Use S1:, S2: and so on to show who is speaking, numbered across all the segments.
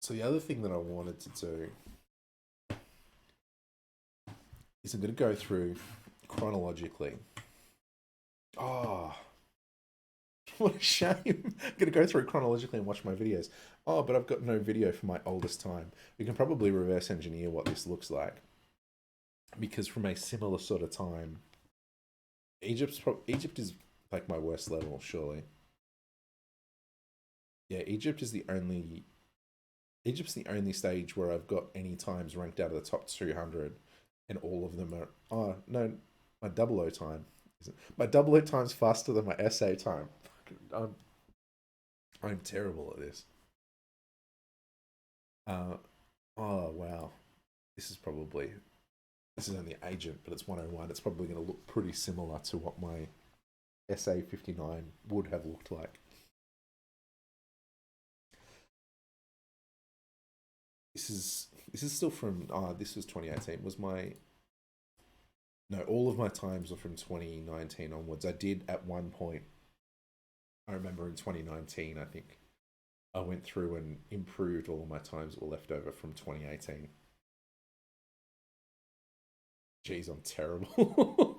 S1: So the other thing that I wanted to do is I'm going to go through chronologically. Oh, what a shame. I'm going to go through chronologically and watch my videos. Oh, but I've got no video for my oldest time. We can probably reverse engineer what this looks like. Because from a similar sort of time, Egypt is like my worst level, surely. Yeah, Egypt's the only stage where I've got any times ranked out of the top 200, and all of them are. Oh no, my double O time. My double O time's faster than my SA time. I'm I'm terrible at this. Uh, oh wow, this is probably this is only agent, but it's 101. It's probably going to look pretty similar to what my SA 59 would have looked like. This is still from this was 2018. Was my No, all of my times are from 2019 onwards. I did at one point. I remember in 2019, I think I went through and improved all of my times that were left over from 2018. Jeez, I'm terrible.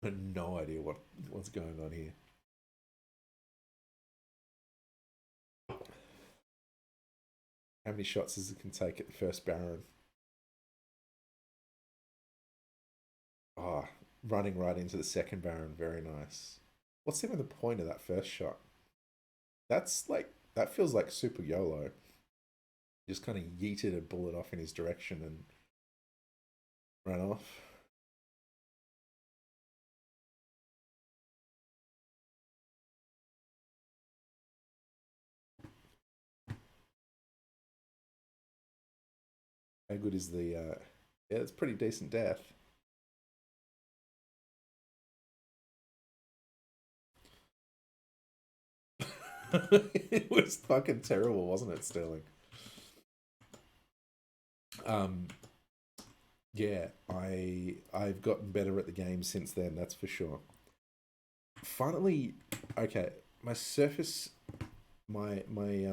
S1: I have no idea what's going on here. How many shots does it can take at the first Baron? Ah, oh, running right into the second Baron. Very nice. What's even the point of that first shot? That feels like super YOLO. Just kind of yeeted a bullet off in his direction and ran off. How good is the? Yeah, it's pretty decent death. It was fucking terrible, wasn't it, Sterling? Um, yeah, I've gotten better at the game since then. That's for sure. Finally, okay, my surface, my my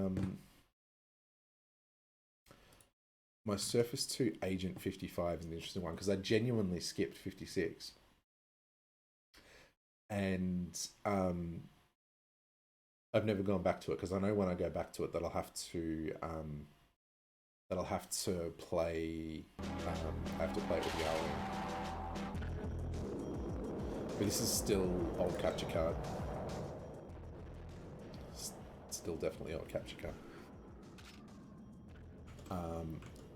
S1: Surface 2 Agent 55 is an interesting one because I genuinely skipped 56. And I've never gone back to it because I know when I go back to it that I'll have to play I have to play it with Yarling. But this is still old capture card. Still definitely old capture card.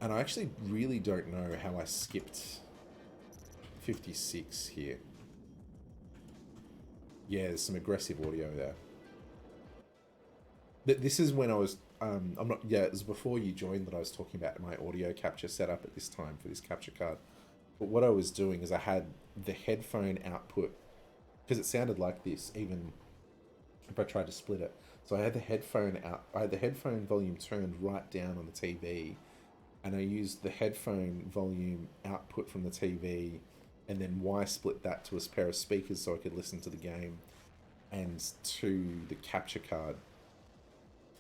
S1: And I actually really don't know how I skipped 56 here. Yeah, there's some aggressive audio there. This is when I was. I'm not. Yeah, it was before you joined that I was talking about my audio capture setup at this time for this capture card. But what I was doing is I had the headphone output because it sounded like this even if I tried to split it. So I had the headphone out. I had the headphone volume turned right down on the TV, and I used the headphone volume output from the TV, and then Y split that to a pair of speakers so I could listen to the game, and to the capture card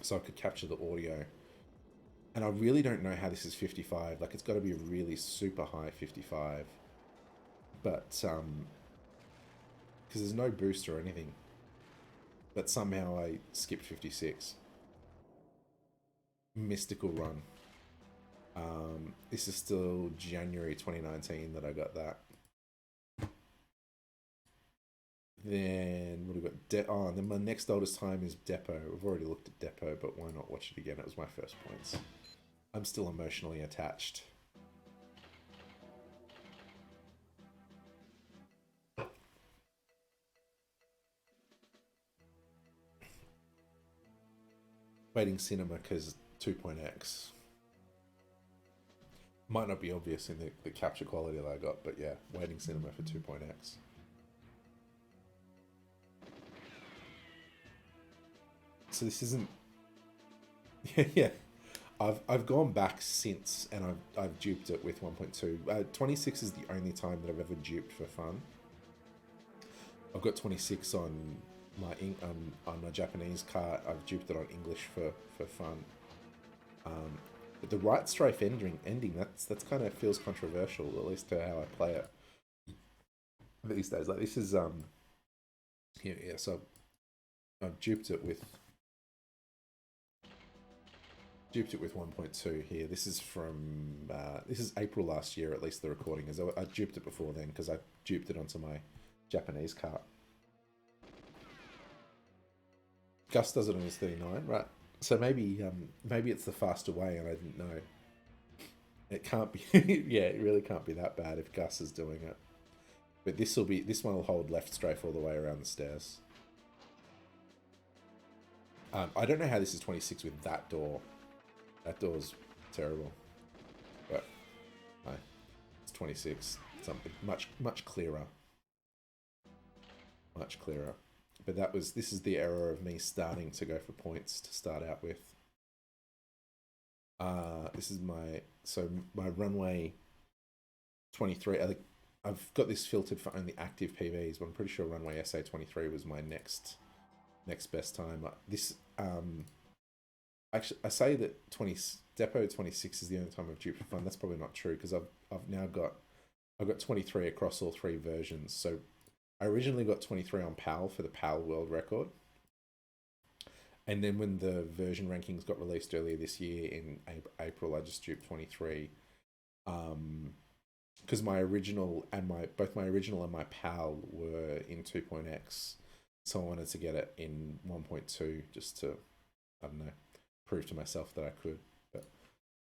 S1: so I could capture the audio. And I really don't know how this is 55. Like, it's got to be a really super high 55. But because there's no boost or anything. But somehow I skipped 56. Mystical run. This is still January 2019 that I got that. Then what do we got? And then my next oldest time is Depot. I've already looked at Depot, but why not watch it again? It was my first points. I'm still emotionally attached. Waiting cinema because 2.x. Might not be obvious in the capture quality that I got, but yeah, waiting cinema for 2.x. So this isn't. Yeah, I've gone back since, and I've duped it with 1.2. 26 is the only time that I've ever duped for fun. I've got 26 on on my Japanese cart. I've duped it on English for fun. But the right strafe ending that's kind of feels controversial, at least to how I play it these days. Like this is yeah. So I've duped it with 1.2 here. This is from this is April last year, at least the recording is. I duped it before then because I duped it onto my Japanese cart. Gus does it on his 39, right? So maybe it's the faster way, and I didn't know. It can't be. Yeah, it really can't be that bad if Gus is doing it. But this one will hold left strafe all the way around the stairs. I don't know how this is 26 with that door. That door's terrible. But it's 26. Something much clearer. Much clearer. But this is the error of me starting to go for points to start out with. This is my runway 23. I think I've got this filtered for only active PBs, but I'm pretty sure runway SA 23 was my next best time. This actually, I say that Depot 26 is the only time I've duped for fun. That's probably not true because I've now got 23 across all three versions. So I originally got 23 on PAL for the PAL world record. And then when the version rankings got released earlier this year in April, I just duped 23. Because my original and both my original and my PAL were in 2.x. So I wanted to get it in 1.2 just to, I don't know, prove to myself that I could. But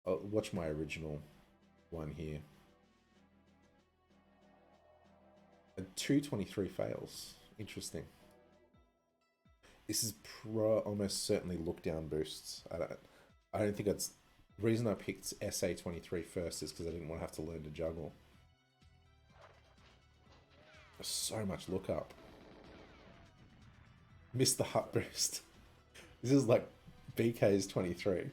S1: I'll watch my original one here. And 223 fails. Interesting. This is almost certainly look down boosts. I don't think it's the reason I picked SA23 first is because I didn't want to have to learn to juggle. There's so much look up. Missed the hut boost. This is like BK's 23.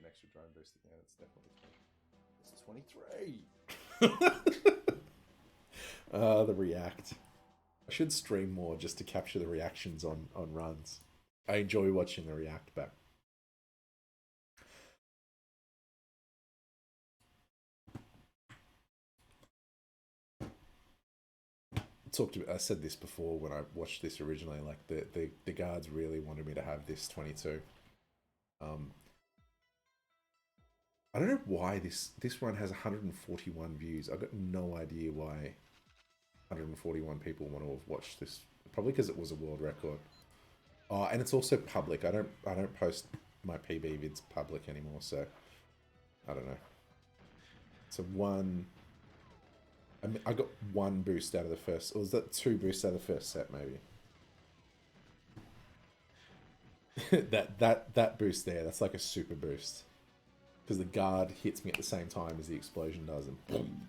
S1: Extra drone boost again. It's definitely 23. The react. I should stream more just to capture the reactions on runs. I enjoy watching the react back. I said this before when I watched this originally. Like the guards really wanted me to have this 22. I don't know why this run has 141 views. I've got no idea why 141 people want to have watched this. Probably because it was a world record. Oh, and it's also public. I don't post my PB vids public anymore, so I don't know. So I got one boost out of the first, or was that 2 boosts out of the first set maybe? that boost there, that's like a super boost. Because the guard hits me at the same time as the explosion does, and boom,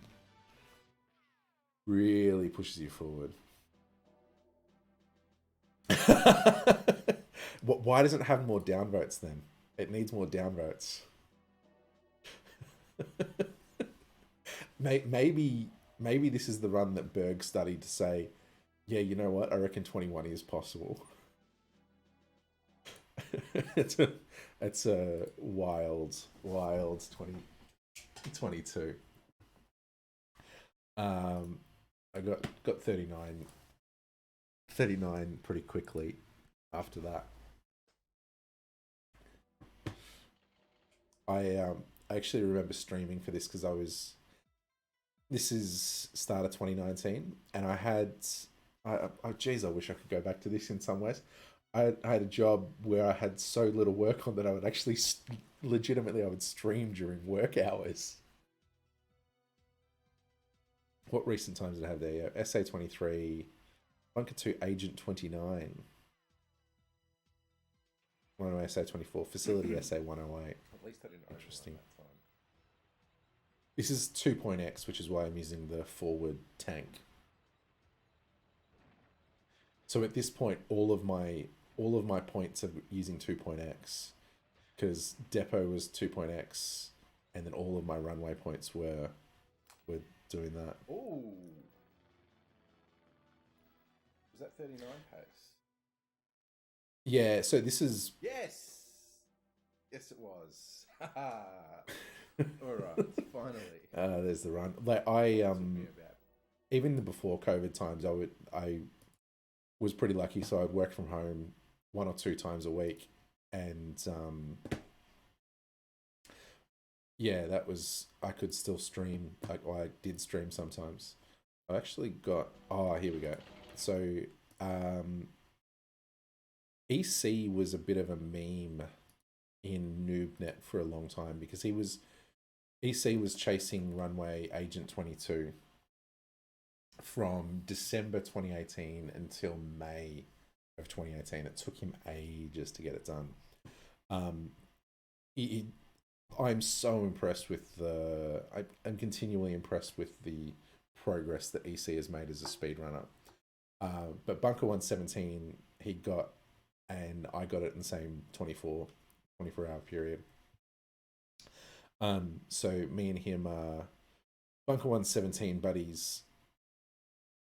S1: really pushes you forward. Why doesn't it have more downvotes then? It needs more downvotes. Maybe this is the run that Berg studied to say, yeah, you know what? I reckon 21 is possible. It's a wild 2022. I got 39 pretty quickly after that. I actually remember streaming for this because this is start of 2019, and I wish I could go back to this in some ways. I had a job where I had so little work on that I would actually legitimately I would stream during work hours. What recent times did I have there? Yeah, SA23, Bunker 2 Agent 29, 108 SA24, Facility SA108. At least I didn't. Interesting. This is 2.x, which is why I'm using the forward tank. So at this point, all of my points are using 2.x because depot was 2.x, and then all of my runway points were doing that.
S2: Oh, was that 39 pace?
S1: Yeah. So this is
S2: Yes, yes, it was. All right, finally.
S1: there's the run. Like even the before COVID times, I was pretty lucky, so I'd work from home 1 or 2 times a week, and yeah, that was I could still stream. I did stream sometimes. I actually got here we go. So EC was a bit of a meme in NoobNet for a long time because EC was chasing runway Agent 22 from December 2018 until May of 2018. It took him ages to get it done. I'm so impressed with I'm continually impressed with the progress that EC has made as a speedrunner. But Bunker 117 he got, and I got it in the same 24-hour period. So me and him are Bunker 117 buddies.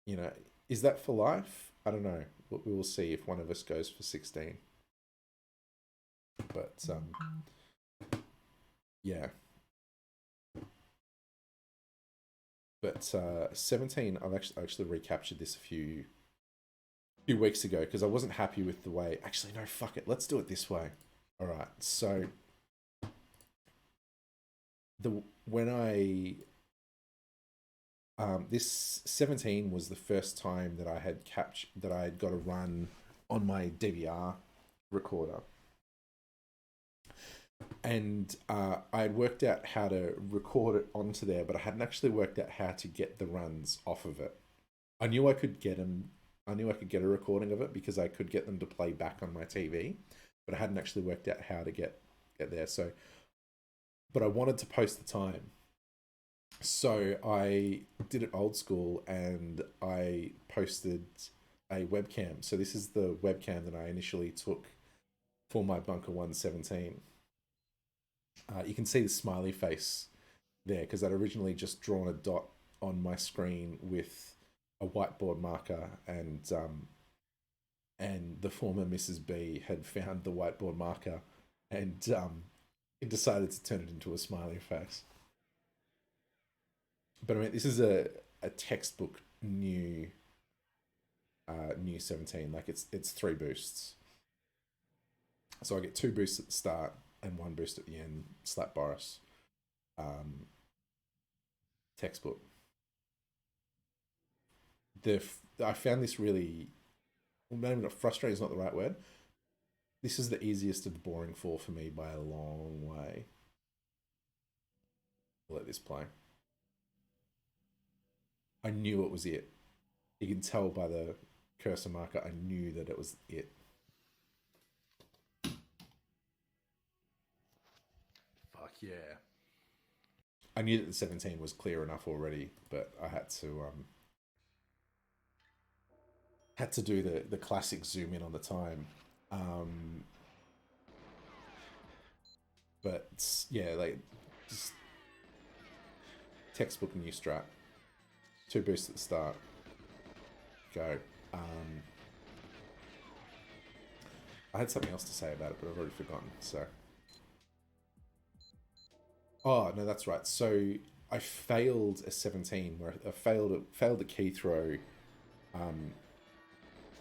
S1: You know, is that for life? I don't know. We will see if one of us goes for 16. But yeah. But 17, I've actually recaptured this a few weeks ago because I wasn't happy with the way. Actually, no, fuck it. Let's do it this way. All right. So when I this 17 was the first time that I had got a run on my DVR recorder, and I had worked out how to record it onto there, but I hadn't actually worked out how to get the runs off of it. I knew I could get them. I knew I could get a recording of it because I could get them to play back on my TV, but I hadn't actually worked out how to get there. So, but I wanted to post the time, so I did it old school and I posted a webcam. So this is the webcam that I initially took for my Bunker 117. You can see the smiley face there because I'd originally just drawn a dot on my screen with a whiteboard marker, and the former Mrs. B had found the whiteboard marker and it decided to turn it into a smiley face. But I mean, this is a textbook new 17. Like it's 3 boosts. So I get 2 boosts at the start and 1 boost at the end. Slap Boris. Textbook. I found this really, maybe not frustrating is not the right word. This is the easiest of the boring 4 for me by a long way. I'll let this play. I knew it was it. You can tell by the cursor marker, I knew that it was it. Fuck yeah. I knew that the 17 was clear enough already, but I had to do the classic zoom in on the time. But yeah, like just textbook new strat. 2 boosts at the start. Go. I had something else to say about it, but I've already forgotten. So. Oh no, that's right. So I failed a 17 where I failed a key throw.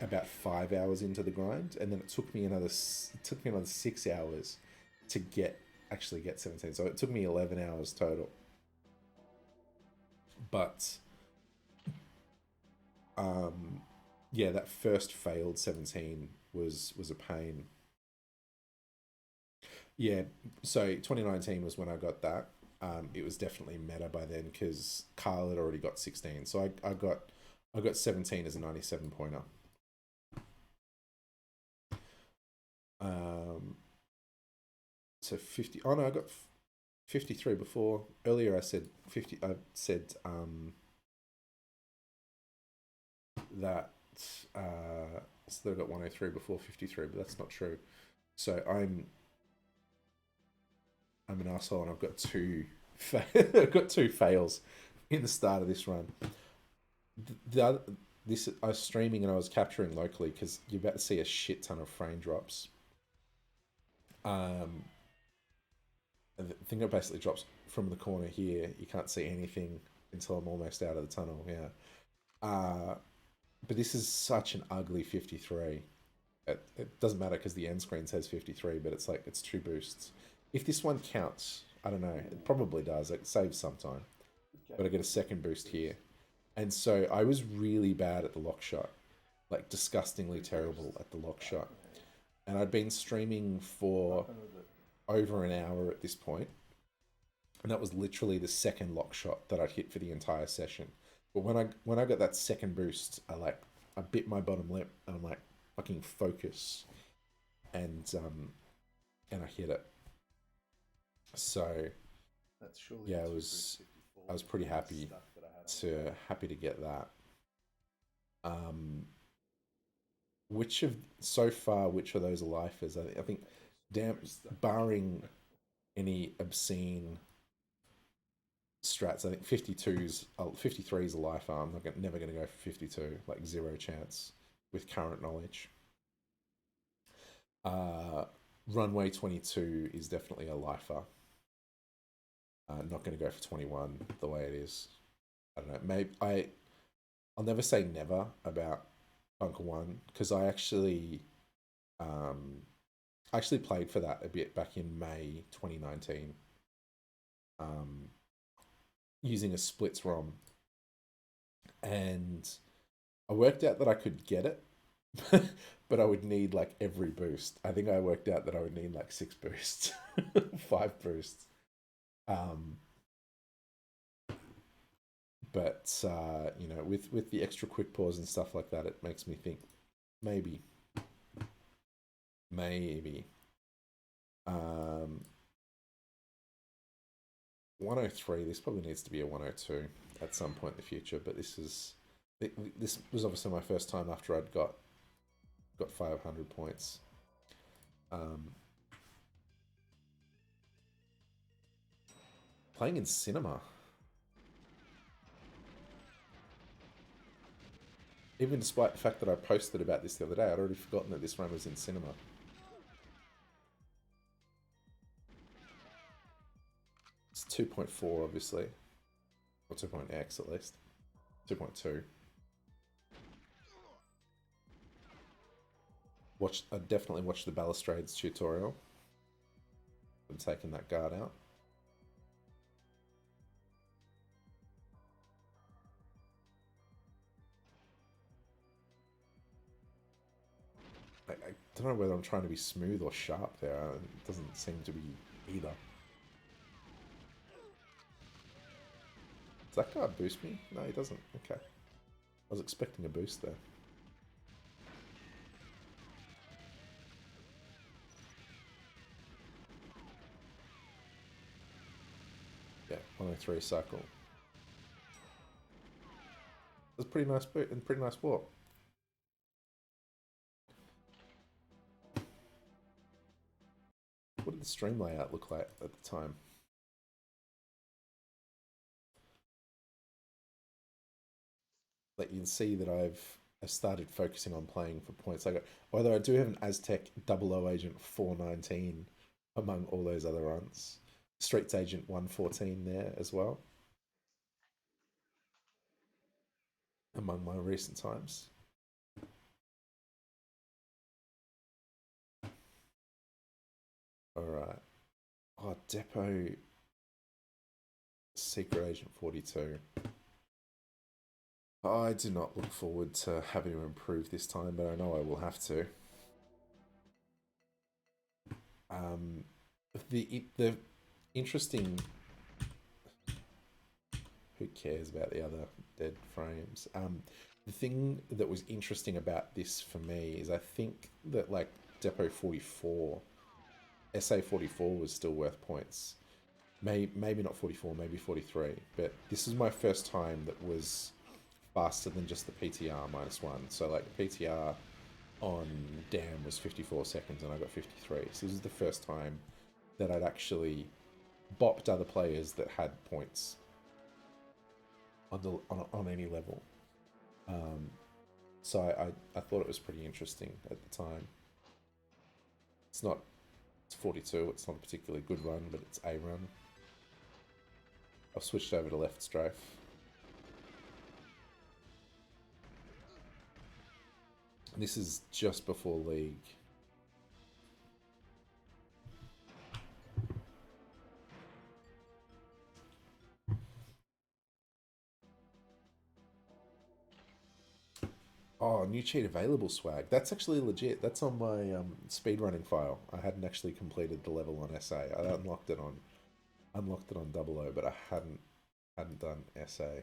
S1: About 5 hours into the grind, and then it took me another 6 hours to actually get 17. So it took me 11 hours total. But yeah, that first failed 17 was a pain. Yeah, so 2019 was when I got that. It was definitely meta by then because Carl had already got 16. So I got 17 as a 97 pointer. So 50. Oh no, I got 53 before. Earlier I said 50. I said that So I got 103 before 53, but that's not true. So I'm an asshole, and I've got I've got two fails in the start of this run. The other, this I was streaming and I was capturing locally because you're about to see a shit ton of frame drops. Um, and the thing that basically drops from the corner here. You can't see anything until I'm almost out of the tunnel. Yeah. But this is such an ugly 53. It doesn't matter because the end screen says 53, but it's like it's two boosts. If this one counts, I don't know. It probably does. It saves some time, but I get a second boost here, and so I was really bad at the lock shot, like disgustingly terrible at the lock shot, and I'd been streaming for over an hour at this point, and that was literally the second lock shot that I'd hit for the entire session. But when I got that second boost, I bit my bottom lip and I'm like fucking focus, and I hit it. So
S2: That's surely
S1: yeah,
S2: the
S1: I was pretty happy
S2: stuff that I had on.
S1: to get that. Which of so far which of those are lifers? I think damn, barring any obscene strats, I think 53 is a lifer. I'm never going to go for 52, like zero chance with current knowledge. Runway 22 is definitely a lifer. Not going to go for 21 the way it is. I don't know. Maybe I'll never say never about Bunker One because I actually played for that a bit back in May 2019. Using a splits ROM, and I worked out that I could get it, but I would need like every boost. I think I worked out that I would need like 6 boosts, 5 boosts. But you know, with the extra quick pause and stuff like that, it makes me think maybe. 103. This probably needs to be a 102 at some point in the future. But this was obviously my first time after I'd got 500 points. Playing in cinema. Even despite the fact that I posted about this the other day, I'd already forgotten that this run was in cinema. It's 2.4, obviously. Or 2.x at least. 2.2. I definitely watched the Balustrades tutorial. I'm taking that guard out. I don't know whether I'm trying to be smooth or sharp there. It doesn't seem to be either. Does that guard boost me? No, he doesn't. Okay. I was expecting a boost there. Yeah, 103 cycle. That's a pretty nice boot and pretty nice walk. What did the stream layout look like at the time? Like you can see that I've started focusing on playing for points. Although I do have an Aztec 00 Agent 419 among all those other runs. Streets Agent 114 there as well. Among my recent times. Alright. Oh, Depot Secret Agent 42. I do not look forward to having to improve this time, but I know I will have to. The interesting... Who cares about the other dead frames? The thing that was interesting about this for me is I think that like Depot 44, SA 44 was still worth points. Maybe not 44, maybe 43, but this is my first time that was faster than just the PTR -1. So like PTR on Dam was 54 seconds and I got 53. So this is the first time that I'd actually bopped other players that had points on any level. So I thought it was pretty interesting at the time. It's 42, it's not a particularly good run, but it's a run. I've switched over to left strafe. This is just before League. Oh, new cheat available swag. That's actually legit. That's on my speedrunning file. I hadn't actually completed the level on SA. I unlocked it on 00, but I hadn't done SA.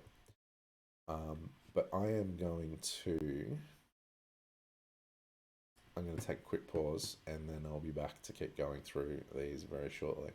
S1: But I'm going to take a quick pause and then I'll be back to keep going through these very shortly.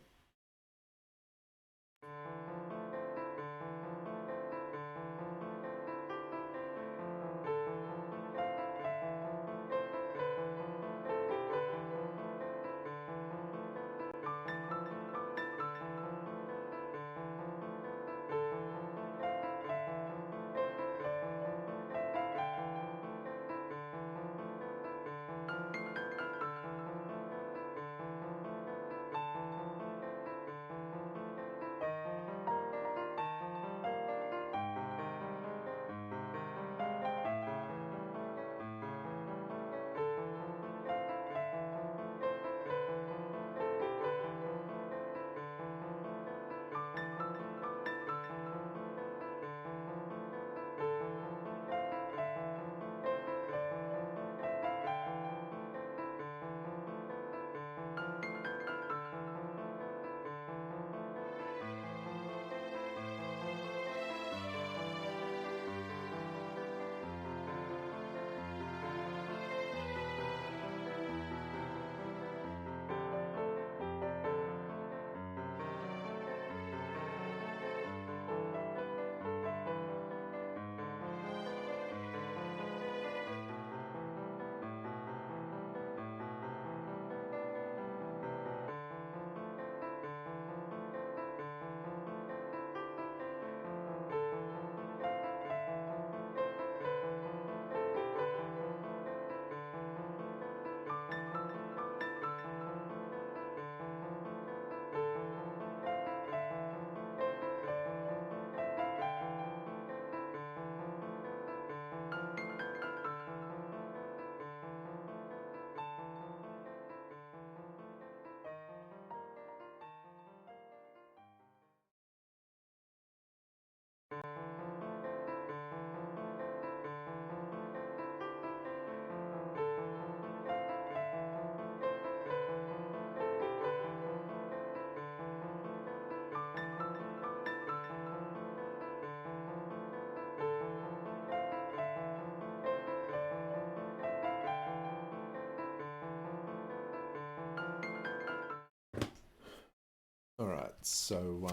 S1: All right, so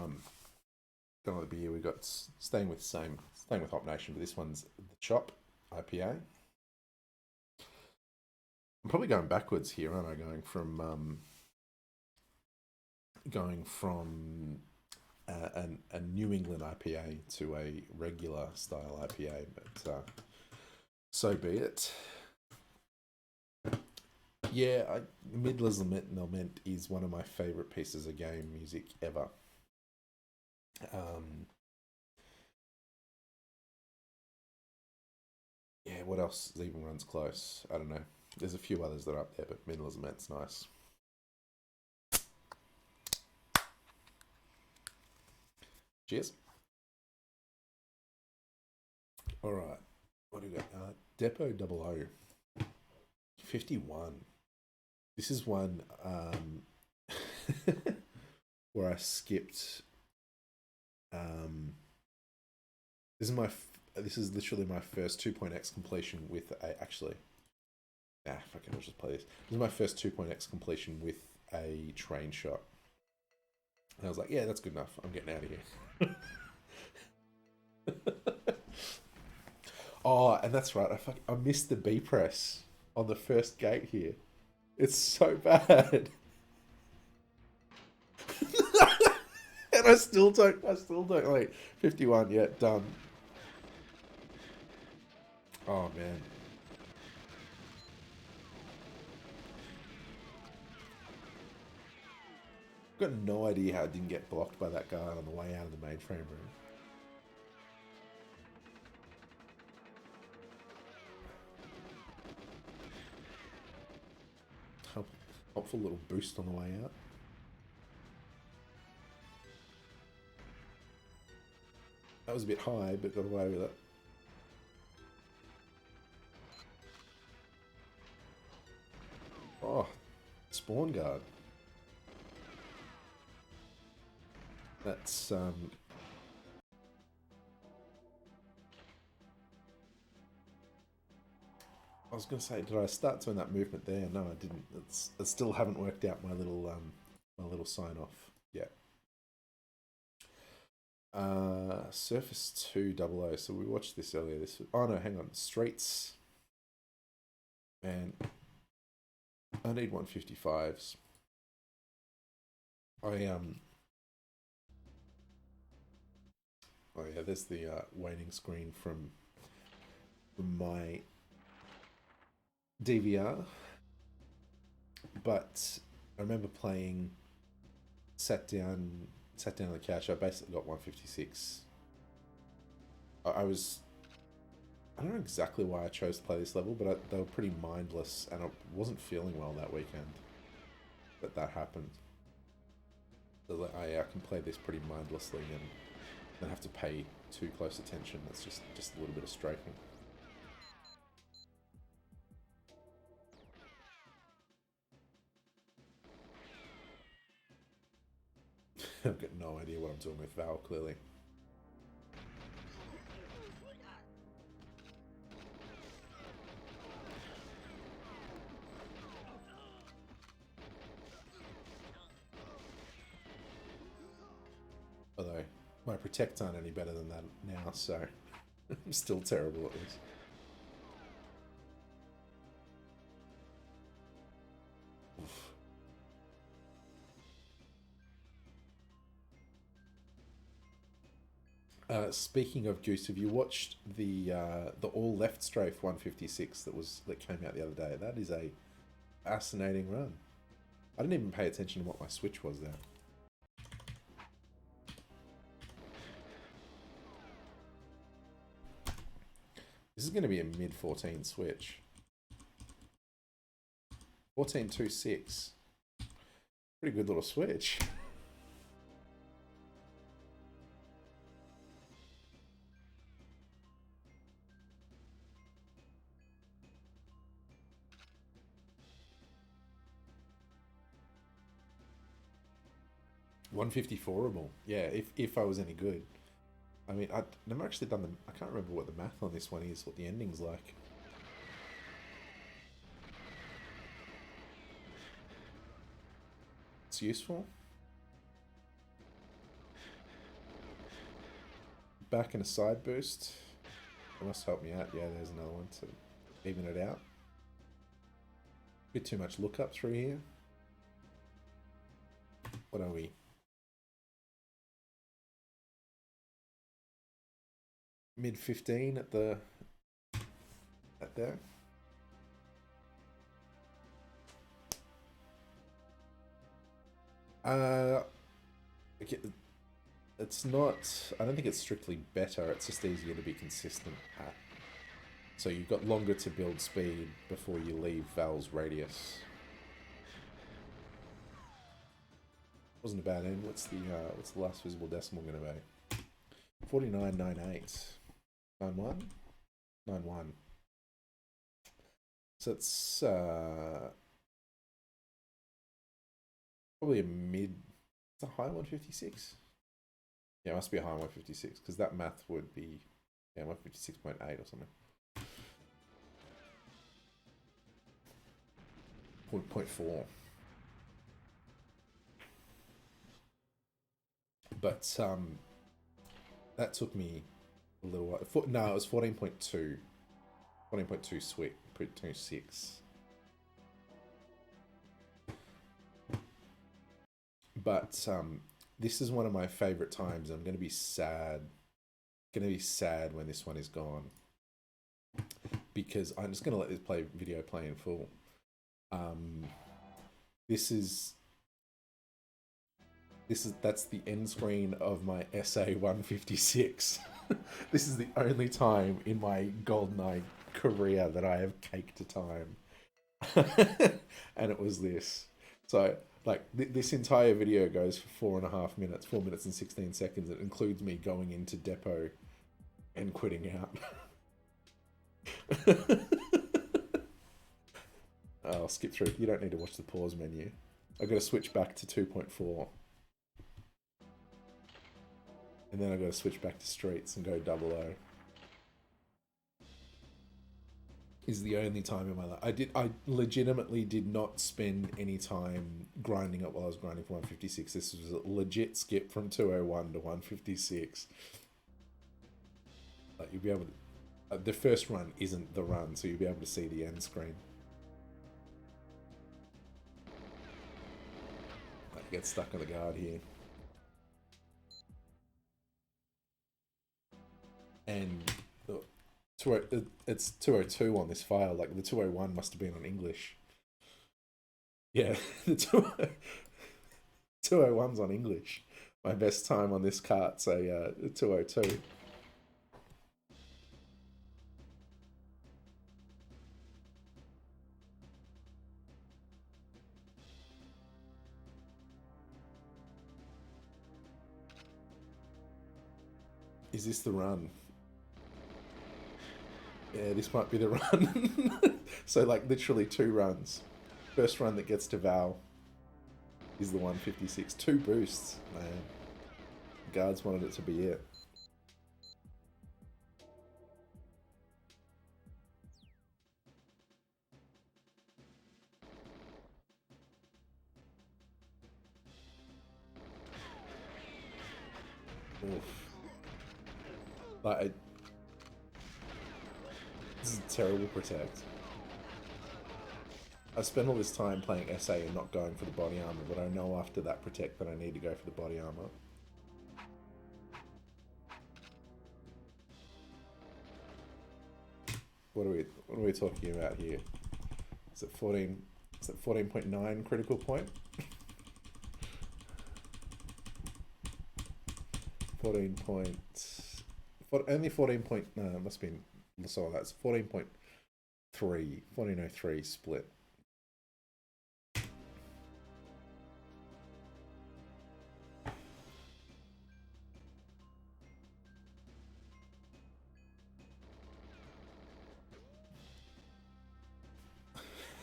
S1: gonna be here. We got staying with Hop Nation, but this one's the Chop IPA. I'm probably going backwards here, aren't I? Going from a New England IPA to a regular style IPA, but so be it. Yeah, Midler's Lament is one of my favorite pieces of game music ever. Yeah, what else even runs close? I don't know. There's a few others that are up there, but Midler's Lament's nice. Cheers. All right, what do we got? Depot 00. 51. This is one where I skipped. This is literally my first 2.x completion with actually. Fucking, I'll just play this. This is my first 2.x completion with a train shot. And I was like, yeah, that's good enough. I'm getting out of here. Oh, and that's right. I missed the B press on the first gate here. It's so bad. And I still don't, like, 51 yet, done. Oh, man. Got no idea how I didn't get blocked by that guy on the way out of the mainframe room. Helpful little boost on the way out. That was a bit high, but got away with it. Oh, spawn guard. That's I was gonna say, did I start doing that movement there? No, I didn't. I still haven't worked out my little sign off yet. Surface 200. So we watched this earlier. Oh no, hang on. Streets. Man, I need 155s. Oh yeah, there's the waning screen from my DVR. But I remember playing, sat down on the couch. I basically got 156. I don't know exactly why I chose to play this level, but they were pretty mindless, and I wasn't feeling well that weekend that happened. So I can play this pretty mindlessly and don't have to pay too close attention. It's just a little bit of strafing. I've got no idea what I'm doing with Val, clearly. Although, my protects aren't any better than that now, so I'm still terrible at this. Speaking of Goose, have you watched the all left strafe 156 that came out the other day? That is a fascinating run. I didn't even pay attention to what my switch was there. This is going to be a mid 14 switch. 14.26. Pretty good little switch. $154able. Yeah, if I was any good. I mean, I've never actually done the... I can't remember what the math on this one is, what the ending's like. It's useful. Back in a side boost. That must help me out. Yeah, there's another one to even it out. Bit too much lookup through here. What are we? Mid 15 at there. It's not. I don't think it's strictly better. It's just easier to be consistent at. So you've got longer to build speed before you leave Val's radius. Wasn't a bad end. What's the last visible decimal going to be? 49.98. 91? 91. So it's probably a mid. It's a high 156. Yeah, it must be a high 156 because that math would be 156.8 or something. 0.4. But that took me a little while. No, it was 14.2. 14.2 sweet, 0.26. But this is one of my favorite times. I'm going to be sad. Going to be sad when this one is gone, because I'm just going to let this video play in full. That's the end screen of my SA-156. This is the only time in my GoldenEye career that I have caked a time. And it was this. So, like, this entire video goes for 4.5 minutes, 4 minutes and 16 seconds. It includes me going into depot and quitting out. I'll skip through. You don't need to watch the pause menu. I've got to switch back to 2.4. And then I've got to switch back to streets and go 00. Is the only time in my life I legitimately did not spend any time grinding up while I was grinding for 156. This was a legit skip from 201 to 156. Like, you'll be able to, the first run isn't the run, so you'll be able to see the end screen. Like, get stuck on the guard here. And it's 202 on this file. Like, the 201 must have been on English. Yeah, the 201's on English. My best time on this cart's a 202. Is this the run? Yeah, this might be the run. So, like, literally 2 runs. First run that gets to Val is the 156. 2 boosts, man. Guards wanted it to be it. Oof. Like, this is a terrible protect. I spent all this time playing SA and not going for the body armor, but I know after that protect that I need to go for the body armor. What are we talking about here? Is it 14? Is it 14.9 critical point? 14 point. Only 14 point. No, it must have been. So that's 14.3. 1403 split.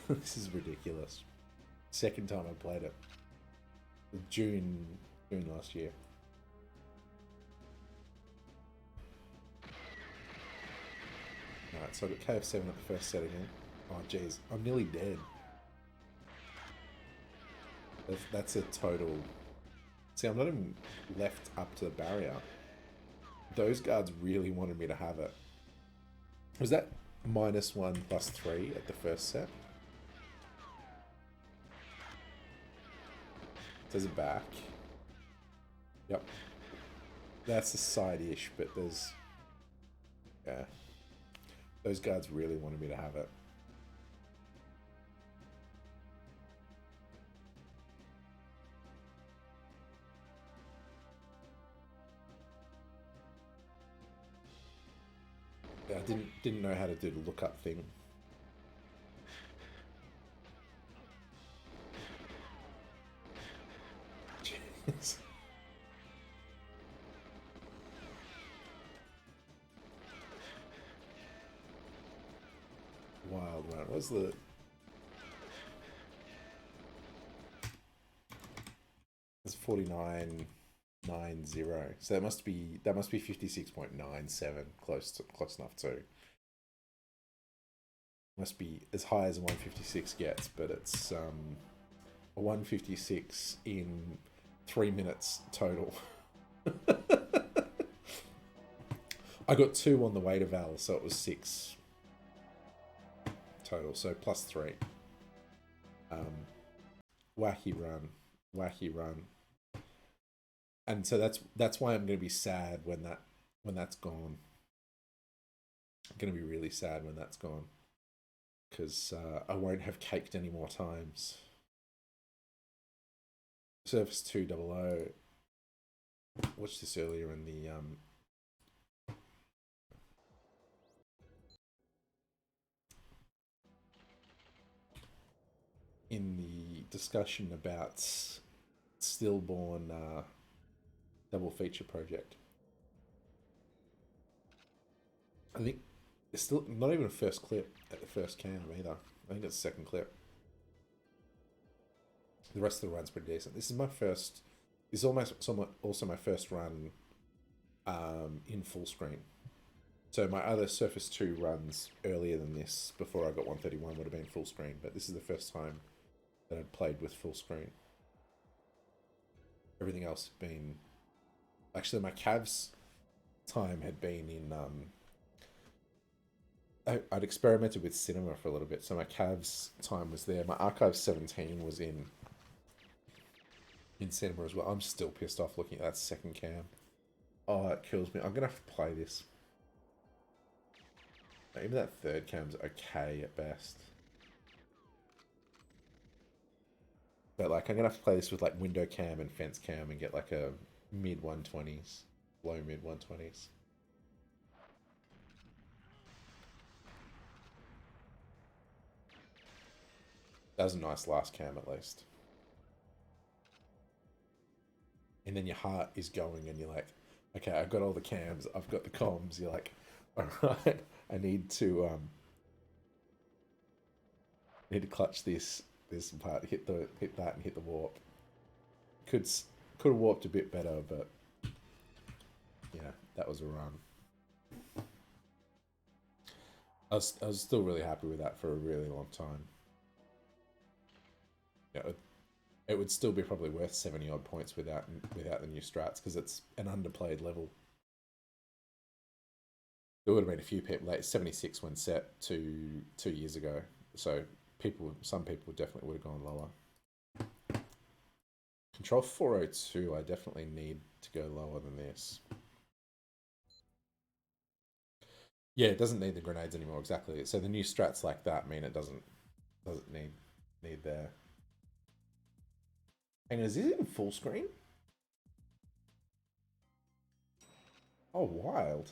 S1: This is ridiculous. Second time I played it. June last year. Alright, so I got KF7 at the first set again. Oh jeez, I'm nearly dead. That's a total... See, I'm not even left up to the barrier. Those guards really wanted me to have it. Was that -1 +3 at the first set? There's a back. Yep. That's a side-ish, but there's... Yeah. Those guards really wanted me to have it. Yeah, I didn't know how to do the lookup thing. Jeez. Wild, man. What's the... It's 49.90. So that must be 56.97. Close enough too. Must be as high as a 156 gets, but it's a 156 in 3 minutes total. I got 2 on the way to Val, so it was 6 total, so +3. Wacky run. And so that's why I'm going to be sad when that's gone. I'm going to be really sad when that's gone because I won't have caked any more times. Surface 200. Watched this earlier in the discussion about Stillborn double feature project. I think it's still not even a first clip at the first cam either. I think it's a second clip. The rest of the run's pretty decent. This is my first. This is also my first run in full screen. So my other Surface 2 runs earlier than this, before I got 131, would have been full screen. But this is the first time that I'd played with full screen. Everything else had been... Actually, my Cavs time had been in... I'd experimented with cinema for a little bit, so my Cavs time was there. My Archive 17 was in cinema as well. I'm still pissed off looking at that second cam. Oh, it kills me. I'm going to have to play this. Even that third cam's okay at best. But like, I'm going to have to play this with like window cam and fence cam and get like a mid 120s, low mid 120s. That was a nice last cam at least. And then your heart is going and you're like, okay, I've got all the cams, I've got the comms. You're like, all right, I need to clutch this part, hit that and hit the warp. Could have warped a bit better, but yeah, that was a run. I was still really happy with that for a really long time. Yeah, it would still be probably worth 70 odd points without the new strats because it's an underplayed level. There would have been a few people like 76 when set 2 years ago, so some people definitely would have gone lower. Control 402, I definitely need to go lower than this. Yeah, it doesn't need the grenades anymore, exactly. So the new strats like that mean it doesn't need there. And is it in full screen? Oh, wild.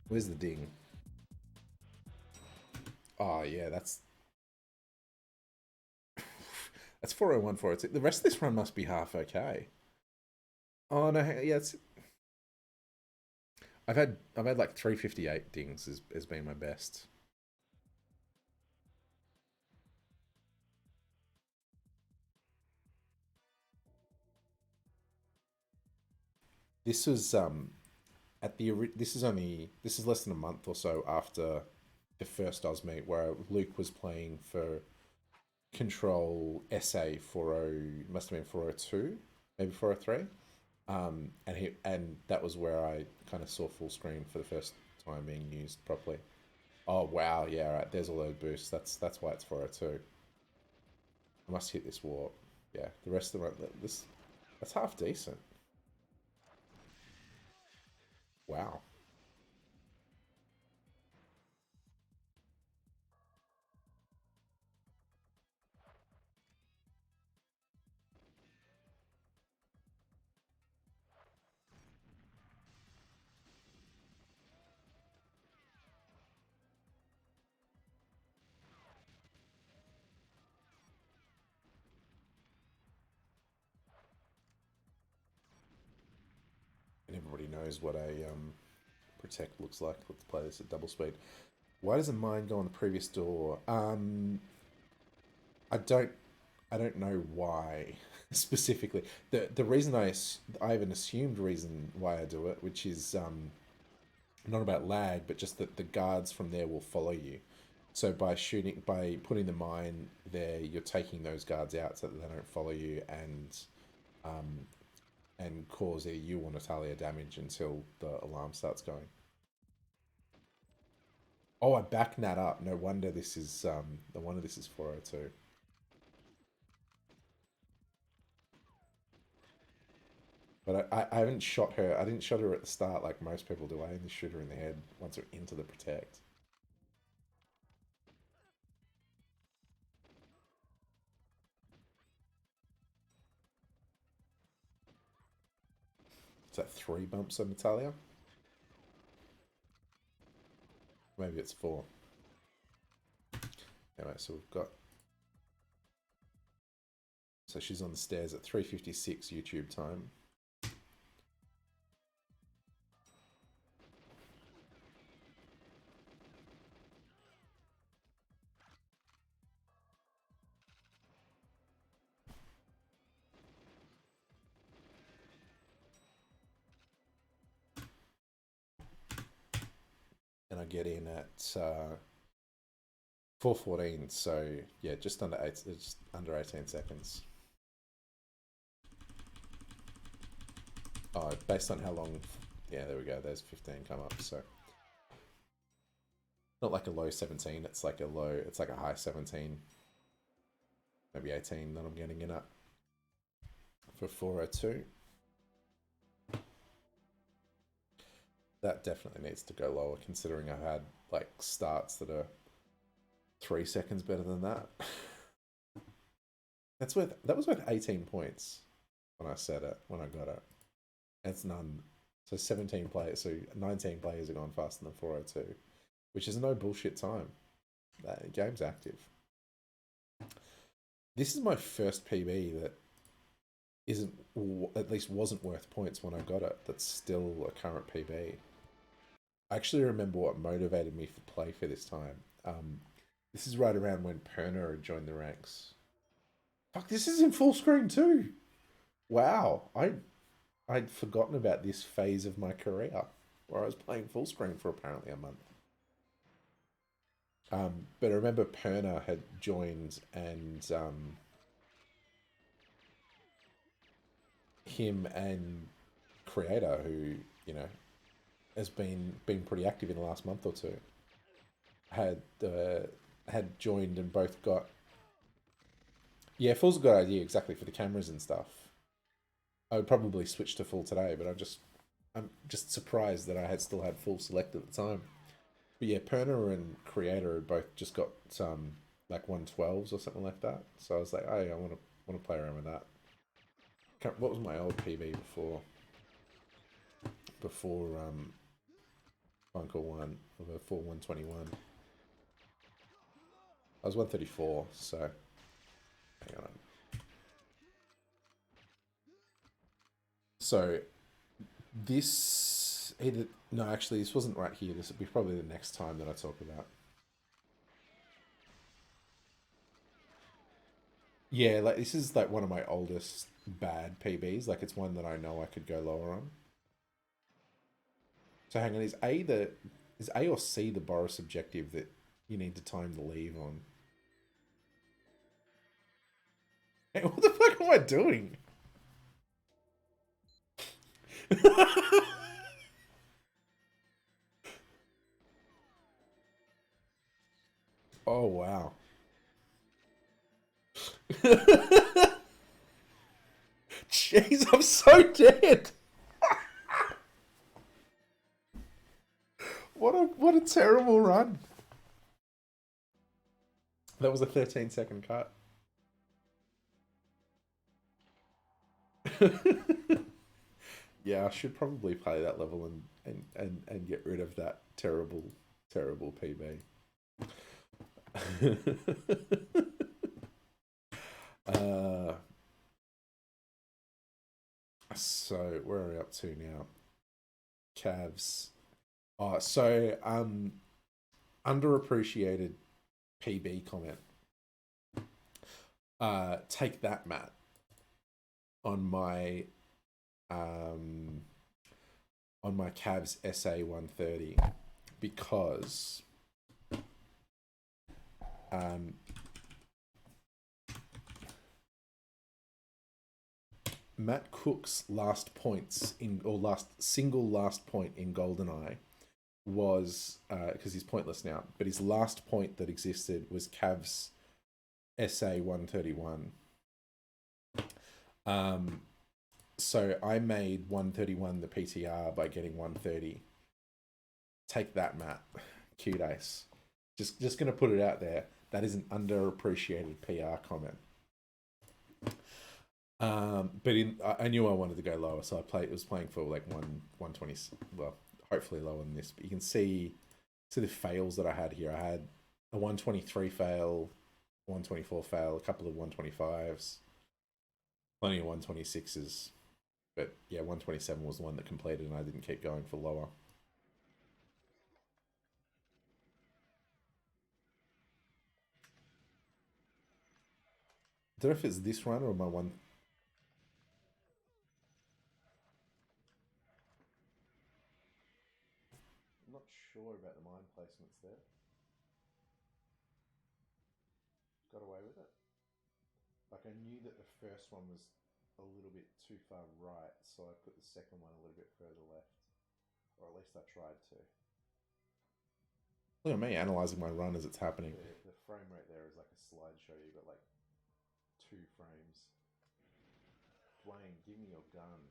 S1: Where's the ding? Oh yeah, that's 401, 402. The rest of this run must be half okay. Oh no, yeah, I've had like 358 dings has been my best. This was this is less than a month or so after the first Oz meet where Luke was playing for Control SA 40, must have been 402, maybe 403. And that was where I kind of saw full screen for the first time being used properly. Oh wow, yeah, right. There's a load boost. That's why it's 402. I must hit this warp. Yeah, the rest of the run, that's half decent. Wow. And everybody knows what a protect looks like. Let's play this at double speed. Why does a mine go on the previous door? I don't know why specifically. The reason I have an assumed reason why I do it, which is not about lag, but just that the guards from there will follow you. So by putting the mine there, you're taking those guards out so that they don't follow you, and and cause either you or Natalia damage until the alarm starts going. Oh, I backed Nat up. No wonder this is 402. But I haven't shot her. I didn't shot her at the start like most people do. I only shoot her in the head once we're into the protect. Is that 3 bumps on Natalia? Maybe it's 4. Anyway, so we've got... So she's on the stairs at 3:56 YouTube time. And I get in at 4:14, so yeah, just under 18 seconds. Oh, based on how long, yeah, there we go. There's 15 come up. So not like a low 17. It's like a high 17, maybe 18 that I'm getting in at for 402. That definitely needs to go lower, considering I've had like starts that are 3 seconds better than that. That was worth 18 points when I got it. It's none. So 17 players, so 19 players are gone faster than 402, which is no bullshit time. That game's active. This is my first PB that isn't, or at least wasn't worth points when I got it. That's still a current PB. I actually remember what motivated me for play for this time. This is right around when Perna had joined the ranks. Fuck, this is in full screen too. Wow, I'd forgotten about this phase of my career where I was playing full screen for apparently a month. But I remember Perna had joined, and him and Creator, who, you know, has been pretty active in the last month or two, had joined and both got... Yeah, full's a good idea, exactly, for the cameras and stuff. I would probably switch to full today, but I'm just surprised that I had still had full select at the time. But yeah, Perna and Creator had both just got some like 112s or something like that. So I was like, hey, I want to play around with that. What was my old PB before Bunker 1 of a 121? I was 134, so hang on. So this actually this wasn't right here. This will be probably the next time that I talk about. Yeah, like this is like one of my oldest bad PBs. Like it's one that I know I could go lower on. So hang on, is A or C the Boris objective that you need to time the leave on? Hey, what the fuck am I doing? Oh wow. Jeez, I'm so dead. What a terrible run. That was a 13-second cut. Yeah, I should probably play that level and get rid of that terrible PB. So where are we up to now? Cavs. Oh, so underappreciated PB comment. Take that, Matt. On my Cavs SA 130, because Matt Cook's last points in, or last point in GoldenEye was, because he's pointless now, but his last point that existed was Cav's SA 131. So I made 131 the PTR by getting 130. Take that, Matt. Cute ace. Just gonna put it out there. That is an underappreciated PR comment. But I knew I wanted to go lower, so I was playing for like 120. Well, hopefully lower than this. But you can see the fails that I had here. I had a 123 fail, 124 fail, a couple of 125s, plenty of 126s. But yeah, 127 was the one that completed, and I didn't keep going for lower. I don't know if it's this run or my one.
S2: I'm not sure about the mine placements there. Got away with it.
S1: Like, I knew that the first one was a little bit too far right, so I put the second one a little bit further left. Or at least I tried to. Look at me analysing my run as it's happening.
S2: The frame rate there is like a slideshow. You've got like 2 frames. Dwayne, give me your gun.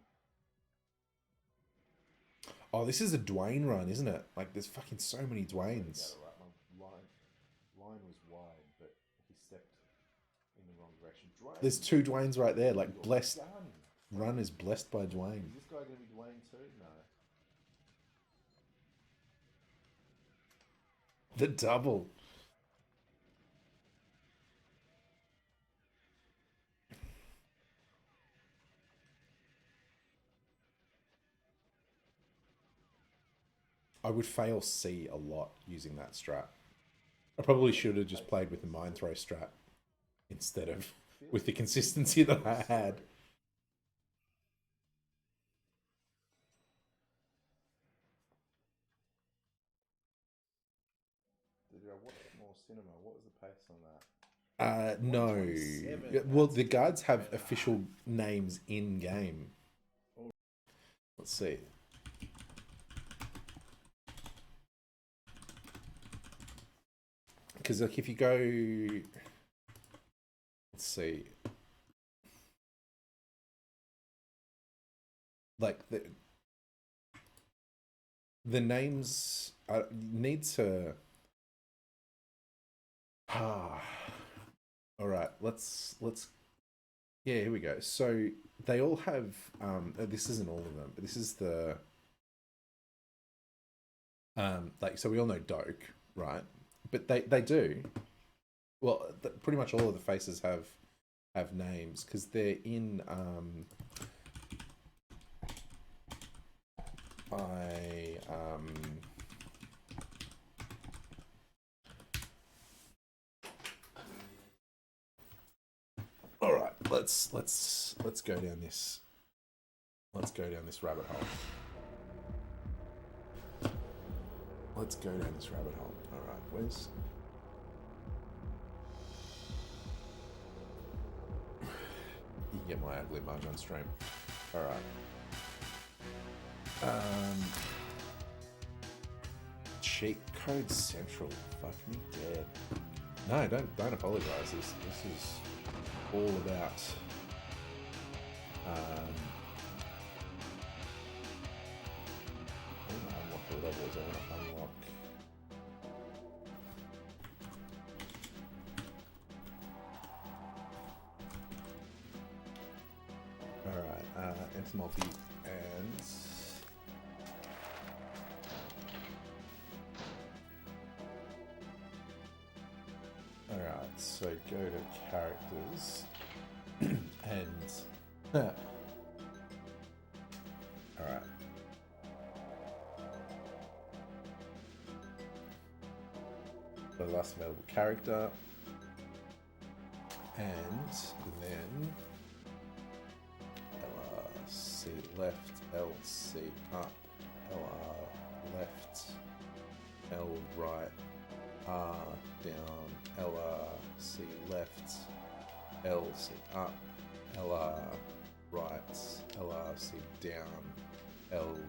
S1: Oh, this is a Dwayne run, isn't it? Like, there's fucking so many Dwaynes.
S2: My line was wide, but he stepped in the wrong direction. Dwayne,
S1: There's 2 Dwaynes right there. Like, blessed.
S2: gun.
S1: Run is blessed by Dwayne.
S2: Is this guy going to be Dwayne too? No.
S1: The double. I would fail C a lot using that strat. I probably should have just played with the mine throw strat instead of with the consistency that I had.
S2: Did I watch more cinema? What was the pace on that?
S1: No. Well, the guards have official names in game. Let's see. Because like if you go, let's see, like the names need to. All right, let's. Yeah, here we go. So they all have. This isn't all of them, but this is the. Like so, we all know Doke, right? But they do. Well, pretty much all of the faces have names because they're in. All right, let's go down this. Let's go down this rabbit hole. Let's go down this rabbit hole. All right, where's? You can get my ugly mug on stream. All right. Cheat code central. Fuck me dead. No, don't apologize. This is all about. Unlock the levels. I want to unlock. Alright, enter multi and alright, so go to characters and alright. The last available character and then LRC left, LC up, LR left, L right, R down, LRC left, LC up, LR right, LRC down, L down.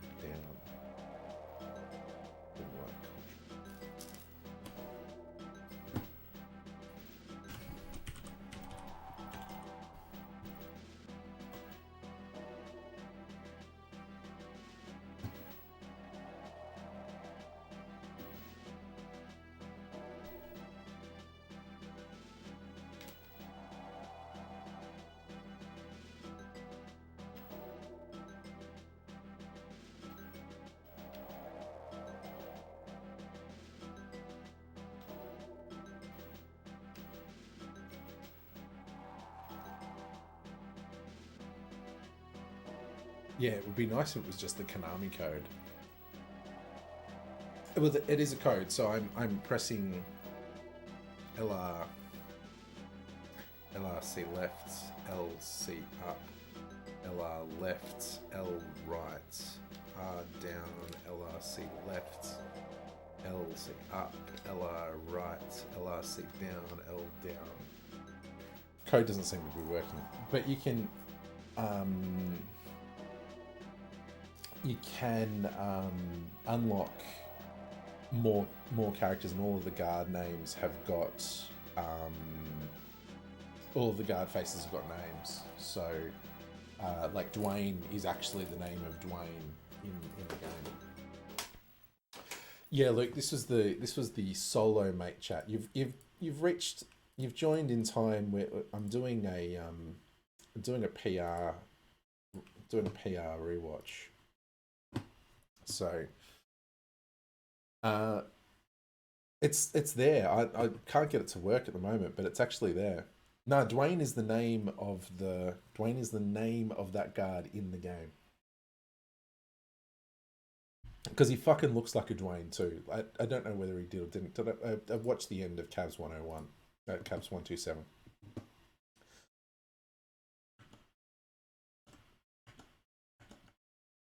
S1: Didn't work. Yeah, it would be nice if it was just the Konami code. Well, it is a code, so I'm pressing LR, LRC left, LC up, LR left, L right, R down, LRC left, LC up, LR right, LRC down, L down. Code doesn't seem to be working, but you can unlock more characters, and all of the guard names have got all of the guard faces have got names. So like Dwayne is actually the name of Dwayne in the game. Yeah, Luke, this was the solo mate chat. You've joined in time where I'm doing a PR rewatch. So it's there. I can't get it to work at the moment, but it's actually there. No, Dwayne is the name of that guard in the game. Because he fucking looks like a Dwayne too. I don't know whether he did or didn't. I've watched the end of Cavs 101, Cavs 127.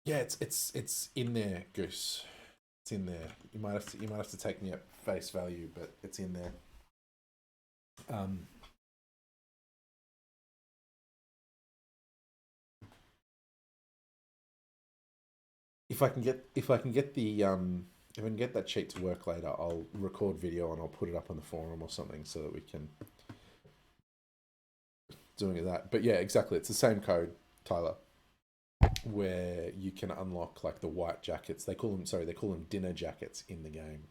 S1: Yeah, it's in there, Goose. It's in there. You might have to take me at face value, but it's in there. If I can get that cheat to work later, I'll record video and I'll put it up on the forum or something so that we can doing that. But yeah, exactly. It's the same code, Tyler, where you can unlock like the white jackets. They call them dinner jackets in the game.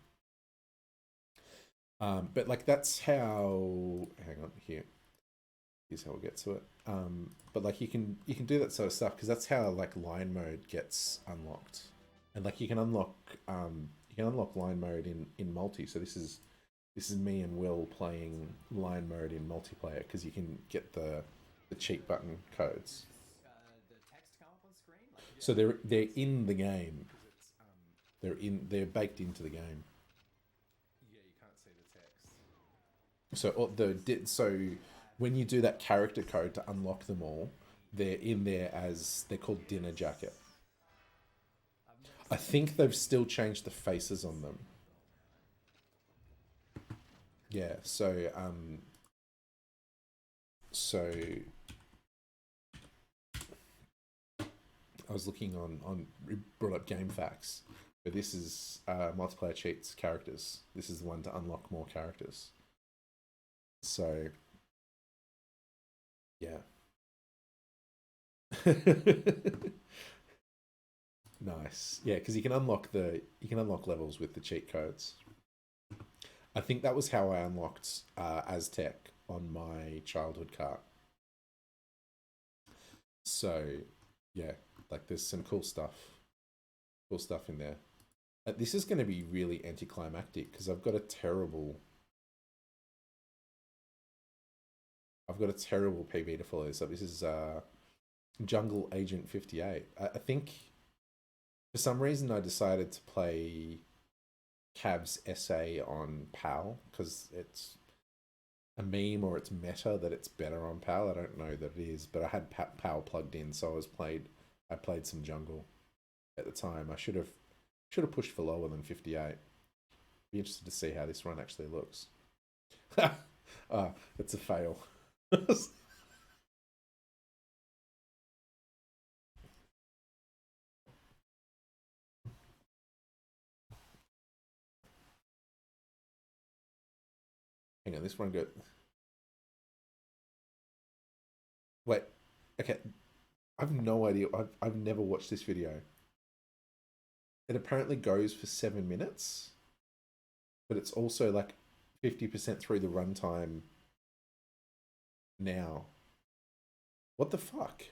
S1: But like that's how. Hang on here. Here's how we'll get to it. But like you can do that sort of stuff because that's how like line mode gets unlocked, and like you can unlock line mode in multi. So this is me and Will playing line mode in multiplayer because you can get the cheat button codes. So they're in the game. They're baked into the game. Yeah, you can't see the text. So when you do that character code to unlock them all, they're in there as they're called dinner jacket. I think they've still changed the faces on them. Yeah, so I was looking on brought up Game Facts, but this is multiplayer cheats characters. This is the one to unlock more characters. So yeah. Nice. Yeah, because you can unlock levels with the cheat codes. I think that was how I unlocked Aztec on my childhood cart. So yeah, like there's some cool stuff in there. This is going to be really anticlimactic because I've got a terrible PB to follow. So this is Jungle Agent 58. I think for some reason I decided to play Cav's essay on PAL because it's a meme or it's meta that it's better on PAL. I don't know that it is, but I had PAL plugged in, so I played some jungle at the time. I should have pushed for lower than 58. Be interested to see how this run actually looks. It's a fail. Hang on, this one go. Wait, okay. I've no idea. I've never watched this video. It apparently goes for 7 minutes, but it's also like 50% through the runtime now. What the fuck?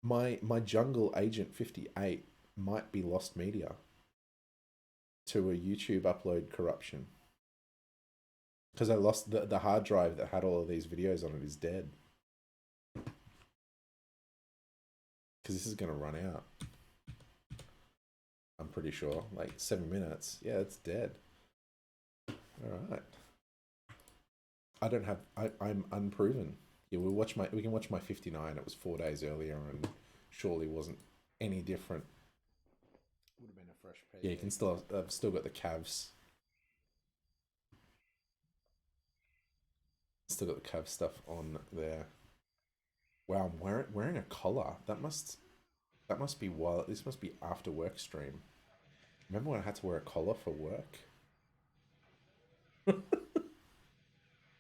S1: My Jungle Agent 58 might be lost media to a YouTube upload corruption. Because I lost the hard drive that had all of these videos on it is dead. Because this is going to run out. I'm pretty sure. Like 7 minutes. Yeah, it's dead. Alright. I don't have... I'm unproven. Yeah, we can watch my 59. It was 4 days earlier and surely wasn't any different.
S2: Would have been a fresh page.
S1: Yeah, you can still... I've still got the calves. Still got the Cav stuff on there. Wow, I'm wearing a collar. That must be while this must be after work stream. Remember when I had to wear a collar for work?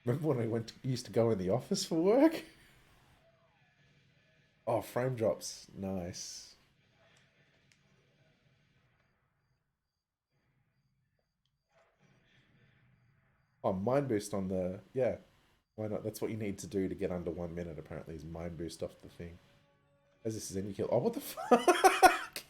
S1: Remember when I used to go in the office for work? Oh, frame drops. Nice. Oh, mind boost on the... Yeah. Why not? That's what you need to do to get under 1 minute, apparently, is mind boost off the thing. As this is any kill. Oh, what the fuck?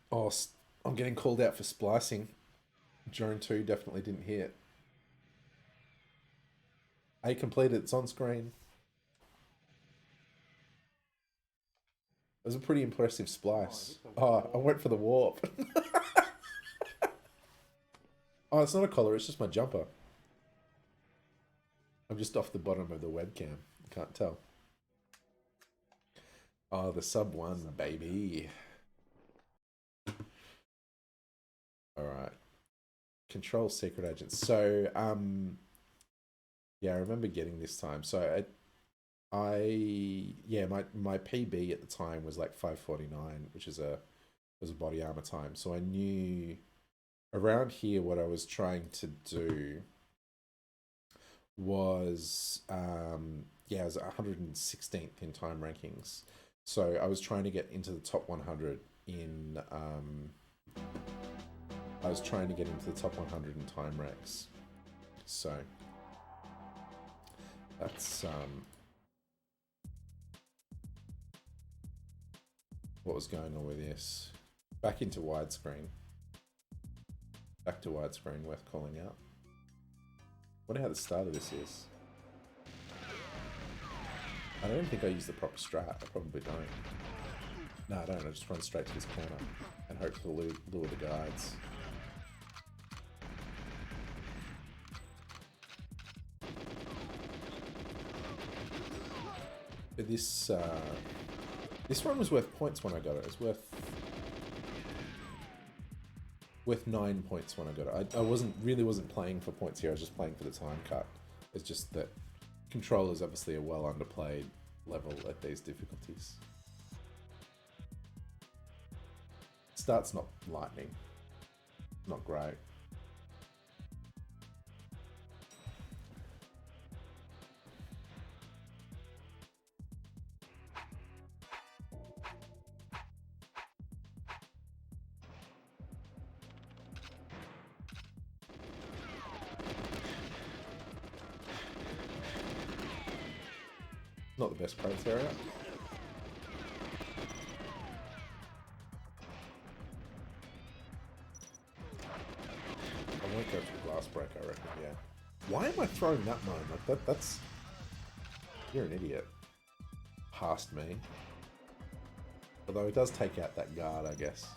S1: Oh, I'm getting called out for splicing. Drone 2 definitely didn't hit. A completed, it's on screen. It was a pretty impressive splice. Oh, I went for the warp. Oh, it's not a collar, it's just my jumper. I'm just off the bottom of the webcam. Can't tell. Oh, the sub 1, baby. Alright. Control secret agents. So, yeah, I remember getting this time. So, yeah, my PB at the time was like 549, which was a body armor time. So I knew around here what I was trying to do was yeah, I was 116th in time rankings. So I was trying to get into the top 100 in I was trying to get into the top 100 in time ranks. So that's what was going on with this. Back into widescreen. Back to widescreen, worth calling out. Wonder how the start of this is. I don't think I use the proper strat. I probably don't. No, I don't. I just run straight to this corner and hope to lure the guides. But this one was worth points when I got it. It was worth 9 points when I got it. I really wasn't playing for points here. I was just playing for the time cut. It's just that Control is obviously a well underplayed level at these difficulties. Start's not lightning. Not great. Not the best criteria. I won't go for glass break, I reckon, yeah. Why am I throwing that mine? Like that's... You're an idiot. Past me. Although it does take out that guard, I guess.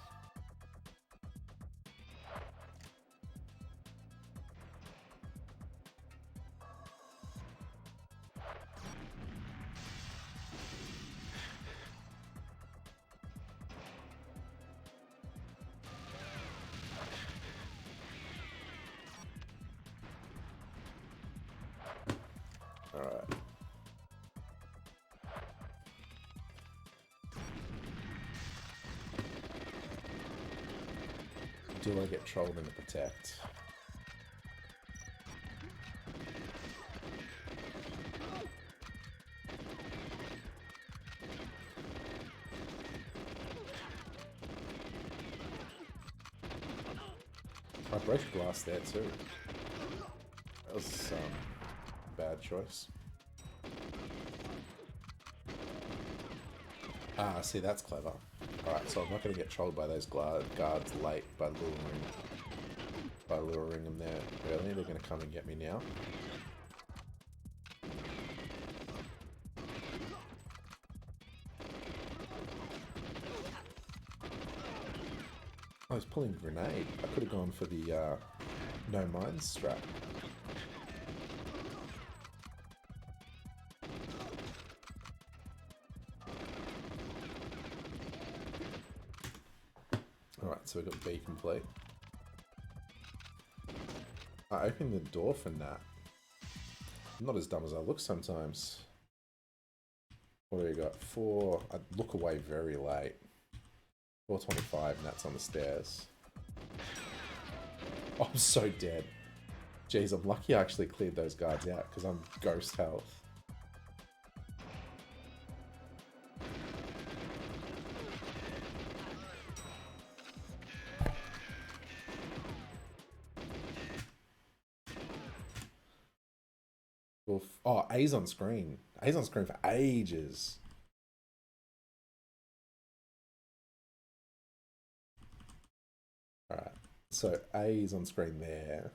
S1: Alright. Do I get trolled in the protect? I broke glass there too. That was a bad choice. Ah, see, that's clever. Alright, so I'm not going to get trolled by those guards late by luring them there early. They're going to come and get me now. I was pulling a grenade. I could have gone for the no mines strat. Alright, so we got B complete. I opened the door for Nat. I'm not as dumb as I look sometimes. What do we got? 4. I look away very late. 4:25, and that's on the stairs. Oh, I'm so dead. Jeez, I'm lucky I actually cleared those guards out, because I'm ghost health. Oof. Oh, A's on screen. A's on screen for ages. Alright, so A's on screen there.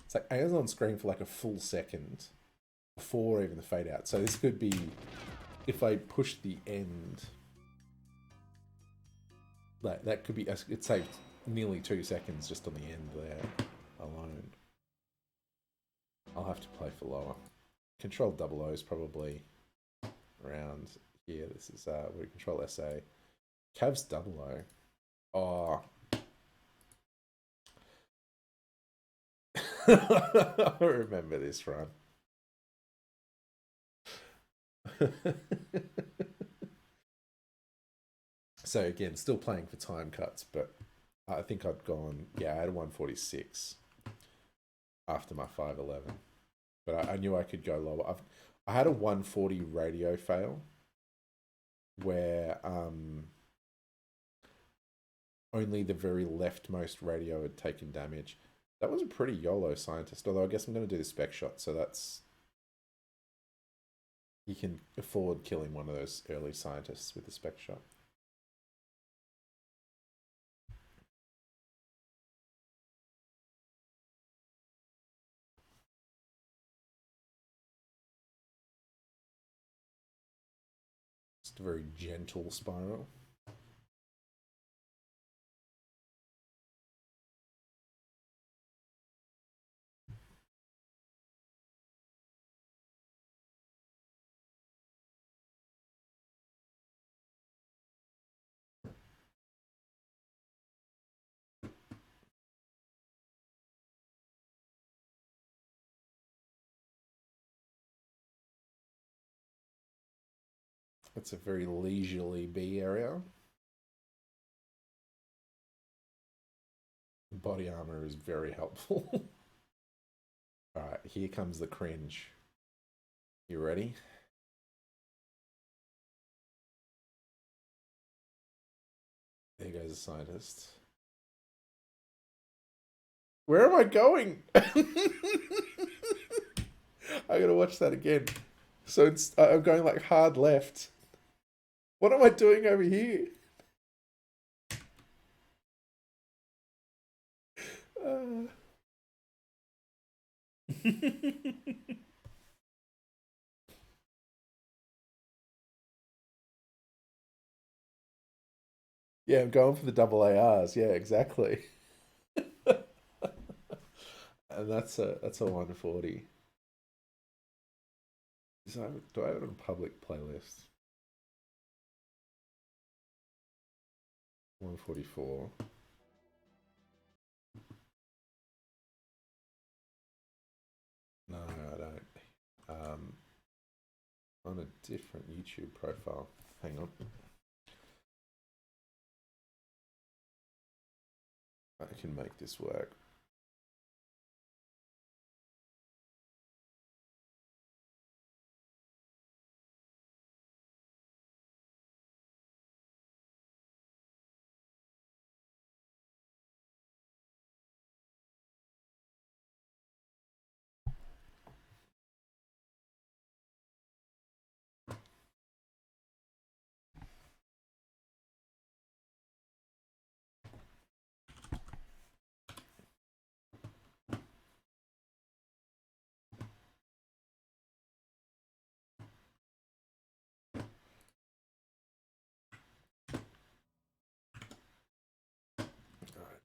S1: It's like A's on screen for like a full second before even the fade out. So this could be, if I push the end, like that could be, it saved nearly 2 seconds just on the end there alone. I'll have to play for lower. Control 00 is probably around here. This is we control SA. Cavs 00. Oh. I remember this run. So again, still playing for time cuts, but I think I'd gone, yeah, I had a 146 after my 511. But I knew I could go lower. I had a 140 radio fail where only the very leftmost radio had taken damage. That was a pretty YOLO scientist, although I guess I'm going to do the spec shot, so that's... You can afford killing one of those early scientists with the spec shot. Just a very gentle spiral. It's a very leisurely B area. Body armor is very helpful. Alright, here comes the cringe. You ready? There goes the scientist. Where am I going? I gotta watch that again. So I'm going like hard left. What am I doing over here? Yeah, I'm going for the double ARs. Yeah, exactly. And that's a 140. Do I have it on public playlist? 144. No, I don't. on a different YouTube profile. Hang on. I can make this work.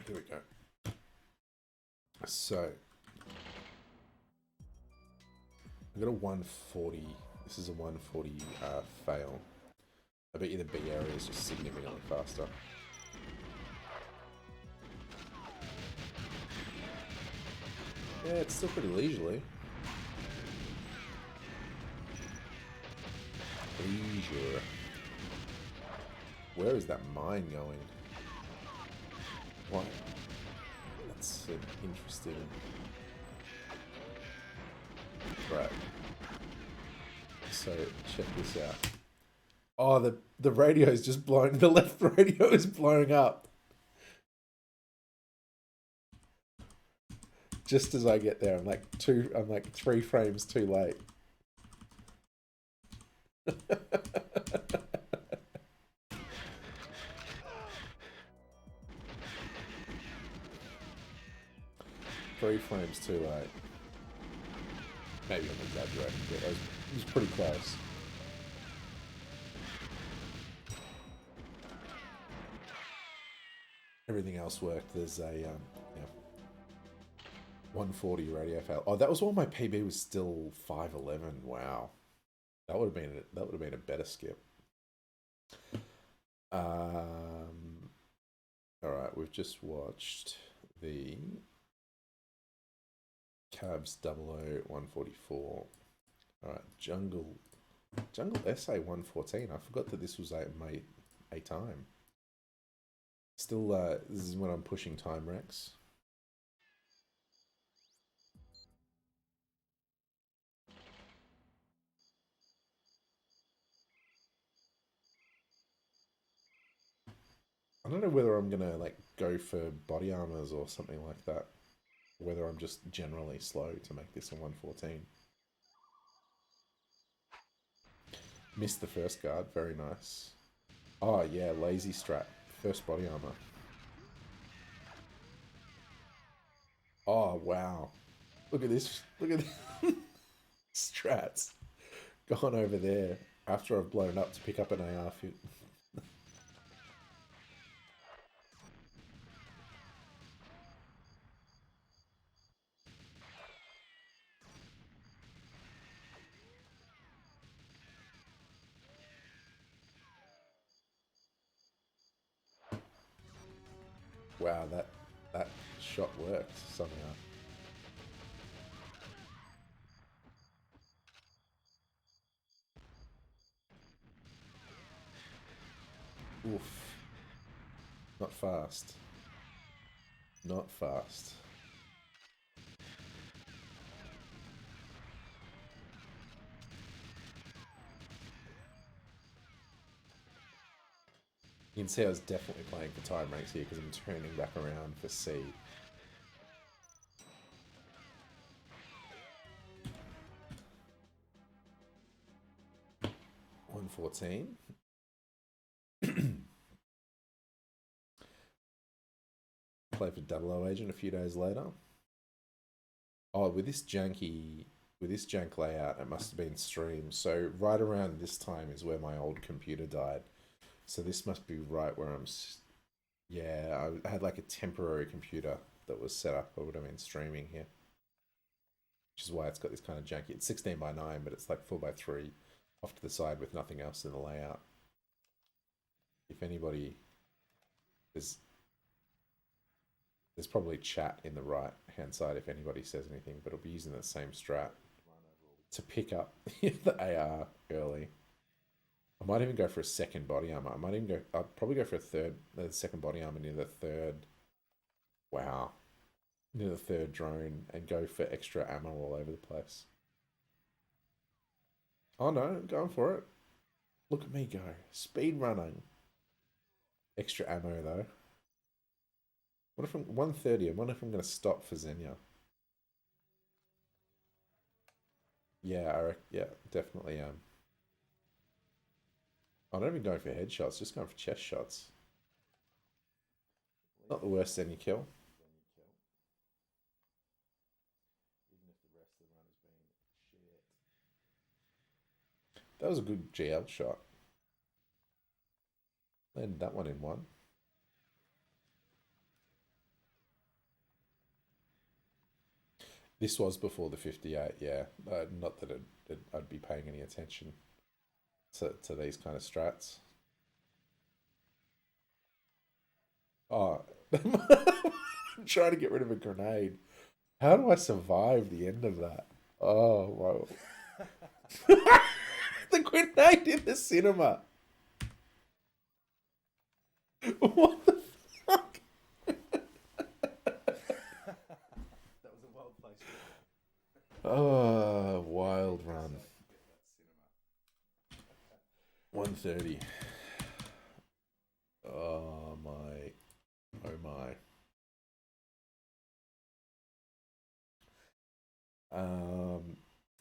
S1: Here we go. So, I got a 140. This is a 140 fail. I bet you the B area is just significantly faster. Yeah, it's still pretty leisurely. Leisure. Where is that mine going? What? That's an interesting track. So check this out. Oh, the radio is just blowing. The left radio is blowing up. Just as I get there, I'm like 3 frames too late. 3 frames too late. Maybe I'm exaggerating, but it was pretty close. Everything else worked. There's a 140 radio fail. Oh, that was while my PB was still 511. Wow, that would have been a better skip. All right, we've just watched the Cabs 00144. All right, Jungle SA 114. I forgot that this was a time. Still, this is when I'm pushing time recs. I don't know whether I'm gonna like go for body armors or something like that. Whether I'm just generally slow to make this a 114. Missed the first guard, very nice. Oh yeah, lazy strat, first body armor. Oh wow, look at this! Look at this. Strats. Gone over there after I've blown up to pick up an AR. Wow, that shot worked somehow. Oof. Not fast. Not fast. You can see I was definitely playing for time ranks here because I'm turning back around for C. $114. Play for Double O Agent a few days later. Oh, with this jank layout, it must have been streamed. So right around this time is where my old computer died. So this must be right where I'm. Yeah, I had like a temporary computer that was set up. I would have been streaming here, which is why it's got this kind of janky. It's 16:9, but it's like 4:3 off to the side with nothing else in the layout. If anybody is. There's probably chat in the right hand side if anybody says anything, but it'll be using the same strat. to pick up the AR early. I might even go for a second body armor. I might even go. I'll probably go for the second body armor near the third. Wow, near the third drone, and go for extra ammo all over the place. Oh no, I'm going for it. Look at me go. Speed running. Extra ammo though. What if I'm 130? I wonder if I'm going to stop for Xenia. Yeah, yeah, definitely. I'm not even going for headshots, just going for chest shots. Not the worst Xenia kill.
S2: Even if the rest of the run has been shit.
S1: That was a good GL shot. Landed that one in one. This was before the 58, yeah. Not that I'd be paying any attention to these kind of strats. Oh, I'm trying to get rid of a grenade. How do I survive the end of that? Oh, wow. The grenade in the cinema. What the fuck?
S2: That was a wild place.
S1: Oh, wild run. 130. Oh my. Oh my.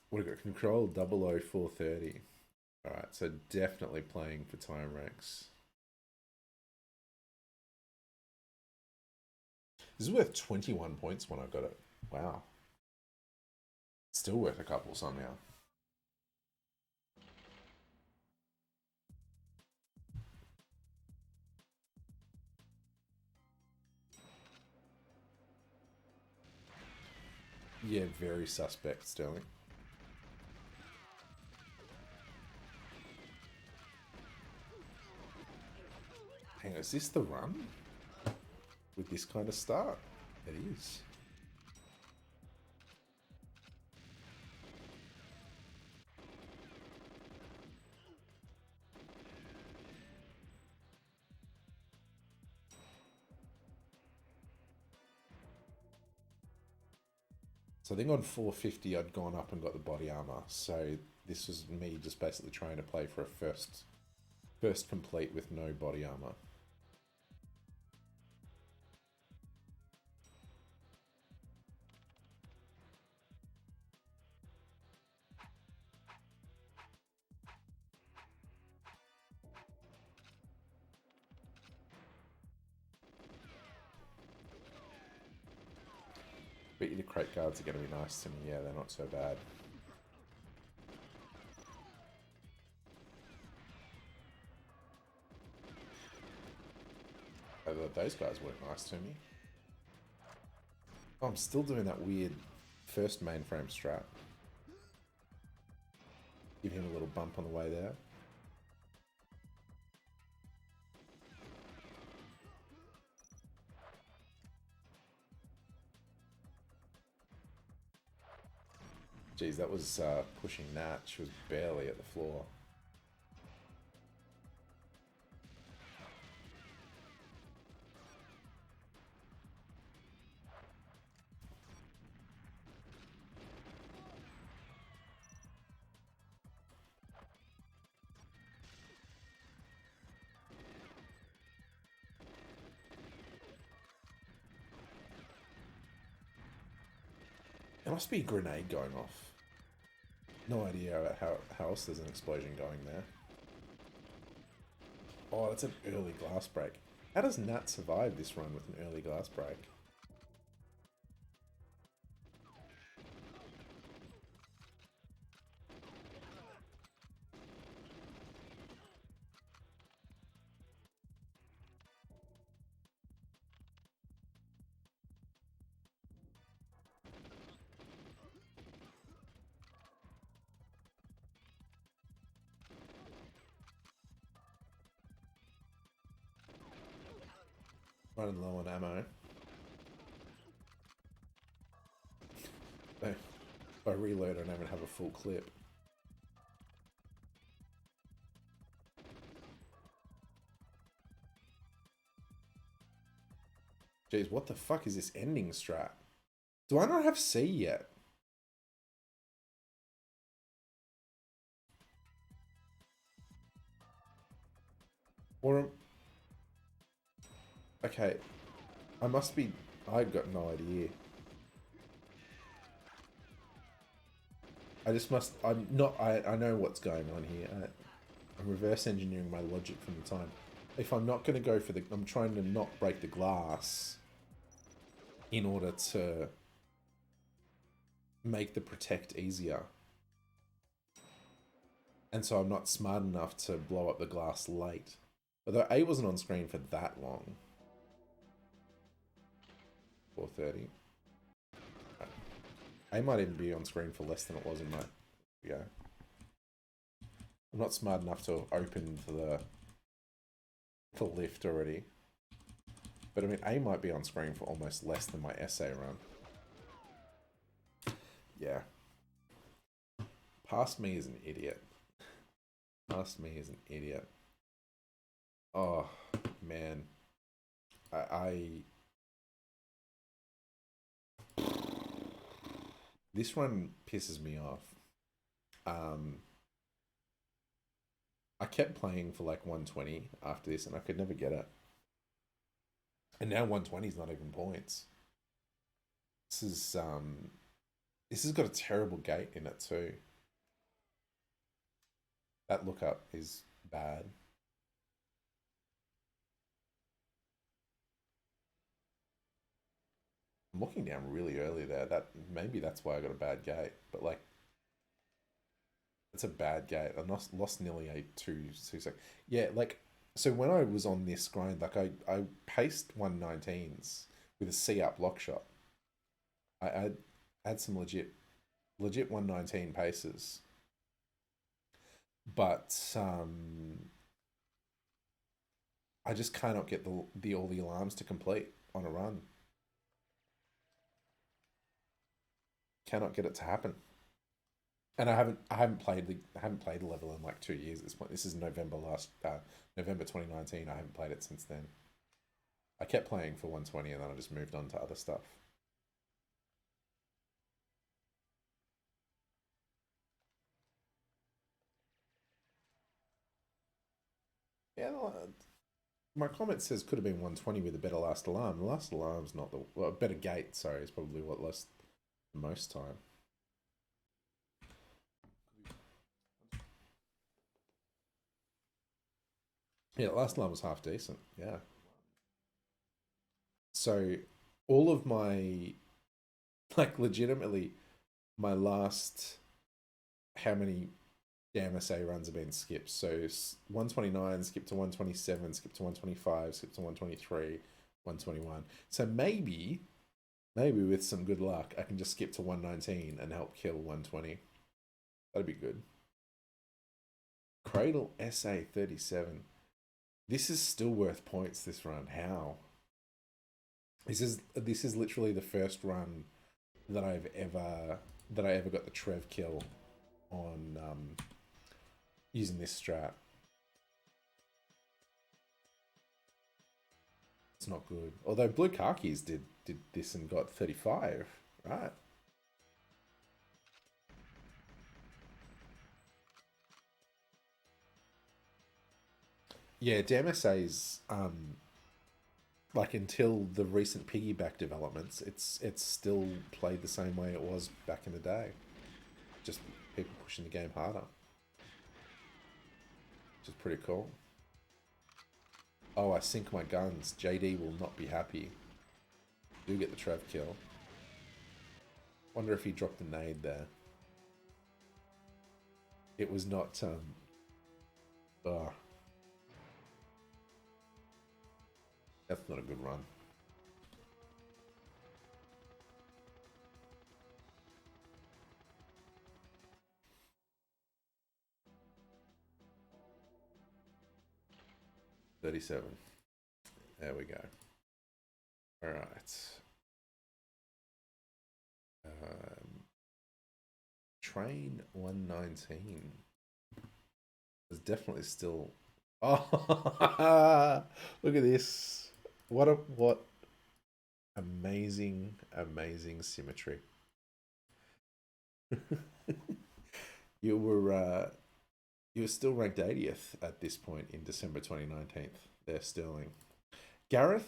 S1: What have we got? Control 00430. Alright, so definitely playing for time ranks. This is worth 21 points when I got it. Wow. Still worth a couple somehow. Yeah, very suspect, Sterling. Hang on, is this the run? With this kind of start? It is. So I think on 450 I'd gone up and got the body armor. So this was me just basically trying to play for a first complete with no body armor. But the crate guards are going to be nice to me. Yeah, they're not so bad. Those guys weren't nice to me. Oh, I'm still doing that weird first mainframe strat. Give him a little bump on the way there. Geez, that was pushing Nat. She was barely at the floor. There must be a grenade going off. No idea how else there's an explosion going there. Oh, that's an early glass break. How does Nat survive this run with an early glass break? Running low on ammo. If I reload, I don't even have a full clip. Jeez, what the fuck is this ending strat? Do I not have C yet? Or... Okay. I must be... I've got no idea. I just must... I'm not... I know what's going on here. I'm reverse engineering my logic from the time. If I'm not going to go for the... I'm trying to not break the glass in order to make the protect easier. And so I'm not smart enough to blow up the glass late. Although A wasn't on screen for that long. 4:30. A might even be on screen for less than it was in my... Yeah. I'm not smart enough to open the lift already. But I mean, A might be on screen for almost less than my essay run. Yeah. Past me is an idiot. Past me is an idiot. Oh, man. This one pisses me off. I kept playing for like 120 after this and I could never get it. And now 120 is not even points. This has got a terrible gate in it too. That lookup is bad. I'm looking down really early there. Maybe that's why I got a bad gate. But like, it's a bad gate. I lost nearly a 2-6. Yeah, like, so when I was on this grind, like I paced 119s with a C up lock shot. I had some legit 119 paces. But I just cannot get all the alarms to complete on a run. Cannot get it to happen. And I haven't played the level in like 2 years at this point. This is November 2019. I haven't played it since then. I kept playing for 120 and then I just moved on to other stuff. Yeah, my comment says could have been 120 with a better last alarm. The last alarm's not the better gate. Sorry, is probably what lost most time. Yeah, last alarm was half decent. Yeah. So all of my, like, legitimately, my last how many damn SA runs have been skipped. So 129, skip to 127, skip to 125, skip to 123, 121. So maybe with some good luck, I can just skip to 119 and help kill 120. That'd be good. Cradle SA 37. This is still worth points this run. How? This is literally the first run that I ever got the Trev kill on using this strat. It's not good. Although Blue Khakis did this and got 35, right? Yeah, DMSA's like until the recent piggyback developments, it's still played the same way it was back in the day. Just people pushing the game harder. Which is pretty cool. Oh, I sink my guns. JD will not be happy. Do get the Trev kill. Wonder if he dropped a nade there. It was not that's not a good run. $37. There we go. All right. Train 119. There's definitely still. Oh, look at this! What amazing symmetry. You were still ranked 80th at this point in December 2019. There, Sterling. Garrett.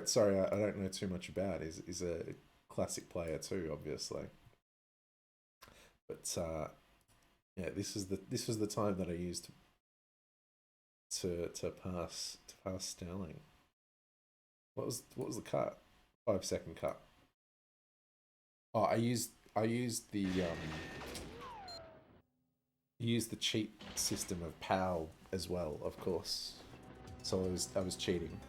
S1: Sorry, I don't know too much about. Is a classic player too, obviously. But yeah, this was the time that I used to pass Sterling. What was the cut? 5-second cut. Oh, I used the cheat system of PAL as well, of course. So I was cheating.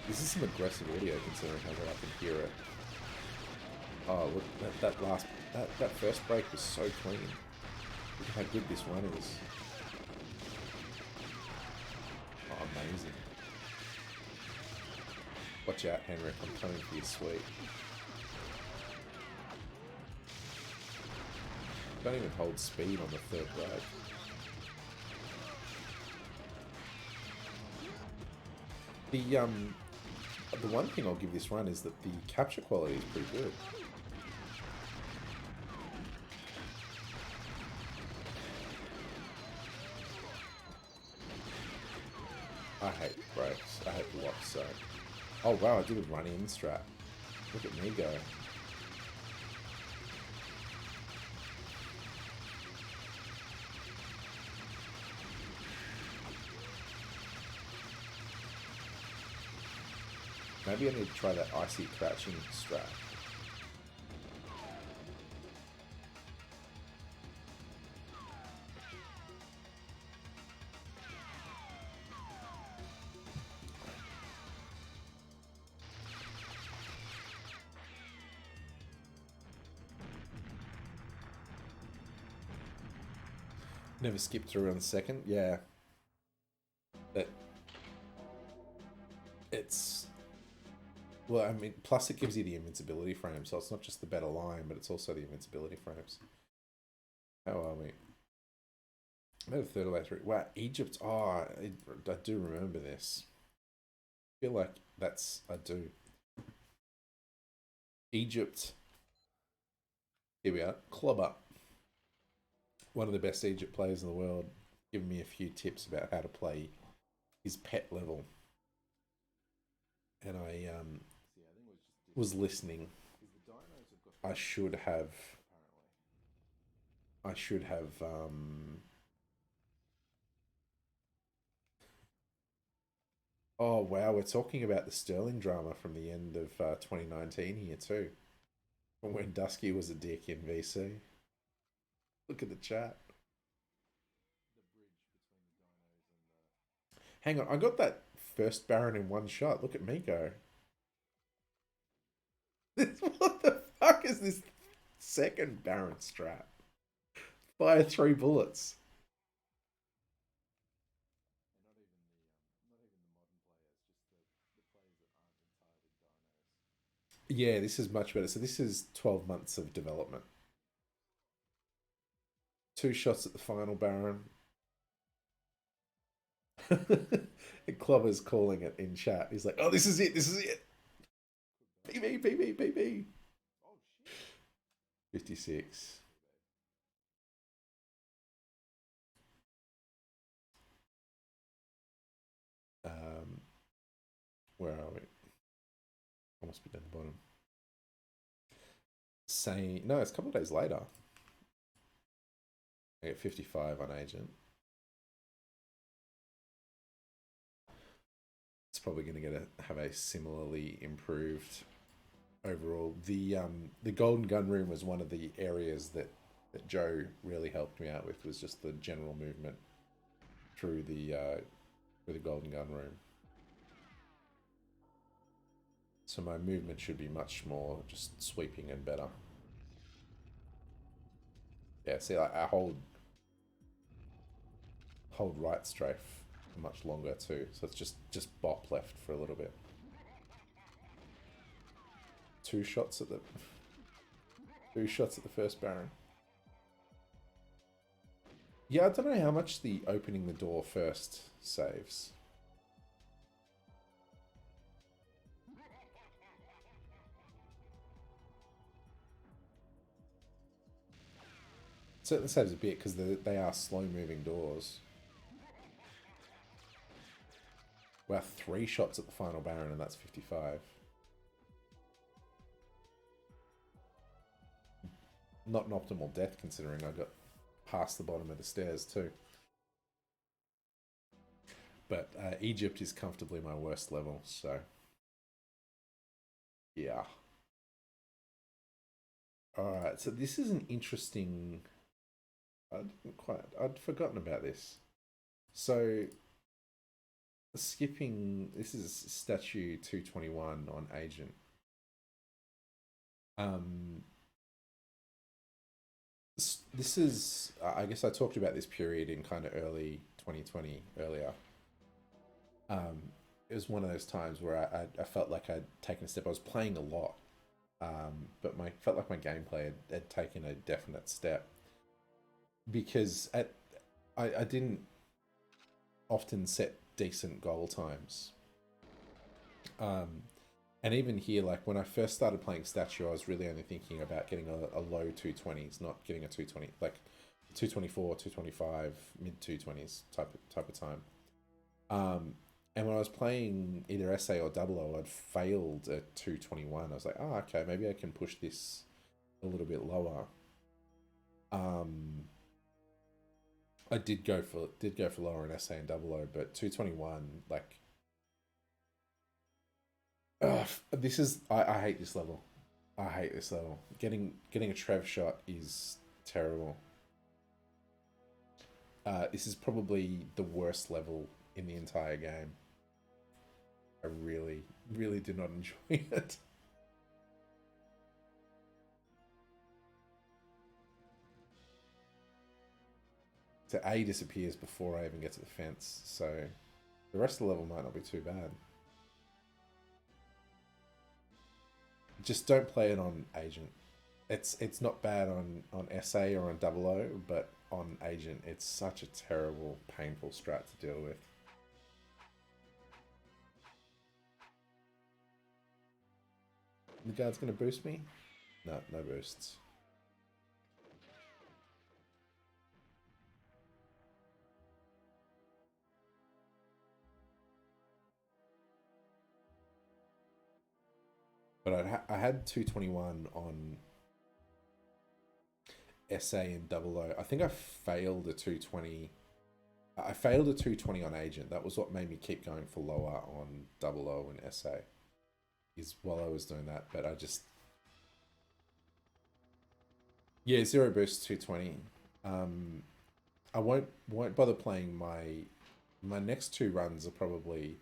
S1: This is some aggressive audio considering how well I can hear it. Oh, look, that first break was so clean. Look at how good this one is. Oh, amazing. Watch out, Henrik, I'm coming for you, sweet. Don't even hold speed on the third break. The one thing I'll give this run is that the capture quality is pretty good. I hate breaks. I hate the lock so. Oh wow, I did a run in strat. Look at me go. Maybe I need to try that icy crouching strat. Never skip through on the second. Yeah. It's... Well, I mean, plus it gives you the invincibility frame, so it's not just the better line, but it's also the invincibility frames. How are we? Made a third of the way through. Wow, Egypt. Oh, I do remember this. I feel like I do. Egypt. Here we are. Clobber. One of the best Egypt players in the world. Giving me a few tips about how to play his pet level. And I was listening. I should have oh wow, we're talking about the Sterling drama from the end of 2019 here too. From when Dusky was a dick in VC. Look at the chat. Hang on, I got that first Baron in one shot. Look at me go. What the fuck is this second Baron strat? Fire 3 bullets. Yeah, this is much better. So this is 12 months of development. 2 shots at the final Baron. Clover's calling it in chat. He's like, oh, this is it. This is it. PB. 56. Where are we? Almost be down the bottom. Saying no, it's a couple of days later. I get 55 on agent. It's probably going to have a similarly improved overall. The Golden Gun Room was one of the areas that Joe really helped me out with, was just the general movement through the Golden Gun Room. So my movement should be much more just sweeping and better. Yeah, see, I hold right strafe much longer too, so it's just bop left for a little bit. 2 shots at the 2 shots at the first Baron. Yeah, I don't know how much the opening the door first saves. It certainly saves a bit because they are slow moving doors. Wow, 3 shots at the final Baron and that's 55. Not an optimal death considering I got past the bottom of the stairs too. But Egypt is comfortably my worst level, so yeah. Alright, so this is an interesting... I'd forgotten about this. So, skipping... This is statue 221 on Agent. This is... I guess I talked about this period in kind of early 2020 earlier. It was one of those times where I felt like I'd taken a step. I was playing a lot, but felt like my gameplay had taken a definite step because I didn't often set decent goal times. And even here, like when I first started playing Statue, I was really only thinking about getting a low 220s, not getting a 220, like 224, 225, mid 220s type of time. And when I was playing either SA or Double O, I'd failed at 221. I was like, oh, okay, maybe I can push this a little bit lower. I did go for lower in SA and Double O, but 221, like, this is I hate this level. I hate this level. Getting a Trev shot is terrible. This is probably the worst level in the entire game. I really, really do not enjoy it. So A disappears before I even get to the fence, so the rest of the level might not be too bad. Just don't play it on Agent. It's not bad on SA or on Double O, but on Agent, it's such a terrible, painful strat to deal with. The guard's gonna boost me? No, no boosts. But I had 221 on SA and Double O. I think I failed a 220. I failed a 220 on Agent. That was what made me keep going for lower on Double O and SA. Is while I was doing that, but I just... Yeah, 0 boost 220. I won't bother playing my next 2 runs are probably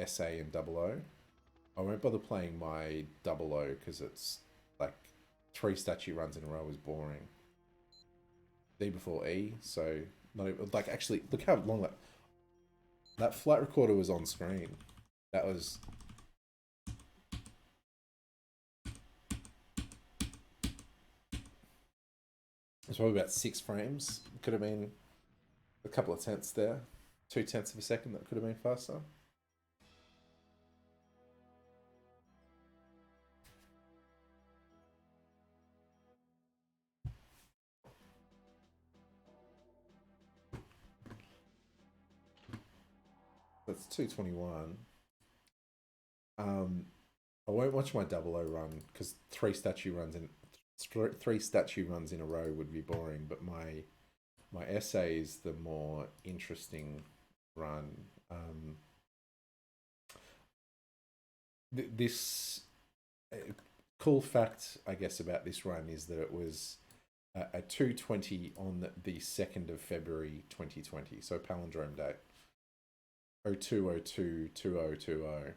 S1: SA and Double O. I won't bother playing my Double O because it's like 3 statue runs in a row is boring. D before E, so not even, like, actually look how long that flight recorder was on screen. That was... It's probably about 6 frames. Could have been a couple of tenths there. 0.2 of a second, that could have been faster. That's 221. I won't watch my Double O run because 3 statue runs in a row would be boring. But my essay is the more interesting run. This cool fact, I guess, about this run is that it was a 220 on the 2nd of February 2020, so palindrome date 0202 2020.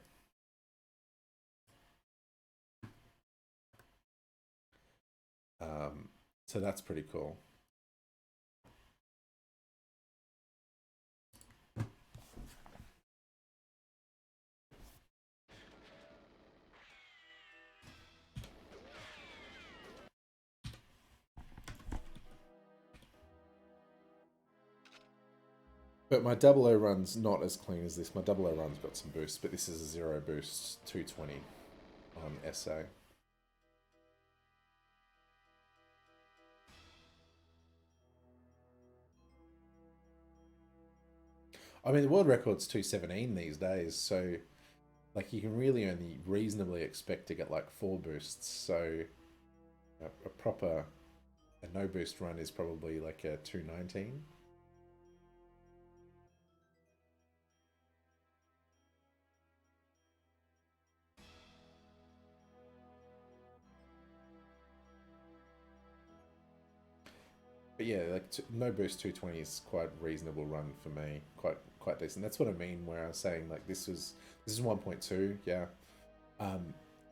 S1: So that's pretty cool. But my double O run's not as clean as this. My double O run's got some boosts, but this is a 0 boost 220 on SA. I mean, the world record's 217 these days, so like you can really only reasonably expect to get like 4 boosts. So a proper no boost run is probably like a 219. But yeah, like no boost 220 is quite reasonable run for me. Quite decent. That's what I mean where I was saying like this is 1.2, yeah.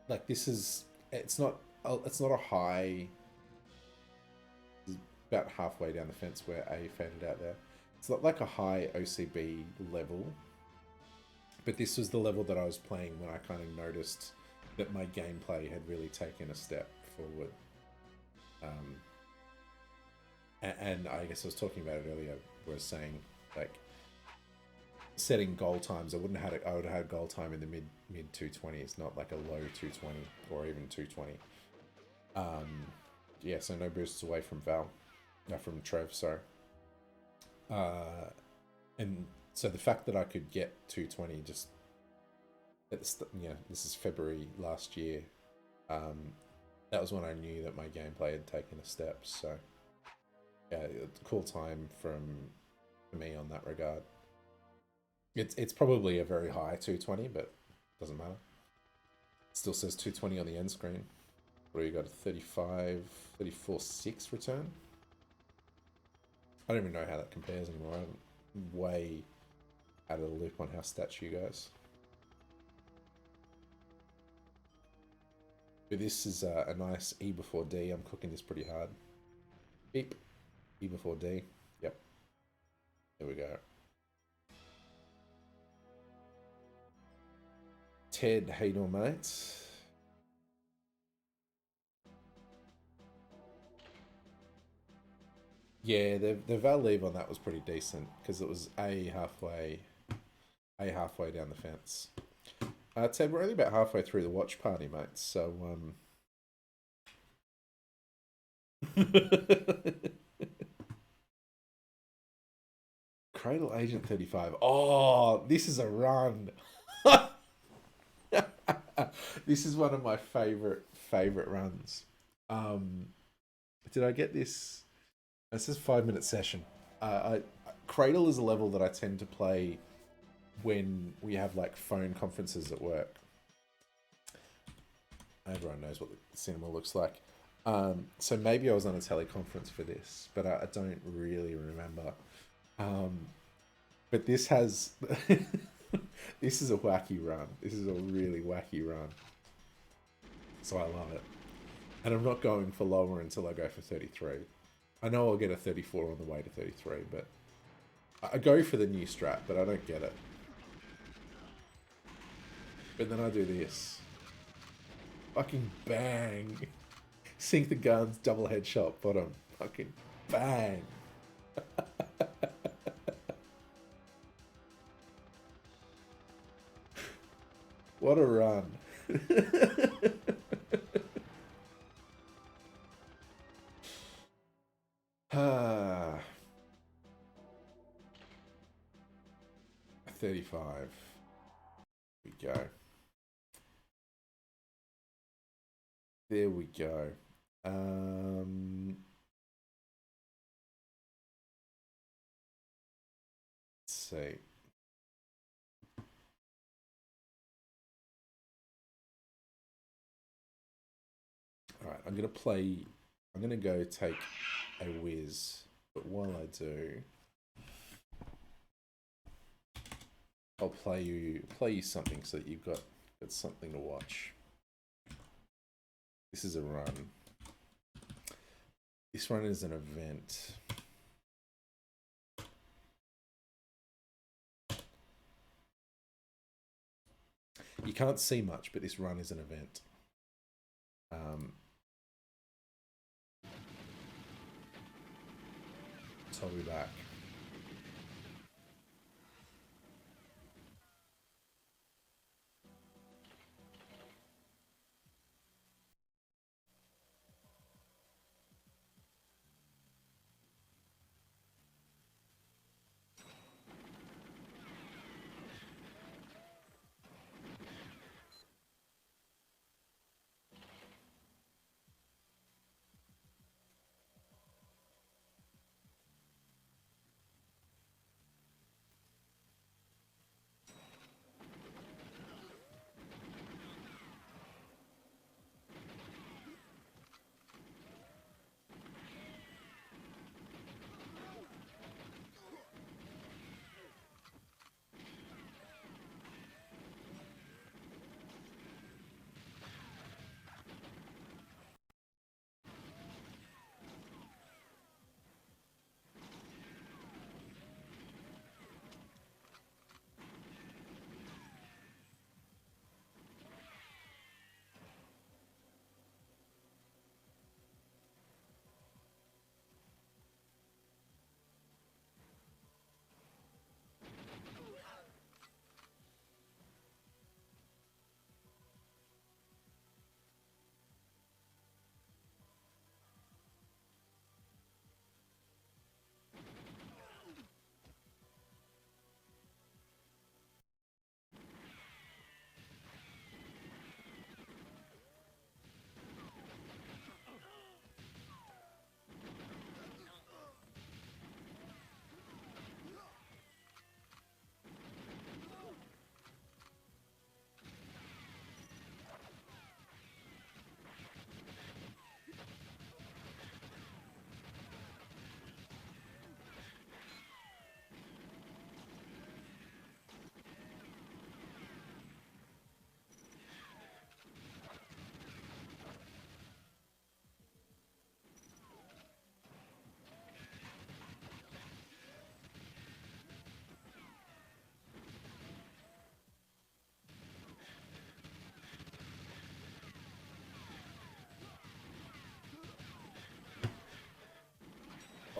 S1: Like this is it's not a high. About halfway down the fence where A faded out there. It's not like a high OCB level, but this was the level that I was playing when I kind of noticed that my gameplay had really taken a step forward. And I guess I was talking about it earlier, where I was saying like setting goal times. I would have had goal time in the mid 220s, not like a low 220 or even 220. Yeah, so no boosts away from Val, from Trev. Sorry. And so the fact that I could get 220 just this is February last year. That was when I knew that my gameplay had taken a step. So yeah, cool time for me on that regard. It's probably a very high 220, but doesn't matter. It still says 220 on the end screen. What do you got? 34.6 return? I don't even know how that compares anymore. I'm way out of the loop on how stats you guys. But this is a nice E before D. I'm cooking this pretty hard. Beep. E before D. Yep. There we go. Ted, how you doing, mates? Yeah, the Val leave on that was pretty decent because it was a halfway down the fence. Ted, we're only about halfway through the watch party, mate. So Cradle Agent 35. Oh, this is a run. This is one of my favorite runs. Did I get this? This is 5-minute session. Cradle is a level that I tend to play when we have like phone conferences at work. Everyone knows what the cinema looks like. So maybe I was on a teleconference for this, but I don't really remember. But this has this is a wacky run. This is a really wacky run. So I love it. And I'm not going for lower until I go for 33. I know I'll get a 34 on the way to 33, but I go for the new strat, but I don't get it. But then I do this. Fucking bang. Sink the guns, double headshot, bottom. Fucking bang. What a run. Ah. 35. Here we go. There we go. Let's see. All right, I'm gonna go take a whiz, but while I do, I'll play you something so that you've got something to watch. This is a run. This run is an event. You can't see much, but this run is an event. So I'll be back.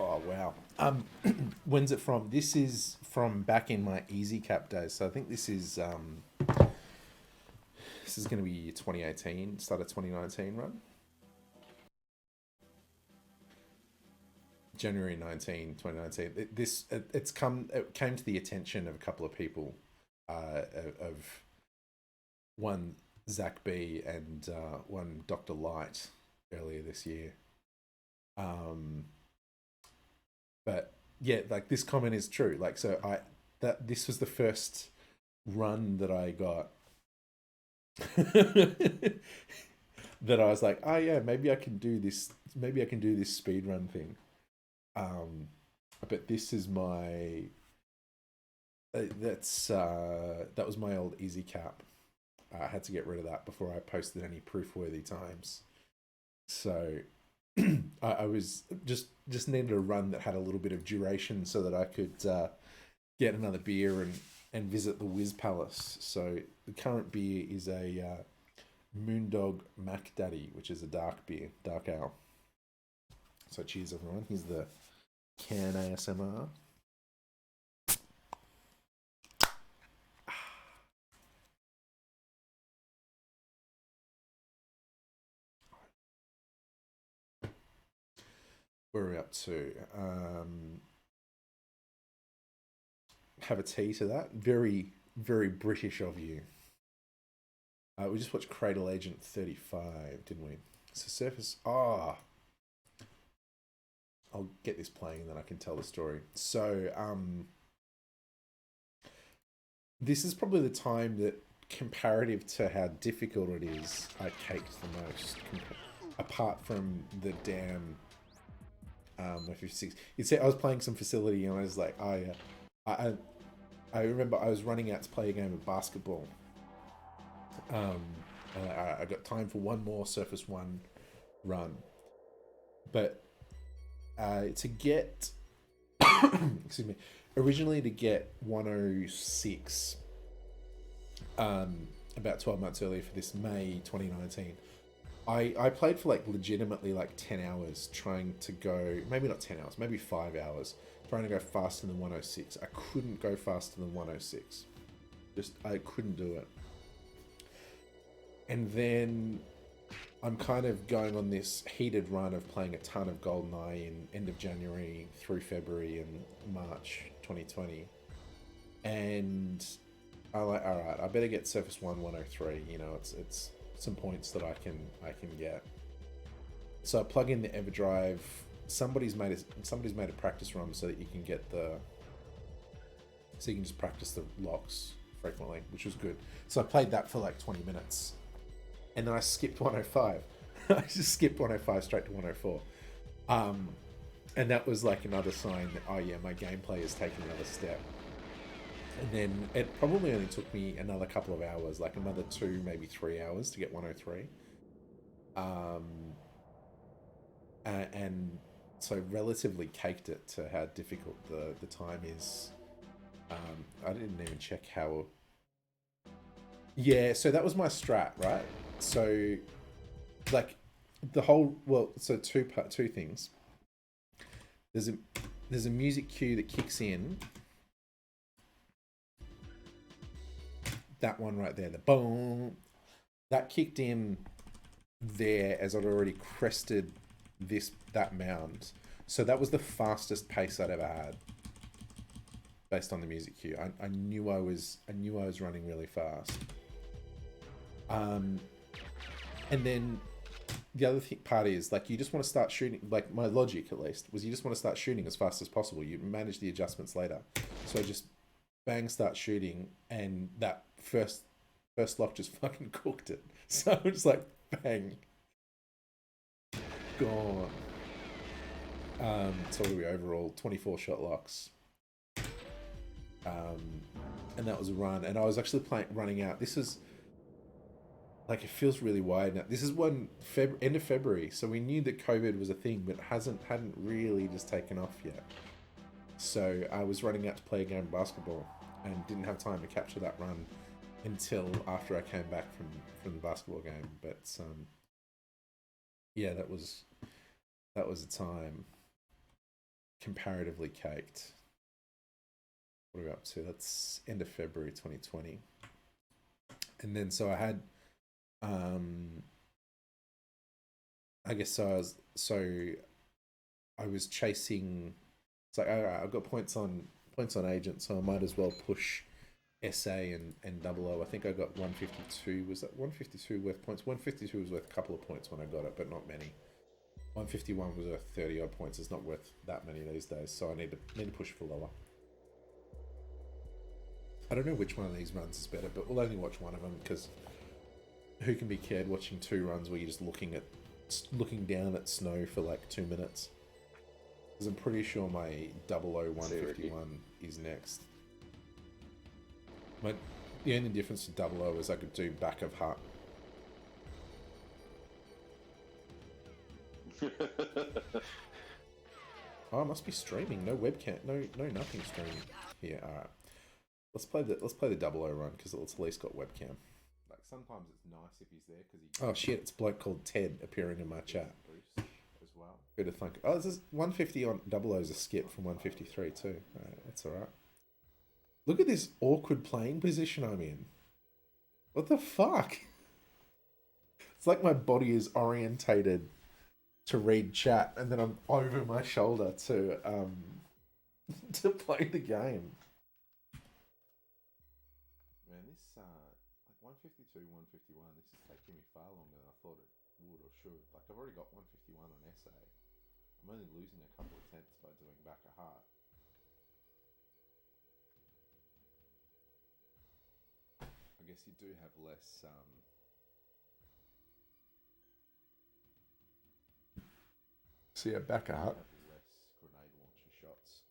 S1: Oh wow. When's it from? This is from back in my Easy Cap days. So I think this is going to be 2018, start of 2019 run. January 19, 2019. It came to the attention of a couple of people, of one Zach B and one Dr. Light earlier this year. But yeah, like this comment is true. Like, so this was the first run that I got that I was like, oh yeah, maybe I can do this. Maybe I can do this speed run thing. But this is my that was my old Easy Cap. I had to get rid of that before I posted any proof-worthy times. So I was just needed a run that had a little bit of duration so that I could get another beer and visit the Whiz Palace. So the current beer is a Moondog Mac Daddy, which is a dark beer, dark ale. So cheers, everyone. Here's the can ASMR. Where are we up to? Have a tea to that. Very, very British of you. We just watched Cradle Agent 35, didn't we? So Surface... I'll get this playing and then I can tell the story. So, this is probably the time that, comparative to how difficult it is, I caked the most. Apart from the damn... 56. You'd say I was playing some facility and I was like, oh yeah. I remember I was running out to play a game of basketball. I got time for one more Surface 1 run. But to get... excuse me. Originally to get 106 about 12 months earlier for this May 2019, I played for like legitimately like 10 hours trying to go, maybe not 10 hours, maybe 5 hours, trying to go faster than 106. I couldn't go faster than 106. I couldn't do it. And then I'm kind of going on this heated run of playing a ton of GoldenEye in end of January through February and March 2020. And I'm like, all right, I better get Surface 1 103. You know, it's some points that I can get. So I plug in the EverDrive. Somebody's made a practice run so that you can get so you can just practice the locks frequently, which was good. So I played that for like 20 minutes, and then I skipped 105. I just skipped 105 straight to 104. And that was like another sign that, oh yeah, my gameplay is taking another step. And then it probably only took me another couple of hours, like another 2, maybe 3 hours to get 103. And so relatively caked it to how difficult the time is. I didn't even check how... Yeah, so that was my strat, right? So, like, the whole... Well, so two things. There's a music cue that kicks in. That one right there, the boom, that kicked in there as I'd already crested that mound. So that was the fastest pace I'd ever had based on the music cue. I knew I was running really fast. And then the other part is, like, you just want to start shooting. Like, my logic at least was, you just want to start shooting as fast as possible. You manage the adjustments later. So just bang, start shooting, and that first lock just fucking cooked it. So it's like, bang, gone. So what are we overall? 24 shot locks. And that was a run. And I was actually running out. This is like, it feels really wide now. This is end of February, so we knew that COVID was a thing, but hadn't really just taken off yet. So I was running out to play a game of basketball and didn't have time to capture that run until after I came back from the basketball game. But yeah, that was a time. comparatively caked. What are we up to? That's end of February 2020. And then so I had, I guess I was chasing. It's like, all right, I've got points on agent, so I might as well push SA and double O. I think I got 152. Was that 152 worth points? 152 was worth a couple of points when I got it, but not many. 151 was worth 30 odd points. It's not worth that many these days, so I need to push for lower. I don't know which one of these runs is better, but we'll only watch one of them because who can be cared watching two runs where you're just looking down at snow for like 2 minutes? Because I'm pretty sure my 00151 is next. The only difference to 00 is I could do back of hut. Oh, I must be streaming. No webcam. No nothing streaming here. All right. Let's play the 00 run because it's at least got webcam.
S2: Like sometimes it's nice if he's there because he.
S1: Oh shit! It's a bloke called Ted appearing in my chat.
S2: Boost as well.
S1: Who'd have thunk? Oh, this is 150 on 00 is a skip from 153 too. All right, that's all right. Look at this awkward playing position I'm in. What the fuck? It's like my body is orientated to read chat, and then I'm over my shoulder to to play the game.
S2: Man, this like 152, 151. This is taking me far longer than I thought it would or should. Like I've already got 151 on SA. I'm only losing a couple of tenths by doing back a heart. I guess you do have less.
S1: So yeah, back up.
S2: Less grenade launcher shots.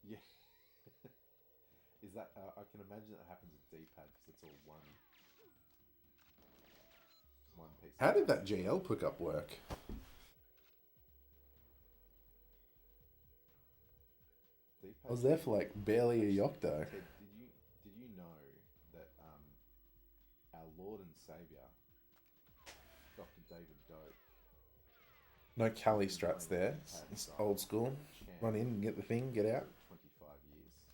S2: Yeah. Is that? I can imagine that happens with D-pad because it's all one piece.
S1: How did that GL pickup work? I was there for like barely a Yocto.
S2: Ted, did you know that our Lord and Savior, Dr. David Doak.
S1: No Cali strats there. It's old school. Run in and get the thing, get out.
S2: 25 years.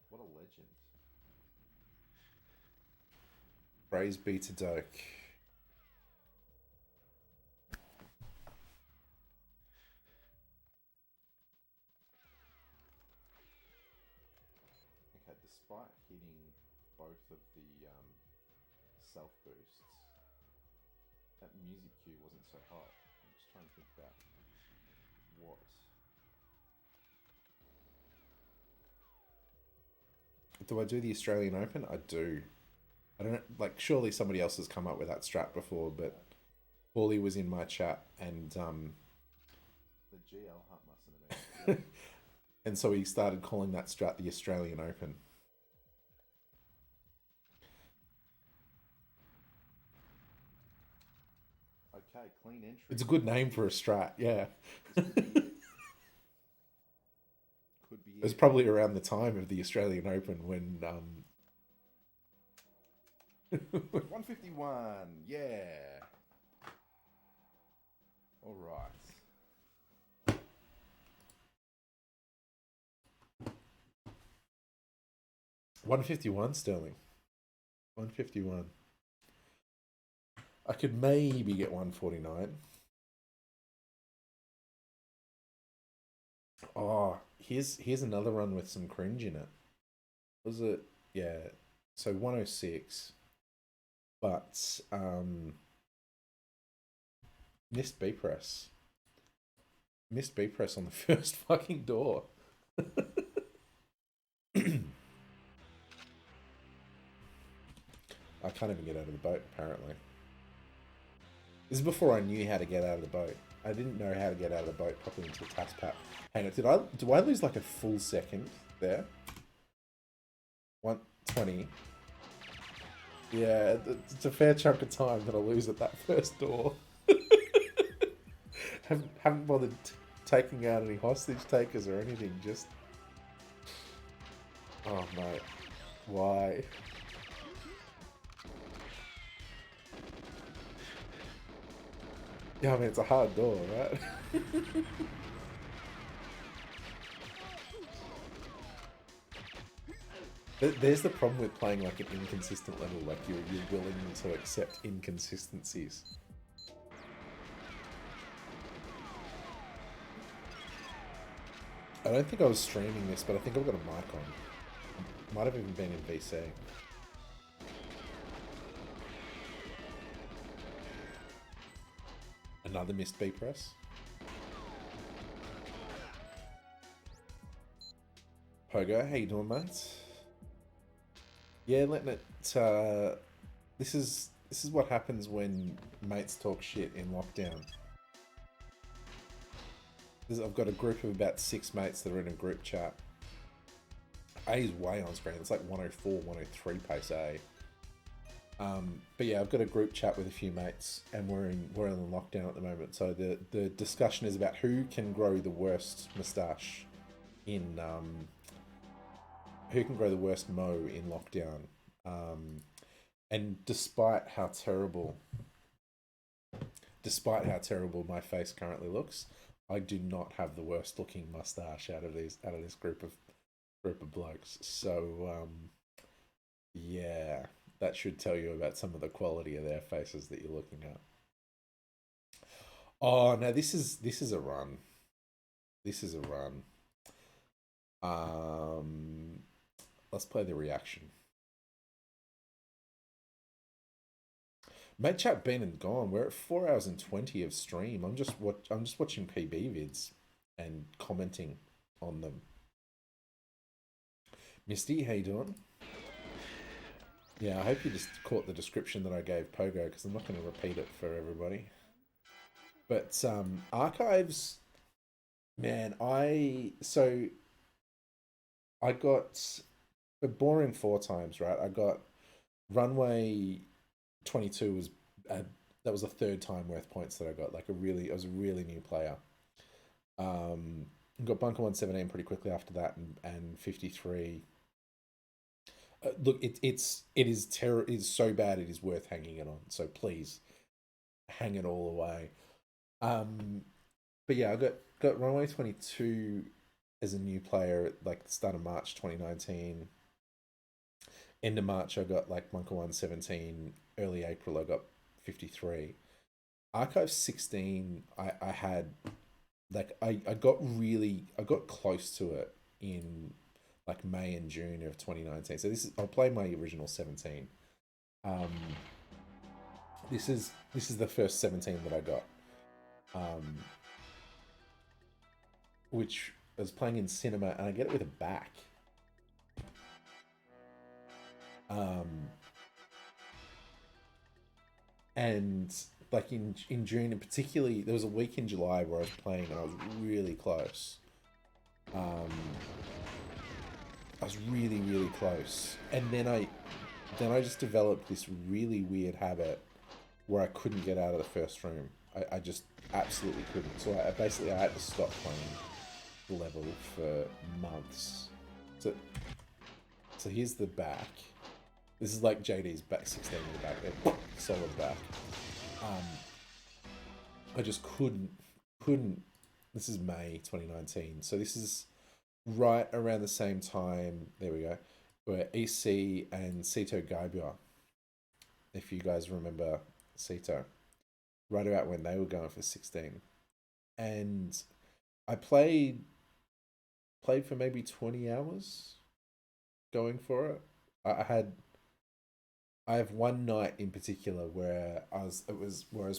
S2: What a legend.
S1: Praise be to Doak.
S2: Okay, despite hitting both of the self boosts, that music cue wasn't so hot. I'm just trying to think about what.
S1: Do I do the Australian Open? I do. I don't know, like surely somebody else has come up with that strat before, but Paulie was in my chat and
S2: The GL hunt mustn't have been.
S1: and so he started calling that strat the Australian Open.
S2: Okay, clean entry.
S1: It's a good name for a strat, yeah.
S2: Could be
S1: It was
S2: it.
S1: probably around the time of the Australian Open when
S2: 151, yeah. All right.
S1: $151 sterling. 151. I could maybe get 149. Oh, here's another run with some cringe in it. Was it? Yeah. So 106. But missed B press. Missed B press on the first fucking door. I can't even get out of the boat, apparently. This is before I knew how to get out of the boat. I didn't know how to get out of the boat properly until TASPAP. Hang on, do I lose like a full second there? 120. Yeah, it's a fair chunk of time that I lose at that first door. haven't bothered taking out any hostage takers or anything, just... Oh, mate. Why? Yeah, I mean, it's a hard door, right? There's the problem with playing like an inconsistent level. Like you're willing to accept inconsistencies. I don't think I was streaming this, but I think I've got a mic on. Might have even been in VC. Another missed B press. Pogo, how you doing, mate? Yeah, letting it. This is what happens when mates talk shit in lockdown. I've got a group of about 6 mates that are in a group chat. A is way on screen. It's like 104, 103 pace A. But yeah, I've got a group chat with a few mates, and we're in lockdown at the moment. So the discussion is about who can grow the worst moustache in who can grow the worst mo in lockdown. And despite how terrible my face currently looks, I do not have the worst looking mustache out of this group of blokes. So yeah, that should tell you about some of the quality of their faces that you're looking at. Oh no, this is a run. This is a run. Um, let's play the reaction. Mate chat been and gone. We're at 4 hours and 20 of stream. I'm just watching PB vids and commenting on them. Misty, how you doing? Yeah, I hope you just caught the description that I gave Pogo because I'm not going to repeat it for everybody. But archives, man, I got a boring 4 times, right? I got runway 22 was uh, that was the third time worth points that I got. I was a really new player. Um, got bunker 117 pretty quickly after that, and 53. Look, it is so bad it is worth hanging it on. So please hang it all away. Um, but yeah, I got runway 22 as a new player at like the start of March 2019. End of March, I got like bunker 117. Early April, I got 53. Archive 16, I had like I got close to it in like May and June of 2019. So I'll play my original 17. Um, this is the first 17 that I got. Um, which I was playing in cinema, and I get it with a back. Um, and like in June, and particularly there was a week in July where I was playing and I was really close. Um, I was really really close, and then I just developed this really weird habit where I couldn't get out of the first room. I just absolutely couldn't. So I had to stop playing the level for months. So so here's the back. This is like JD's back 16 in the back there, solid back. Um, I just couldn't. This is May 2019, so this is right around the same time. There we go. Where EC and Sito Gaibua, if you guys remember Sito, right about when they were going for 16, and I played for maybe 20 hours going for it. I have one night in particular where I was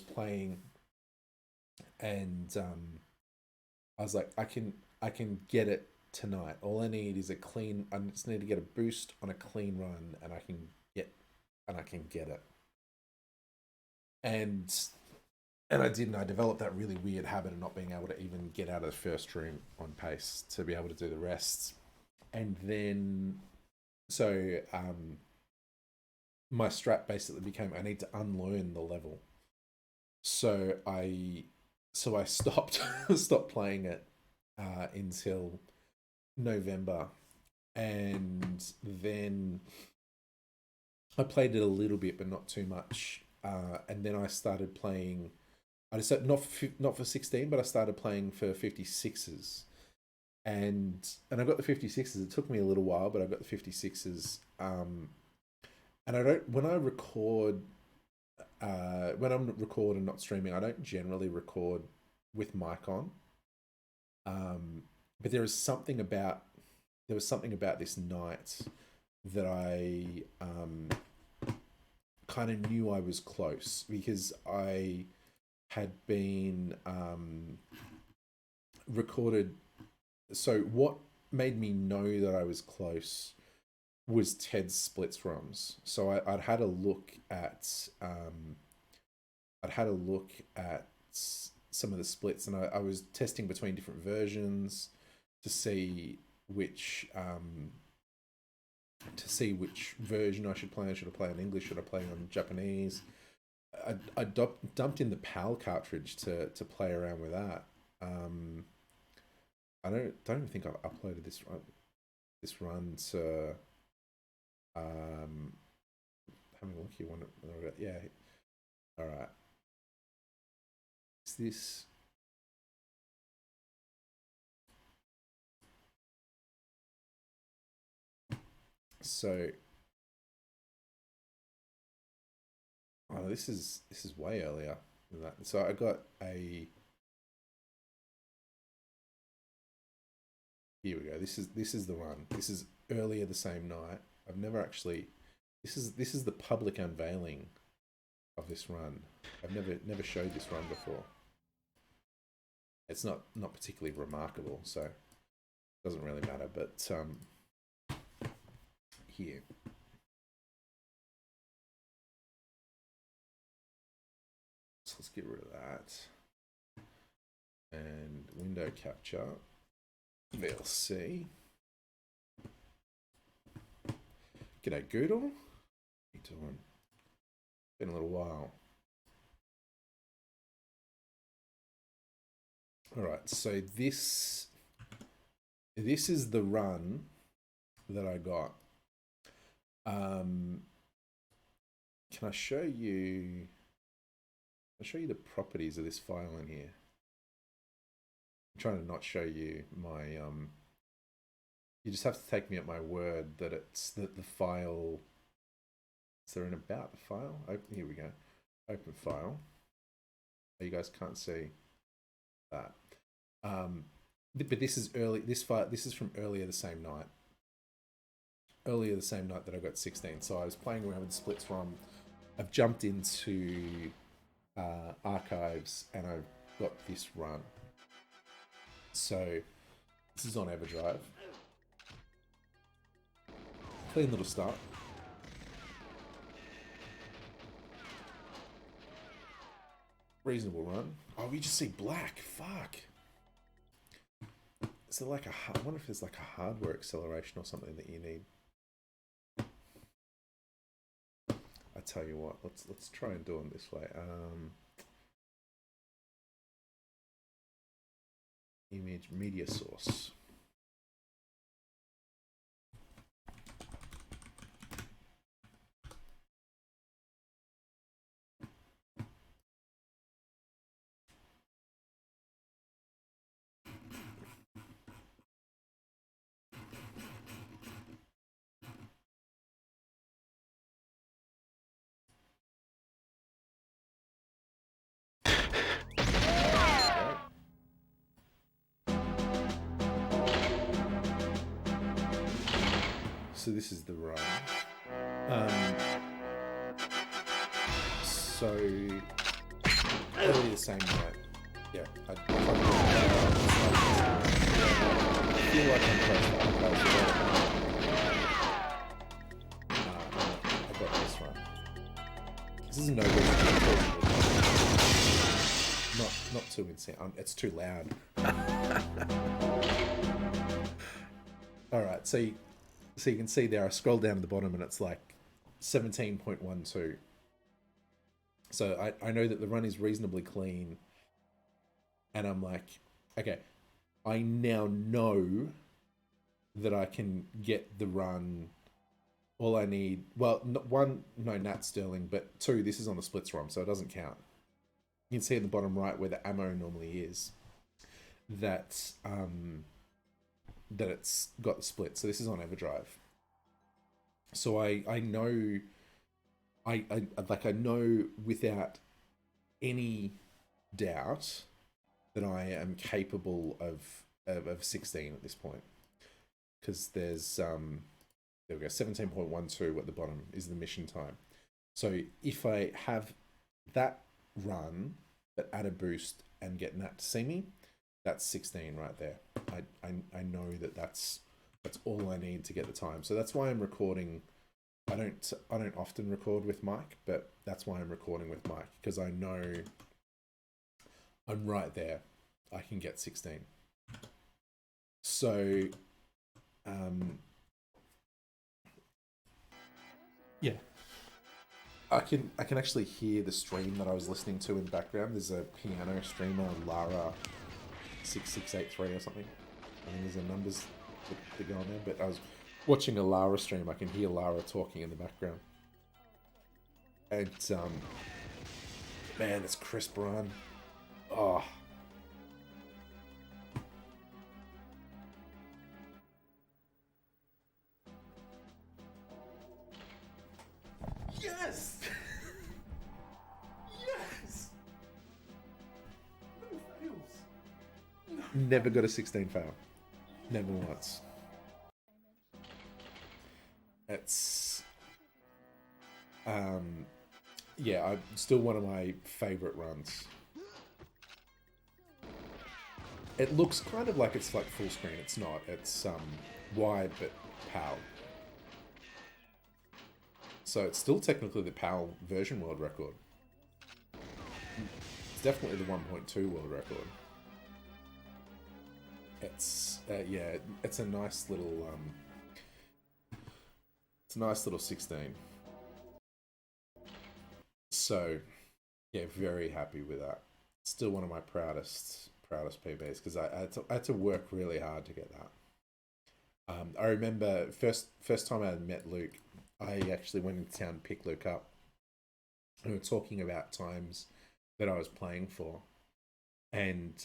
S1: playing, and I was like, I can get it tonight. All I need is a clean. I just need to get a boost on a clean run, and I can get it. And and I didn't. I developed that really weird habit of not being able to even get out of the first room on pace to be able to do the rests. And then so my strat basically became I need to unlearn the level. So I stopped stopped playing it until November, and then I played it a little bit, but not too much. And then I started playing I decided not for 16, but I started playing for 56s. And I got the 56s. It took me a little while, but I got the 56s. And I don't when I'm recording, not streaming, I don't generally record with mic on. But there was something about this night that I kind of knew I was close because I had been recorded. So what made me know that I was close was Ted's splits rums. So I'd had a look at some of the splits, and I was testing between different versions to see which version I should play. Should I play in English? Should I play on Japanese? I dumped in the PAL cartridge to play around with that. I don't even think I've uploaded this run to having a look here. Yeah. All right. Is this? So, oh, this is way earlier than that. So I got a. Here we go. This is the run. This is earlier the same night. I've never actually. This is the public unveiling of this run. I've never showed this run before. It's not particularly remarkable, so it doesn't really matter. But here. So let's get rid of that. And window capture. VLC. G'day, Goodle. How you doing? Been a little while. All right, so this is the run that I got. Can I show you? I'll show you the properties of this file in here. I'm trying to not show you my you just have to take me at my word that it's the file. Is there an about the file? Open, here we go. Open file. Oh, you guys can't see that. But this is early. This is from earlier the same night. Earlier the same night that I got 16. So I was playing around with the splits from. I've jumped into archives and I've got this run. So this is on EverDrive. Clean little start. Reasonable run. Oh, we just see black. Fuck. Is there like I wonder if there's like a hardware acceleration or something that you need. I tell you what, let's try and do it this way. Image media source. So this is the run. So early the same night. Yeah, I feel like I'm close to I got this one. This is no good. Not too insane. It's too loud. All right, so you can see there, I scroll down to the bottom and it's like 17.12. So I know that the run is reasonably clean. And I'm like, okay, I now know that I can get the run. All I need, well, one, no Nat Sterling, but two, this is on the splits ROM, so it doesn't count. you can see in the bottom right where the ammo normally is, that that it's got the split. So this is on EverDrive. So I know I know without any doubt that I am capable of 16 at this point, because there's there we go, 17.12 at the bottom is the mission time. So if I have that run but add a boost and get Nat to see me, that's 16 right there. I know that that's all I need to get the time. So that's why I'm recording. I don't often record with Mike, but that's why I'm recording with Mike, because I know I'm right there. I can get 16. So yeah. I can actually hear the stream that I was listening to in the background. There's a piano streamer, Lara 6683 or something. I think there's a numbers that go on there, but I was watching a Lara stream. I can hear Lara talking in the background. And man, it's crisp run. Oh. Yes! Yes! No fails. No. Never got a 16 fail. Never once. It's yeah, still one of my favorite runs. It looks kind of like it's like full screen. It's not. It's wide but PAL. So it's still technically the PAL version world record. It's definitely the 1.2 world record. It's yeah, it's a nice little it's a nice little 16. So yeah, very happy with that. Still one of my proudest PBs, because I had to work really hard to get that. I remember first time I met Luke, I actually went into town to pick Luke up. And we were talking about times that I was playing for, and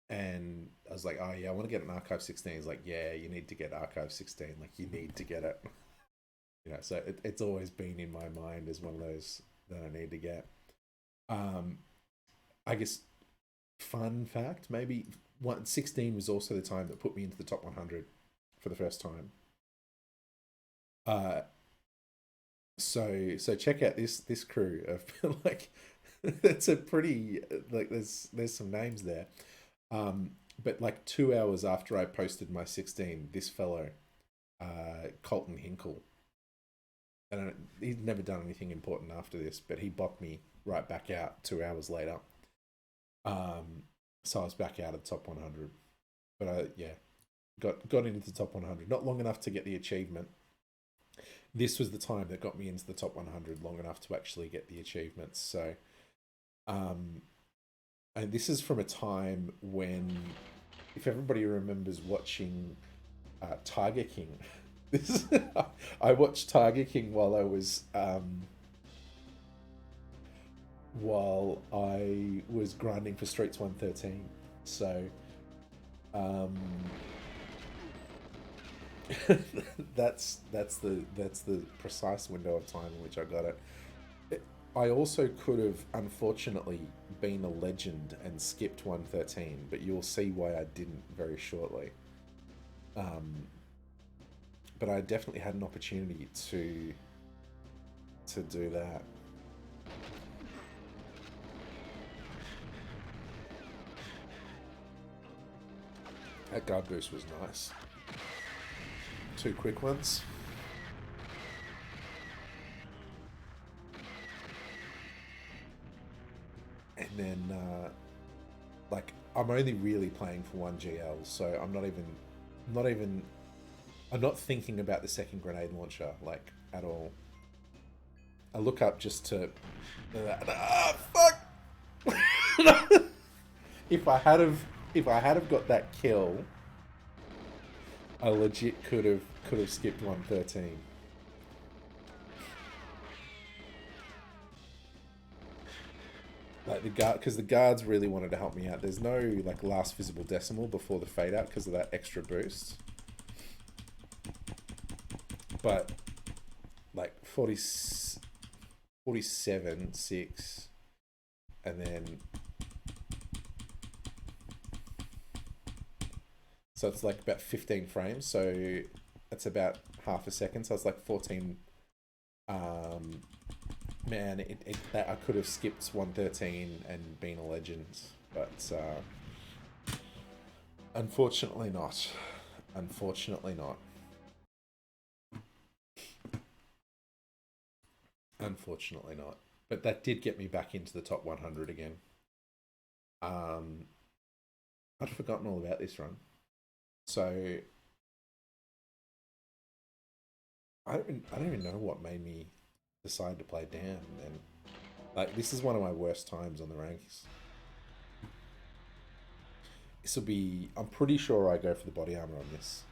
S1: I was like, oh yeah, I want to get an Archive 16. He's like, yeah, you need to get Archive 16. Like, you need to get it. You know, so it's always been in my mind as one of those that I need to get. I guess, fun fact, maybe 16 was also the time that put me into the top 100 for the first time. So check out this crew of like, it's a pretty, like, there's some names there. But like 2 hours after I posted my 16, this fellow, Colton Hinkle, and he'd never done anything important after this, but he bopped me right back out 2 hours later. So I was back out of the top 100, but yeah, got into the top 100. Not long enough to get the achievement. This was the time that got me into the top 100, long enough to actually get the achievements. So, and this is from a time when, if everybody remembers watching Tiger King, I watched Tiger King while I was grinding for Streets 113. So that's the precise window of time in which I got it. I also could have, unfortunately, been a legend and skipped 113, but you'll see why I didn't very shortly. But I definitely had an opportunity to do that. That guard boost was nice. 2 quick ones. And then, like, I'm only really playing for 1 GL, so I'm not thinking about the second grenade launcher, like, at all. I look up just to, fuck! If I had have got that kill, I legit could have skipped 113. Like the guard, because the guards really wanted to help me out. There's no like last visible decimal before the fade out because of that extra boost. But like 40, 47, 6, and then so it's like about 15 frames. So it's about half a second. So it's like 14. Um, man, that I could have skipped 113 and been a legend, but unfortunately not. Unfortunately not. Unfortunately not. But that did get me back into the top 100 again. Um, I'd forgotten all about this run. So I don't even know what made me decide to play Damn. And like this is one of my worst times on the ranks. This will be. I'm pretty sure I go for the body armor on this.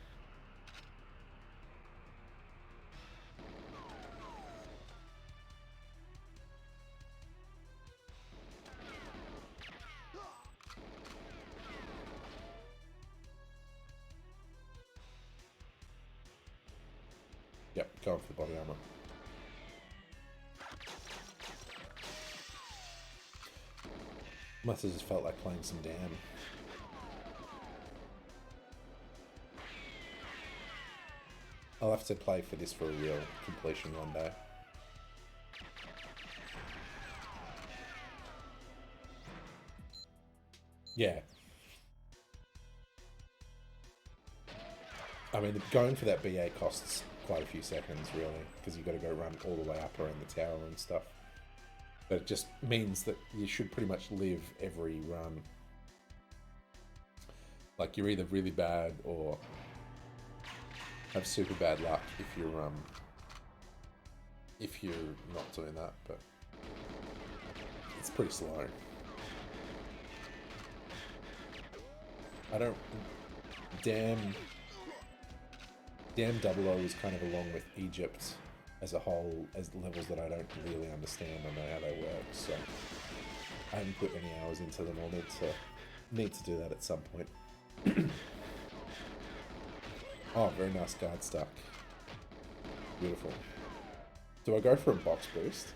S1: Yep, going for the body armor. Must have just felt like playing some Damn. I'll have to play for this for a real completion one day. Yeah. I mean, going for that BA costs quite a few seconds, really, because you've got to go run all the way up around the tower and stuff. But it just means that you should pretty much live every run. Like, you're either really bad or have super bad luck if you're not doing that, but it's pretty slow. I don't... Damn Double O is kind of along with Egypt as a whole, as levels that I don't really understand. I know how they work, so I haven't put any hours into them. I'll need to do that at some point. Oh, very nice guard stack. Beautiful. Do I go for a box boost?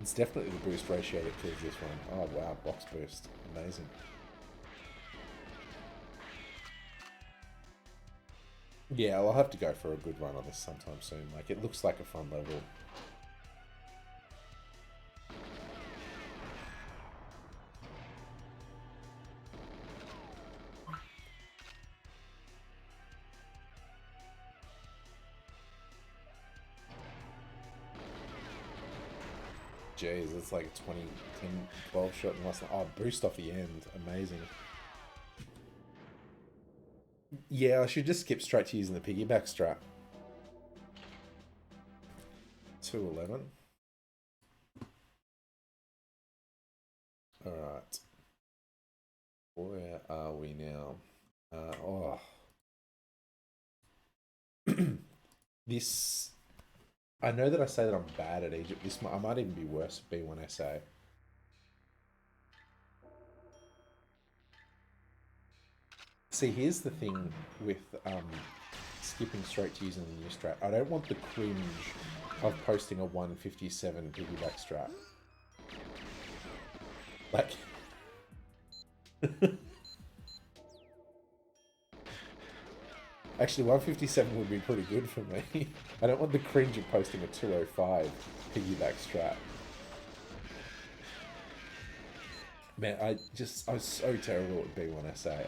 S1: It's definitely the boost ratio that kills this one. Oh wow, box boost. Amazing. Yeah, I'll have to go for a good run on this sometime soon. Like, it looks like a fun level. Jeez, it's like a 20, 10, 12 shot and last. Oh, boost off the end. Amazing. Yeah, I should just skip straight to using the piggyback strat. 211. Alright. Where are we now? Oh. This... I know that I say that I'm bad at Egypt. I might even be worse at B1SA. See, here's the thing with skipping straight to using the new strat. I don't want the cringe of posting a 157 piggyback strat. Like... Actually, 157 would be pretty good for me. I don't want the cringe of posting a 205 piggyback strat. Man, I was so terrible at B1SA.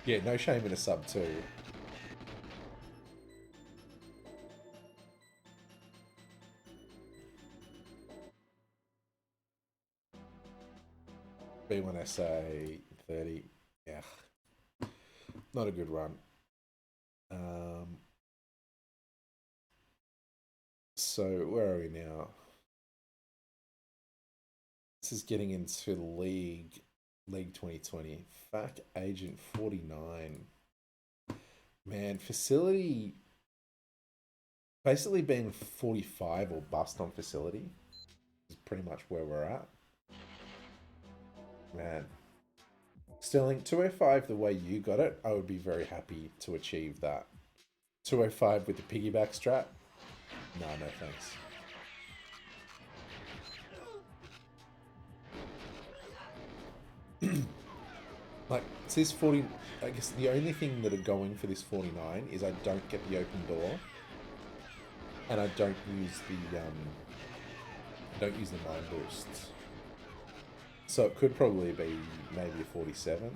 S1: Yeah, no shame in a sub too. B1SA 30. Yeah. Not a good run. So where are we now? This is getting into the League 2020. FAC Agent 49. Man, facility Basically being 45 or bust on facility is pretty much where we're at. Man. Sterling, 205 the way you got it, I would be very happy to achieve that. 205 with the piggyback strap? No, no thanks. Like, it says 40... I guess the only thing that are going for this 49 is I don't get the open door. And I don't use the, mind boosts. So it could probably be maybe a 47.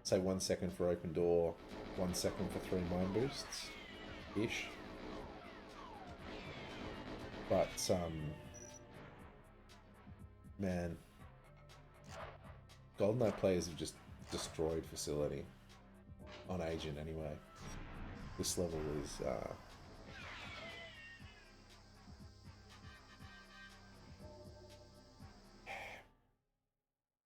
S1: Say 1 second for open door, 1 second for 3 mind boosts. Ish. But, man. GoldenEye players have just destroyed facility. On Agent, anyway. This level is,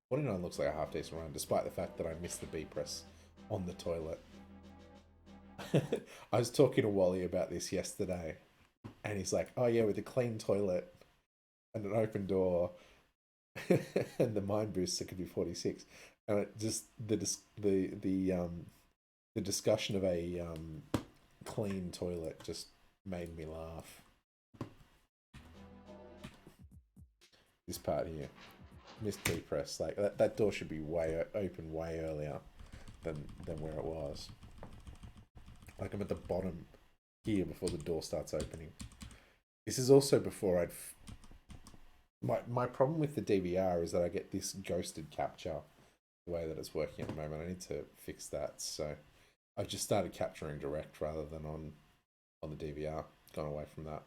S1: 49 looks like a half-decent run, despite the fact that I missed the B press on the toilet. I was talking to Wally about this yesterday, and he's like, oh yeah, with a clean toilet and an open door and the mind boost, it could be 46. And it just, the discussion of a clean toilet just made me laugh. This part here. Missed B press. Like that door should be open way earlier than where it was. Like I'm at the bottom here before the door starts opening. This is also before I'd... My problem with the DVR is that I get this ghosted capture the way that it's working at the moment. I need to fix that. So I've just started capturing direct rather than on the DVR. Gone away from that.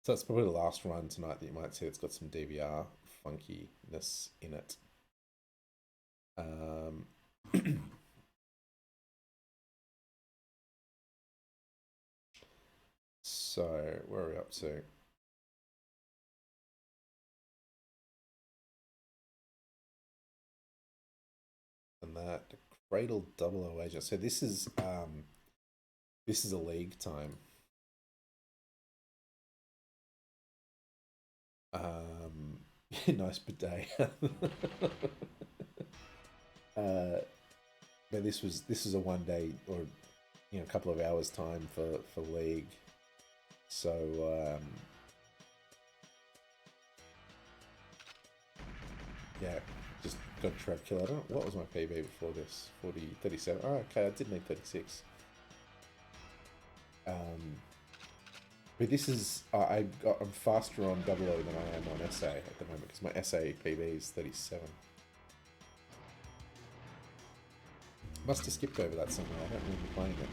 S1: So that's probably the last run tonight that you might see. It's got some DVR funkiness in it. So where are we up to? And that Cradle 00 agent. So this is a league time. Nice bidet. But this is a 1 day or a couple of hours time for league. So yeah, just got Trev kill. I don't know what was my PB before this. 37. Oh, okay, I did need 36. But this is, I'm faster on 00 than I am on SA at the moment because my SA PB is 37. Must have skipped over that somewhere. I don't remember playing it.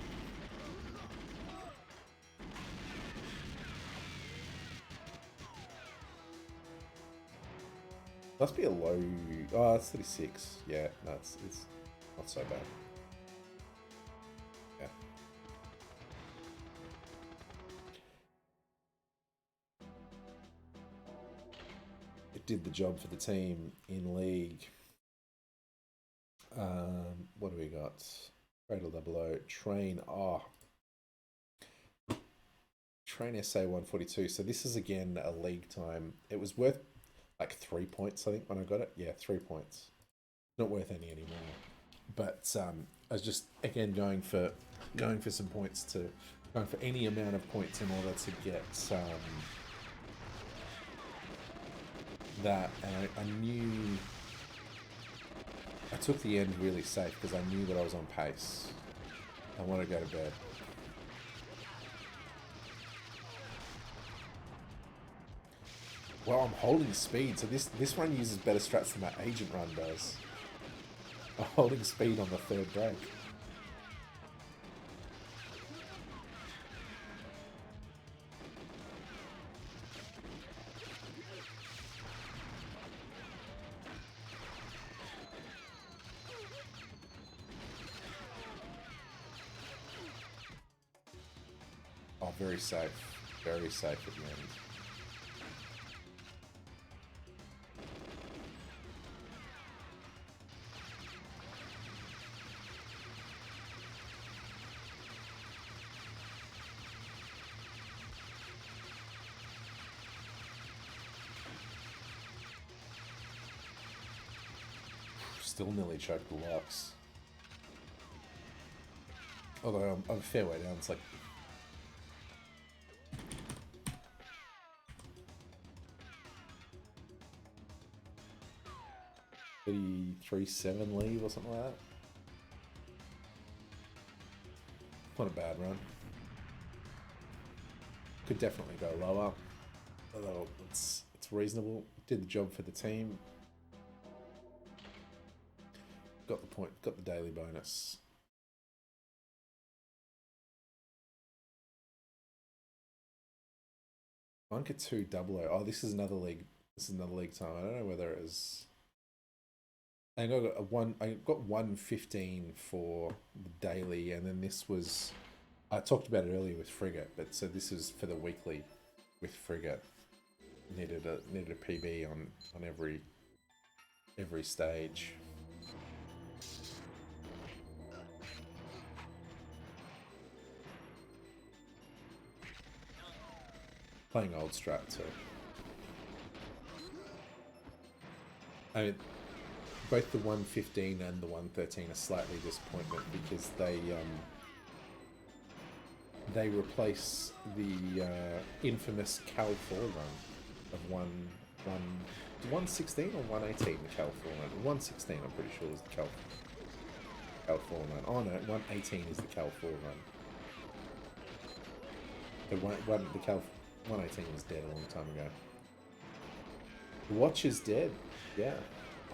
S1: Must be a low. Oh, it's 36. Yeah, no, it's not so bad. Yeah. It did the job for the team in league. What do we got? Cradle 00, Train. Train SA 142. So this is again a league time. It was worth like 3 points, I think, when I got it. Yeah, 3 points. Not worth any anymore. But I was just again going for some points going for any amount of points in order to get that, and I knew I took the end really safe because I knew that I was on pace. I want to go to bed. Well, I'm holding speed, so this run uses better strats than my agent run does. I'm holding speed on the third break. Oh, very safe. Very safe at the end. Still nearly choked the locks. Although I'm a fair way down. It's like 33-7 leave or something like that. Not a bad run. Could definitely go lower, although it's reasonable. Did the job for the team. Got the point. Got the daily bonus. Bunker 2 00. Oh, this is another league. This is another league time. I don't know whether it is. I got 115 for the daily, and then this was. I talked about it earlier with Frigate, but so this is for the weekly with Frigate. Needed a PB on every stage. Playing old strat too. I mean, both the 115 and the 113 are slightly disappointment because they replace the infamous Cal 4 run of 116 or 118. The Cal 4 run. 116, I'm pretty sure, is the Cal 4 run. Oh no, 118 is the Cal 4 run. The Cal 118 was dead a long time ago. The watch is dead. Yeah.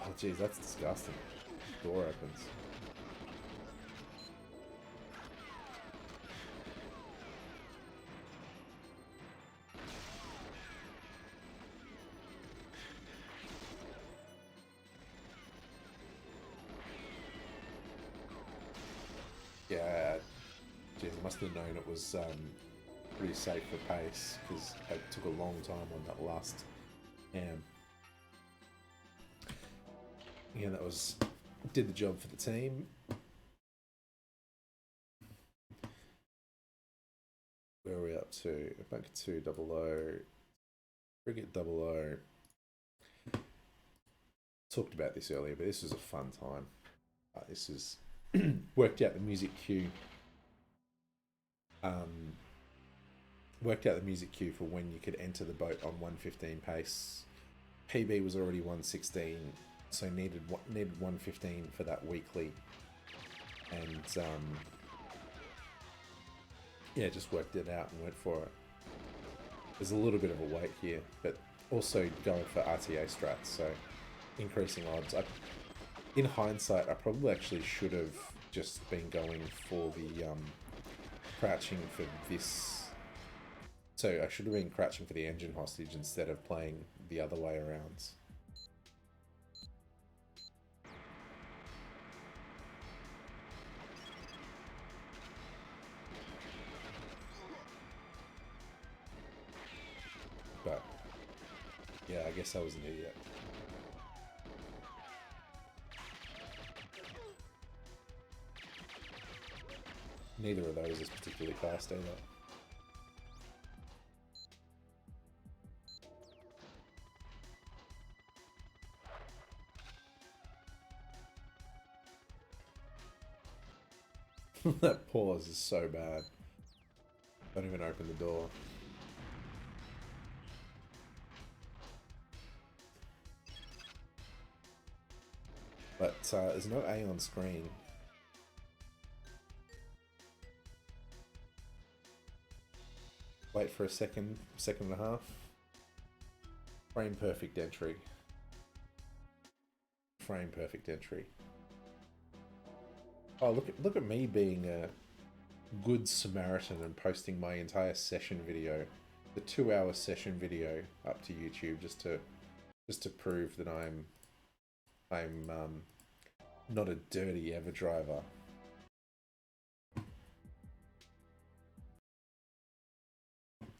S1: Oh jeez, that's disgusting. Door opens. Yeah. Jeez, I must have known it was pretty safe for pace because it took a long time on that last ham. Yeah, that was did the job for the team. Where are we up to? Bunker 2 00, Frigate 00. Talked about this earlier, but this was a fun time. This is worked out the music queue. Worked out the music queue for when you could enter the boat on 115 pace. PB was already 116, so needed 115 for that weekly, and yeah, just worked it out and went for it. There's a little bit of a wait here, but also going for RTA strats, so increasing odds. In hindsight, I probably actually should have just been going for the crouching for this. So I should have been crouching for the engine hostage instead of playing the other way around. But yeah, I guess I was an idiot. Neither of those is particularly fast either. That pause is so bad. Don't even open the door. But there's no A on screen. Wait for a second and a half. Frame perfect entry. Frame perfect entry. Oh, look at me being a good Samaritan and posting my entire session video, the 2-hour session video, up to YouTube just to prove that I'm not a dirty ever driver.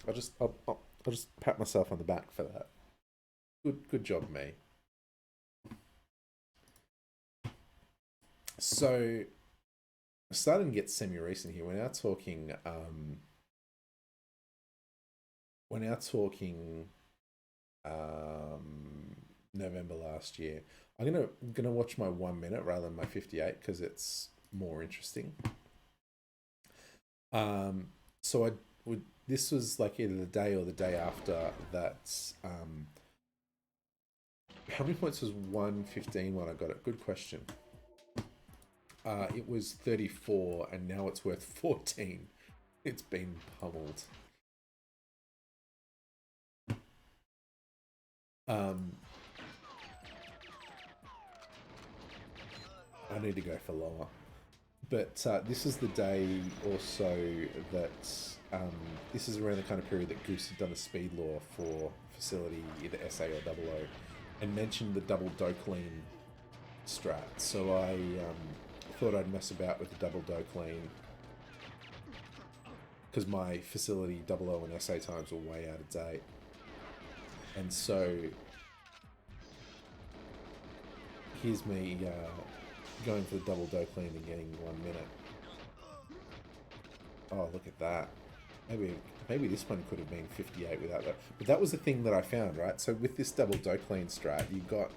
S1: I'll just pat myself on the back for that. Good job, me. So starting to get semi-recent here. We're now talking November last year. I'm gonna watch my 1 minute rather than my 58 because it's more interesting. So I would. This was like either the day or the day after that. How many points was 115 when I got it? Good question. It was 34, and now it's worth 14. It's been pummeled. I need to go for lower. But this is the day also that this is around the kind of period that Goose had done a speed law for facility either SA or Double O, and mentioned the double Dokleen strat. So I thought I'd mess about with the double Dokleen because my facility Double O and SA times were way out of date, and so here's me going for the double Dokleen and getting 1 minute. Oh, look at that. Maybe this one could have been 58 without that. But that was the thing that I found, right? So with this double Dokleen strat, you got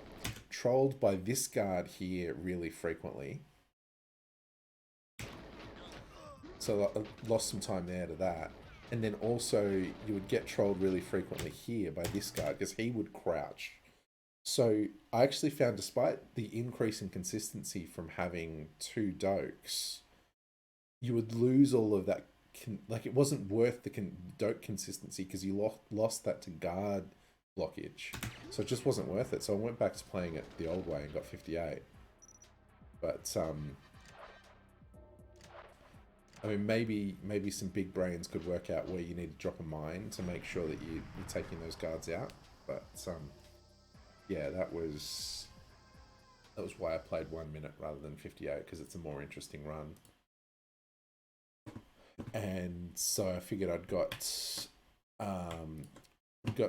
S1: trolled by this guard here really frequently. So I lost some time there to that. And then also you would get trolled really frequently here by this guard because he would crouch. So I actually found, despite the increase in consistency from having two dokes, you would lose all of that. Like, it wasn't worth the doke consistency because you lost that to guard blockage. So it just wasn't worth it. So I went back to playing it the old way and got 58. But I mean, maybe some big brains could work out where you need to drop a mine to make sure that you're taking those guards out. But yeah, that was why I played 1 minute rather than 58 because it's a more interesting run. And so I figured I'd got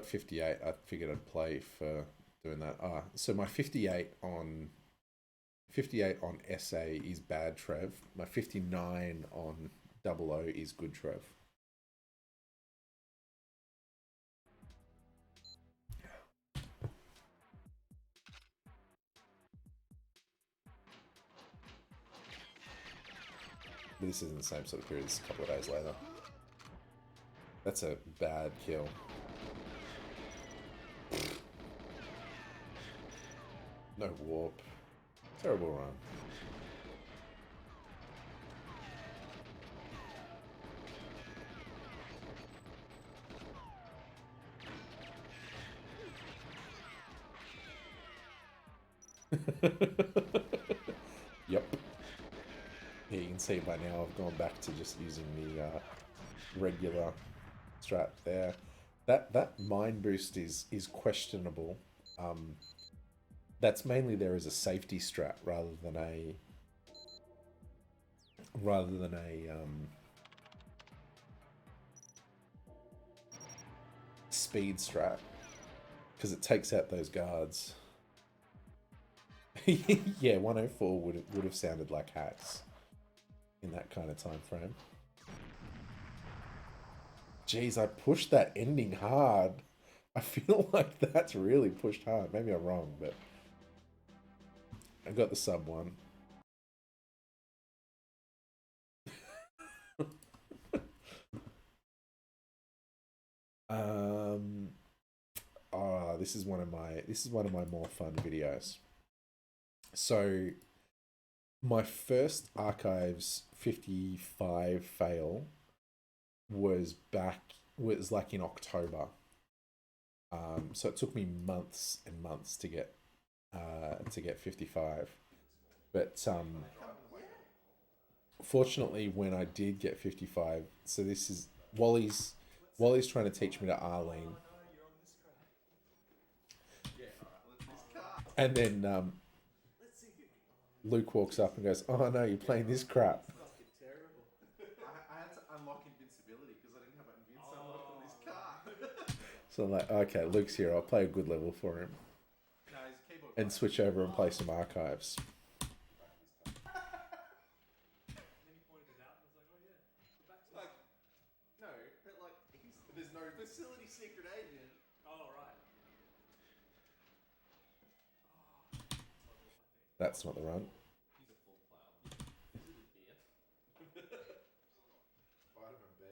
S1: 58. I figured I'd play for doing that. So my 58 on SA is bad Trev. My 59 on Double O is good Trev. But this isn't the same sort of period. It's a couple of days later. That's a bad kill. No warp. Terrible run. Yep. Yeah, you can see by now I've gone back to just using the regular strat there. That mind boost is questionable. That's mainly there as a safety strat rather than a speed strat, because it takes out those guards. Yeah, 104 would have sounded like hacks in that kind of time frame. Jeez, I pushed that ending hard. I feel like that's really pushed hard. Maybe I'm wrong, but I got the sub one. This is one of my more fun videos. So my first Archives 55 fail was like in October. So it took me months and months to get 55. But fortunately, when I did get 55, so this is Wally's trying to teach me to Arlene. And then Luke walks up and goes, "Oh no, you're playing this crap."
S2: I had to unlock invincibility because I didn't have an invince unlocked on this card.
S1: So I'm like, okay, Luke's here. I'll play a good level for him.
S2: No, his keyboard
S1: And switch over and play some Archives.
S2: like, no, but like, there's no facility secret agent.
S3: Oh, right.
S1: That's not the run.
S2: Vitamin B.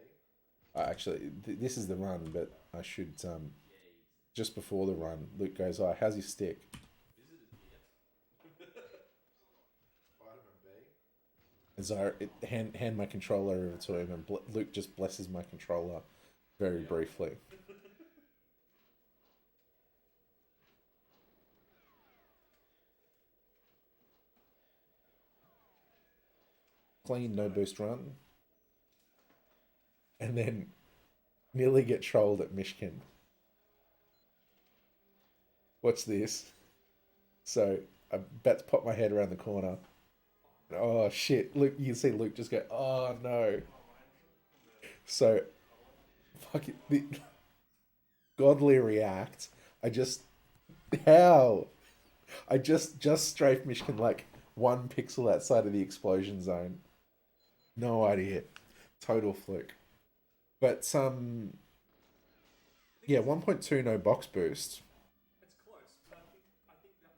S1: Actually, this is the run, but I should just before the run, Luke goes, "Oh, how's your stick?"
S2: Vitamin B.
S1: And so hand my controller over to him, and Luke just blesses my controller very briefly. Clean, no boost run. And then nearly get trolled at Mishkin. Watch this. So I'm about to pop my head around the corner. Oh shit! Luke, you can see Luke just go, "Oh no!" So, fucking godly react. I just how I just strafed Mishkin like 1 pixel outside of the explosion zone. No idea. Total fluke. But yeah, 1.2 no box boost.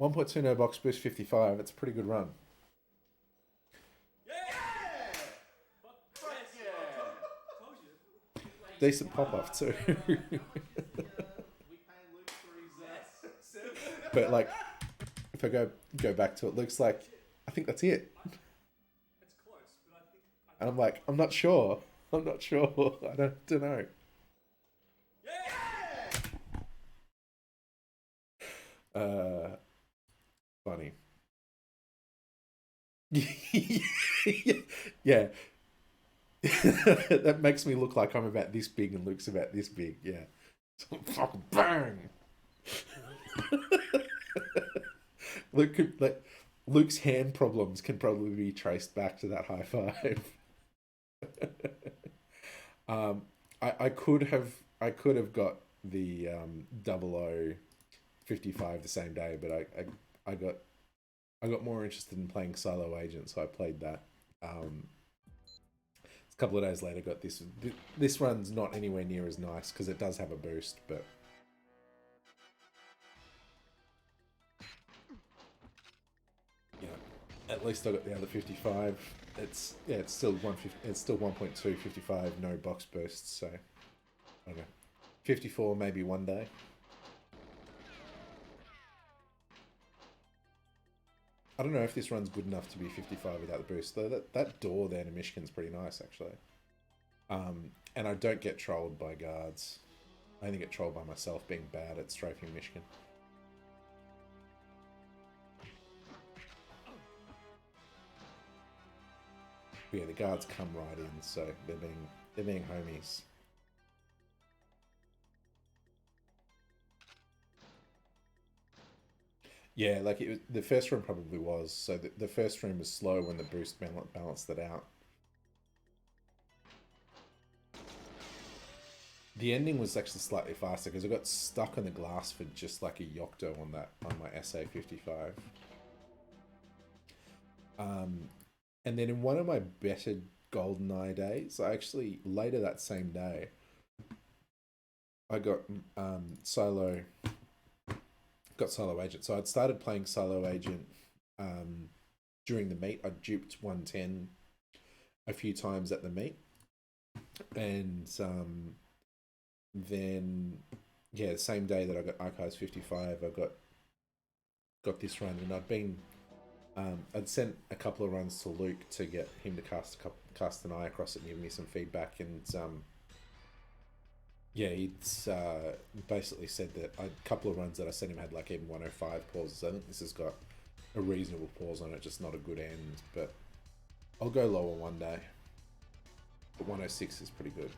S1: 1.2 no box boost 55. It's a pretty good run. Decent pop off too. But like, if I go back to it, looks like I think that's it. And I'm like, I'm not sure. I'm not sure. I don't know. Funny. Yeah. That makes me look like I'm about this big and Luke's about this big. Yeah. Fucking bang. Luke could, like, Luke's hand problems can probably be traced back to that high five. um, I could have got the 0055 the same day, but I got more interested in playing Silo Agent, so I played that. A couple of days later, got this. This run's not anywhere near as nice because it does have a boost, but you know, at least I got the other 55. It's still 150. It's still 1.255, no box boosts. So I don't know, 54 maybe one day. I don't know if this run's good enough to be 55 without the boost, though. That door there to Michigan's pretty nice, actually. And I don't get trolled by guards. I only get trolled by myself being bad at strafing Michigan. But yeah, the guards come right in, so they're being homies. Yeah, like the first room probably was. So the first room was slow when the boost balanced it out. The ending was actually slightly faster because I got stuck on the glass for just like a Yocto on my SA55. And then in one of my better GoldenEye days, I actually later that same day, I got Silo Agent. So I'd started playing Silo Agent during the meet. I duped 110 a few times at the meet, and then yeah, the same day that I got Archives 55, I got this run, and I'd sent a couple of runs to Luke to get him to cast an eye across it and give me some feedback, and yeah, he'd basically said that a couple of runs that I sent him had like even 105 pauses. I think this has got a reasonable pause on it, just not a good end, but I'll go lower one day. But 106 is pretty good.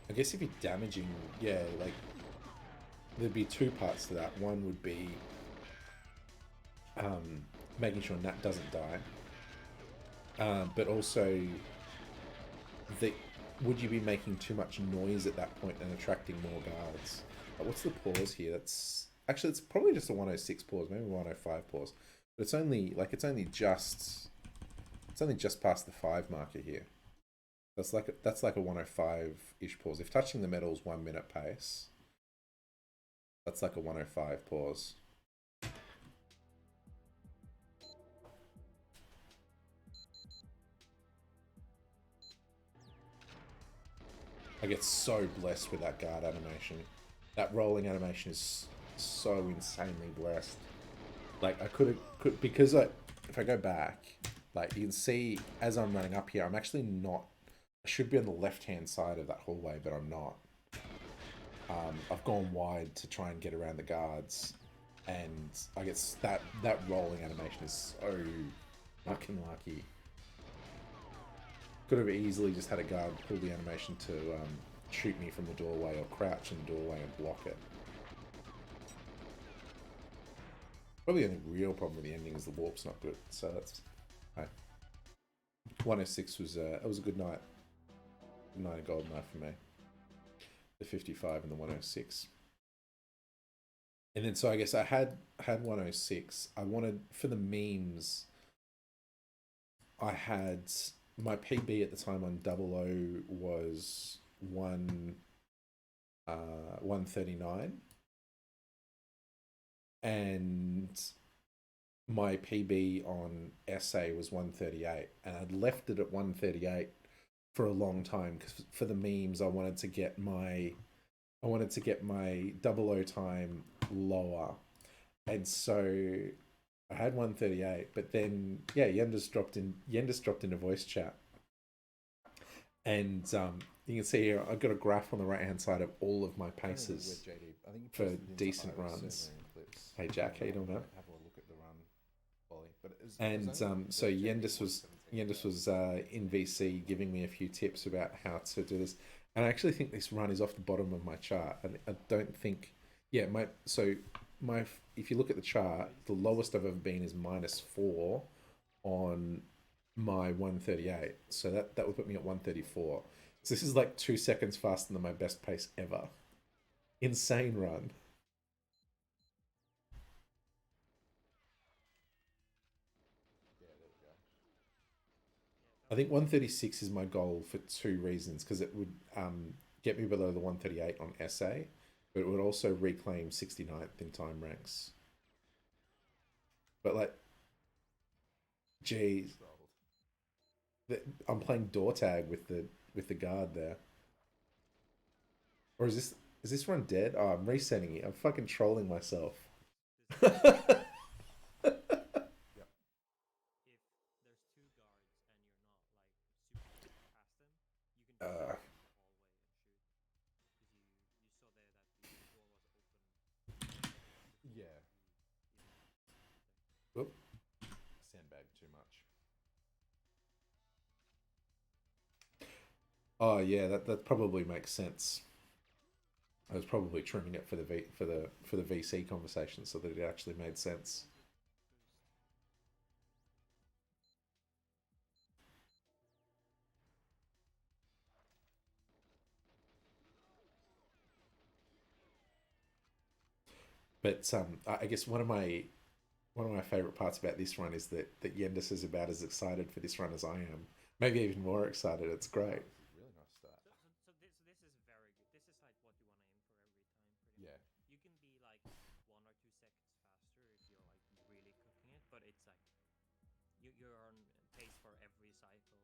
S1: I guess if you're damaging, yeah, like there'd be two parts to that. One would be making sure Nat doesn't die. But also, the would you be making too much noise at that point and attracting more guards? What's the pause here? That's actually it's probably just a 106 pause, maybe 105 pause, but it's only just past the 5 marker here. That's like a 105-ish pause. If touching the metal's 1 minute pace, that's like a 105 pause. I get so blessed with that guard animation. That rolling animation is so insanely blessed. Like I could because if I go back, like you can see as I'm running up here, I'm actually not. I should be on the left-hand side of that hallway, but I'm not. I've gone wide to try and get around the guards, and I guess that rolling animation is so fucking lucky. Could have easily just had a guard pull the animation to shoot me from the doorway or crouch in the doorway and block it. Probably the only real problem with the ending is the warp's not good. So that's... Hey. 106 was it was a good night. Good night of GoldenEye for me. The 55 and the 106. And then so I guess I had 106. I wanted, for the memes, I had... My PB at the time on 00 was 139, and my PB on SA was 138, and I'd left it at 138 for a long time because for the memes I wanted to get my 00 time lower, and so I had 138, but then yeah, Yendis dropped into voice chat, and you can see here I've got a graph on the right hand side of all of my paces for decent runs. Hey Jack, how you doing, mate?
S2: Have a look at the run, Ollie. But
S1: and so Yendis was in VC giving me a few tips about how to do this, and I actually think this run is off the bottom of my chart, and I don't think if you look at the chart, the lowest I've ever been is -4 on my 138. So that would put me at 134. So this is like 2 seconds faster than my best pace ever. Insane run.
S2: Yeah, there we go.
S1: I think 136 is my goal for 2 reasons, because it would get me below the 138 on SA, but it would also reclaim 69th in time ranks. But like, geez, I'm playing door tag with the guard there. Or is this run dead? Oh, I'm resetting it. I'm fucking trolling myself.
S2: Yeah.
S1: Oop.
S2: Sandbag too much.
S1: Oh yeah, that probably makes sense. I was probably trimming it for the VC conversation so that it actually made sense. But I guess one of my favorite parts about this run is that Yendis is about as excited for this run as I am. Maybe even more excited. It's great.
S2: Really nice start.
S3: So this is very good. This is like what you want to aim for every time, pretty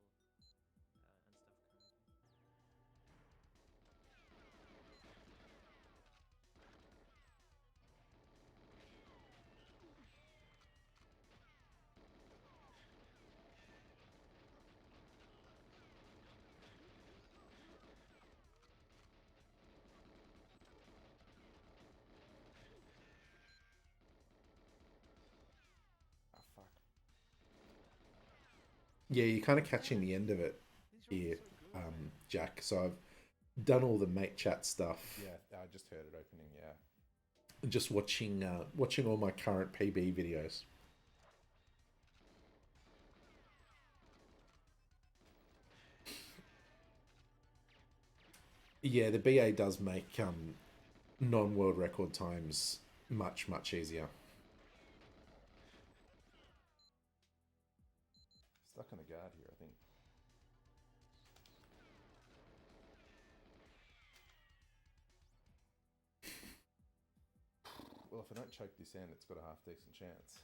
S2: Yeah.
S3: much. You can be like 1 or 2 seconds faster if you're like really cooking it, but it's like you're on pace for every cycle and stuff currently.
S2: Ah, fuck.
S1: Yeah, you're kind of catching the end of it here, Jack. So I've done all the mate chat stuff.
S2: Yeah, I just heard it opening. Yeah.
S1: Just watching all my current PB videos. Yeah, the BA does make non-world record times much easier.
S2: Stuck on a guard here, I think. Well, if I don't choke this end, it's got a half decent chance.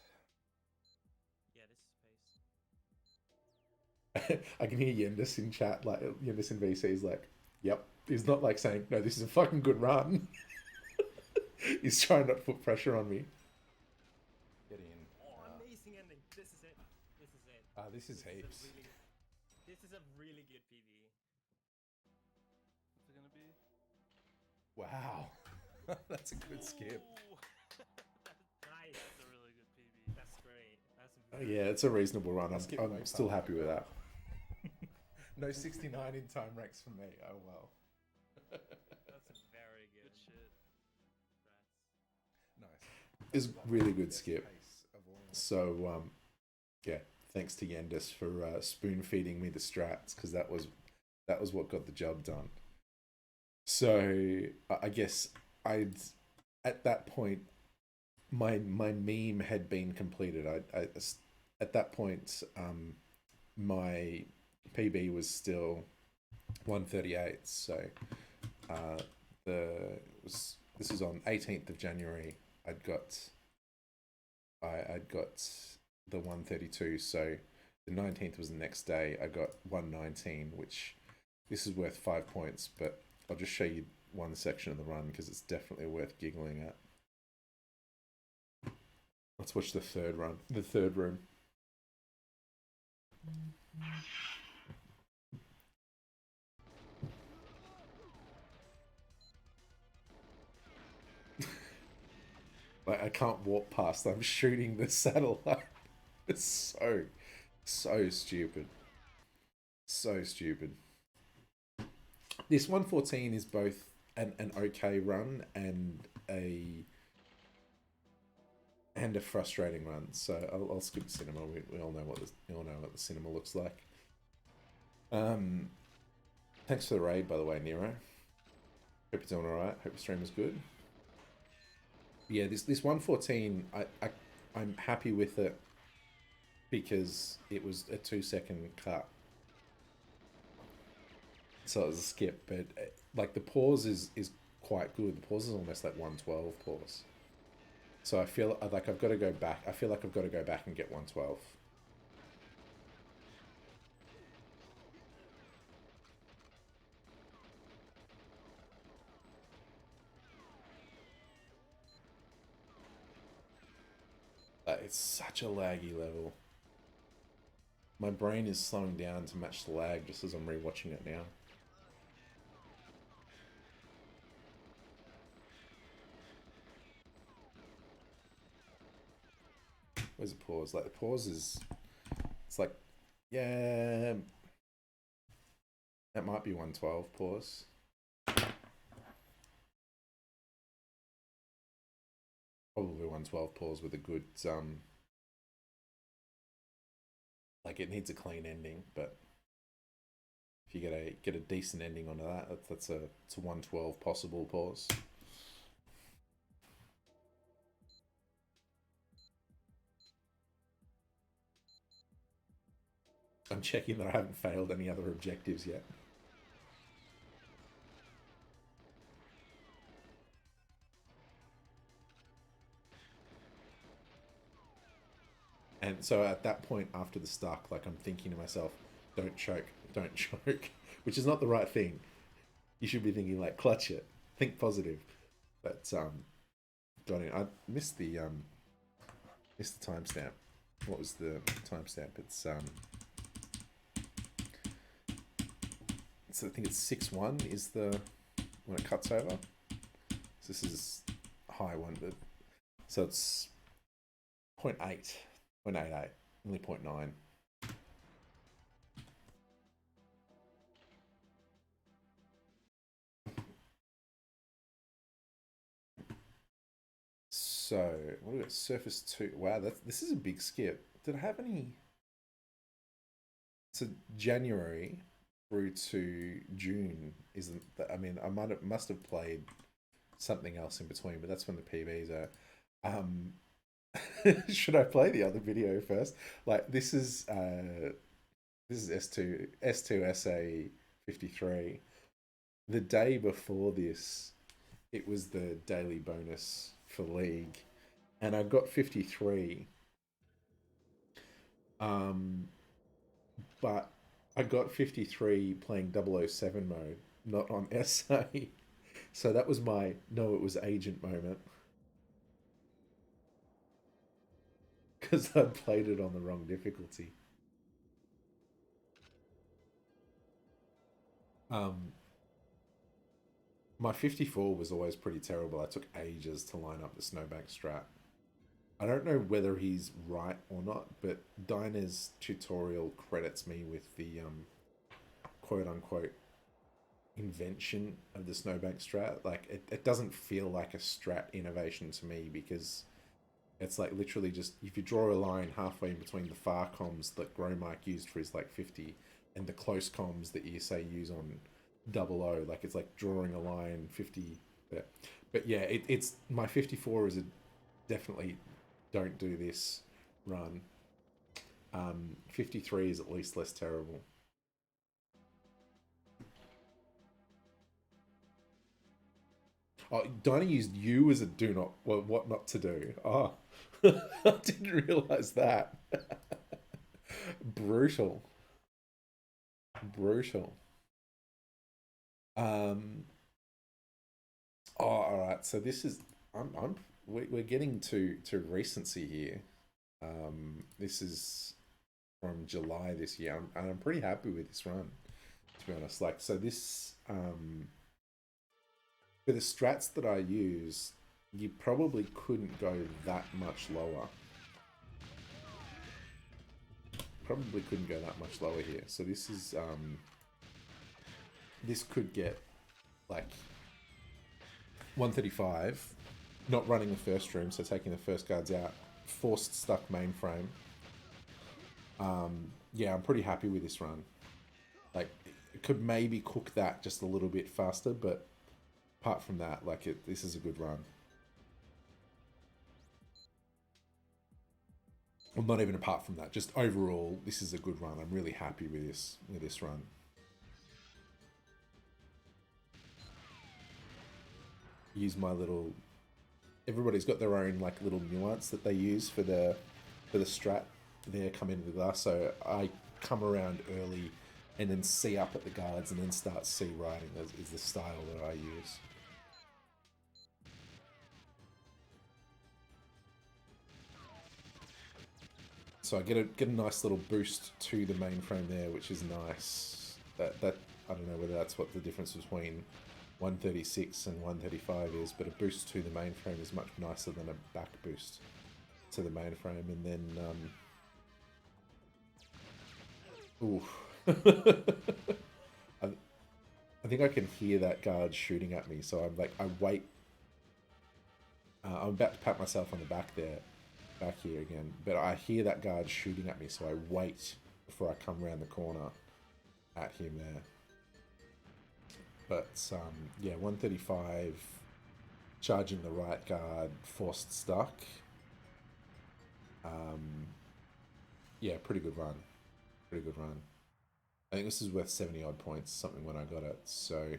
S3: Yeah, this is pace.
S1: I can hear Yendis in chat, like Yendis in VC is like, "Yep." He's not like saying, "No, this is a fucking good run." He's trying not to put pressure on me.
S2: Get in.
S3: Oh, amazing ending. This is it. This is it.
S2: This is heaps.
S3: This is a really good PB.
S4: What's it gonna be?
S2: Wow. That's a good skip.
S3: Nice.
S4: That's a really good PB.
S3: That's great. That's
S1: Yeah, it's a reasonable run.
S2: Skip
S1: I'm
S2: way
S1: still
S2: past
S1: happy with that.
S2: No 69 in time Rex for me. Oh well.
S3: That's very good.
S4: Good shit.
S3: Congrats.
S2: Nice.
S1: It's really good
S2: Best
S1: skip.
S2: pace of all.
S1: So yeah, thanks to Yendis for spoon feeding me the strats, because that was what got the job done. So I guess I'd at that point my meme had been completed. I at that point my PB was still 138. So this is on 18th of January. I'd got the 132. So the 19th was the next day. I got 119, which this is worth 5 points, but I'll just show you one section of the run because it's definitely worth giggling at. Let's watch the third run, the third room. Like I can't walk past. I'm shooting the satellite. It's so stupid. So stupid. This 114 is both an okay run and a frustrating run. So I'll skip cinema. We all know what the cinema looks like. Thanks for the raid, by the way, Nero. Hope you're doing alright. Hope your stream was good. Yeah, this 114, I'm happy with it because it was a 2-second cut. So it was a skip, but like the pause is quite good. The pause is almost like 112 pause. So I feel like I've got to go back. I feel like I've got to go back and get 112. It's such a laggy level. My brain is slowing down to match the lag just as I'm rewatching it now. Where's the pause? Like the pause is, it's like, yeah, that might be 112 pause. Probably 112 pause with a good like it needs a clean ending, but if you get a decent ending onto that, it's a 112 possible pause. I'm checking that I haven't failed any other objectives yet. And so at that point after the stuck, like I'm thinking to myself, don't choke, which is not the right thing. You should be thinking like clutch it, think positive. But got it. I missed the timestamp. What was the timestamp? It's so I think it's 6-1 is the when it cuts over. So this is a high one, but so it's 0.8. 0.88, only 0.9. So, what do we got? Surface 2. Wow, this is a big skip. Did I have any? So, January through to June isn't. I mean, I must have played something else in between, but that's when the PBs are. Um, should I play the other video first? Like this is S2 SA 53. The day before this, it was the daily bonus for League, and I got 53. Um, but I got 53 playing 007 mode, not on SA. So that was my no, it was agent moment because I played it on the wrong difficulty. Um, my 54 was always pretty terrible. I took ages to line up the Snowbank strat. I don't know whether he's right or not, but Diner's tutorial credits me with the quote unquote invention of the Snowbank strat. Like it doesn't feel like a strat innovation to me because it's like literally just if you draw a line halfway in between the far comms that Gromike used for his like 50 and the close comms that you say use on double O, like it's like drawing a line 50 there. But yeah, it's my 54 is a definitely don't do this run. 53 is at least less terrible. Oh, Dinah used you as a do not, well, what not to do. Oh, I didn't realize that. Brutal. Brutal. Um, oh, all right. So this is, we're getting to recency here. This is from July this year, and I'm pretty happy with this run, to be honest. Like, so this, for the strats that I use, you probably couldn't go that much lower. Probably couldn't go that much lower here. So this is, this could get like 135, not running the first room, so taking the first guards out, forced stuck mainframe. Yeah, I'm pretty happy with this run. Like, it could maybe cook that just a little bit faster, but apart from that, like, this is a good run. Well, not even apart from that, just overall, this is a good run. I'm really happy with this run. Use my little. Everybody's got their own like little nuance that they use for the strat. There, come into the glass. So I come around early, and then see up at the guards, and then start C riding. Is the style that I use. So I get a nice little boost to the mainframe there, which is nice. That I don't know whether that's what the difference between 136 and 135 is, but a boost to the mainframe is much nicer than a back boost to the mainframe. And then, I think I can hear that guard shooting at me, so I'm like, I wait. I'm about to pat myself on the back there, back here again, but I hear that guard shooting at me, so I wait before I come around the corner at him there. But yeah, 135, charging the right guard, forced stuck. Yeah, pretty good run. Pretty good run. I think this is worth 70 odd points, something when I got it. So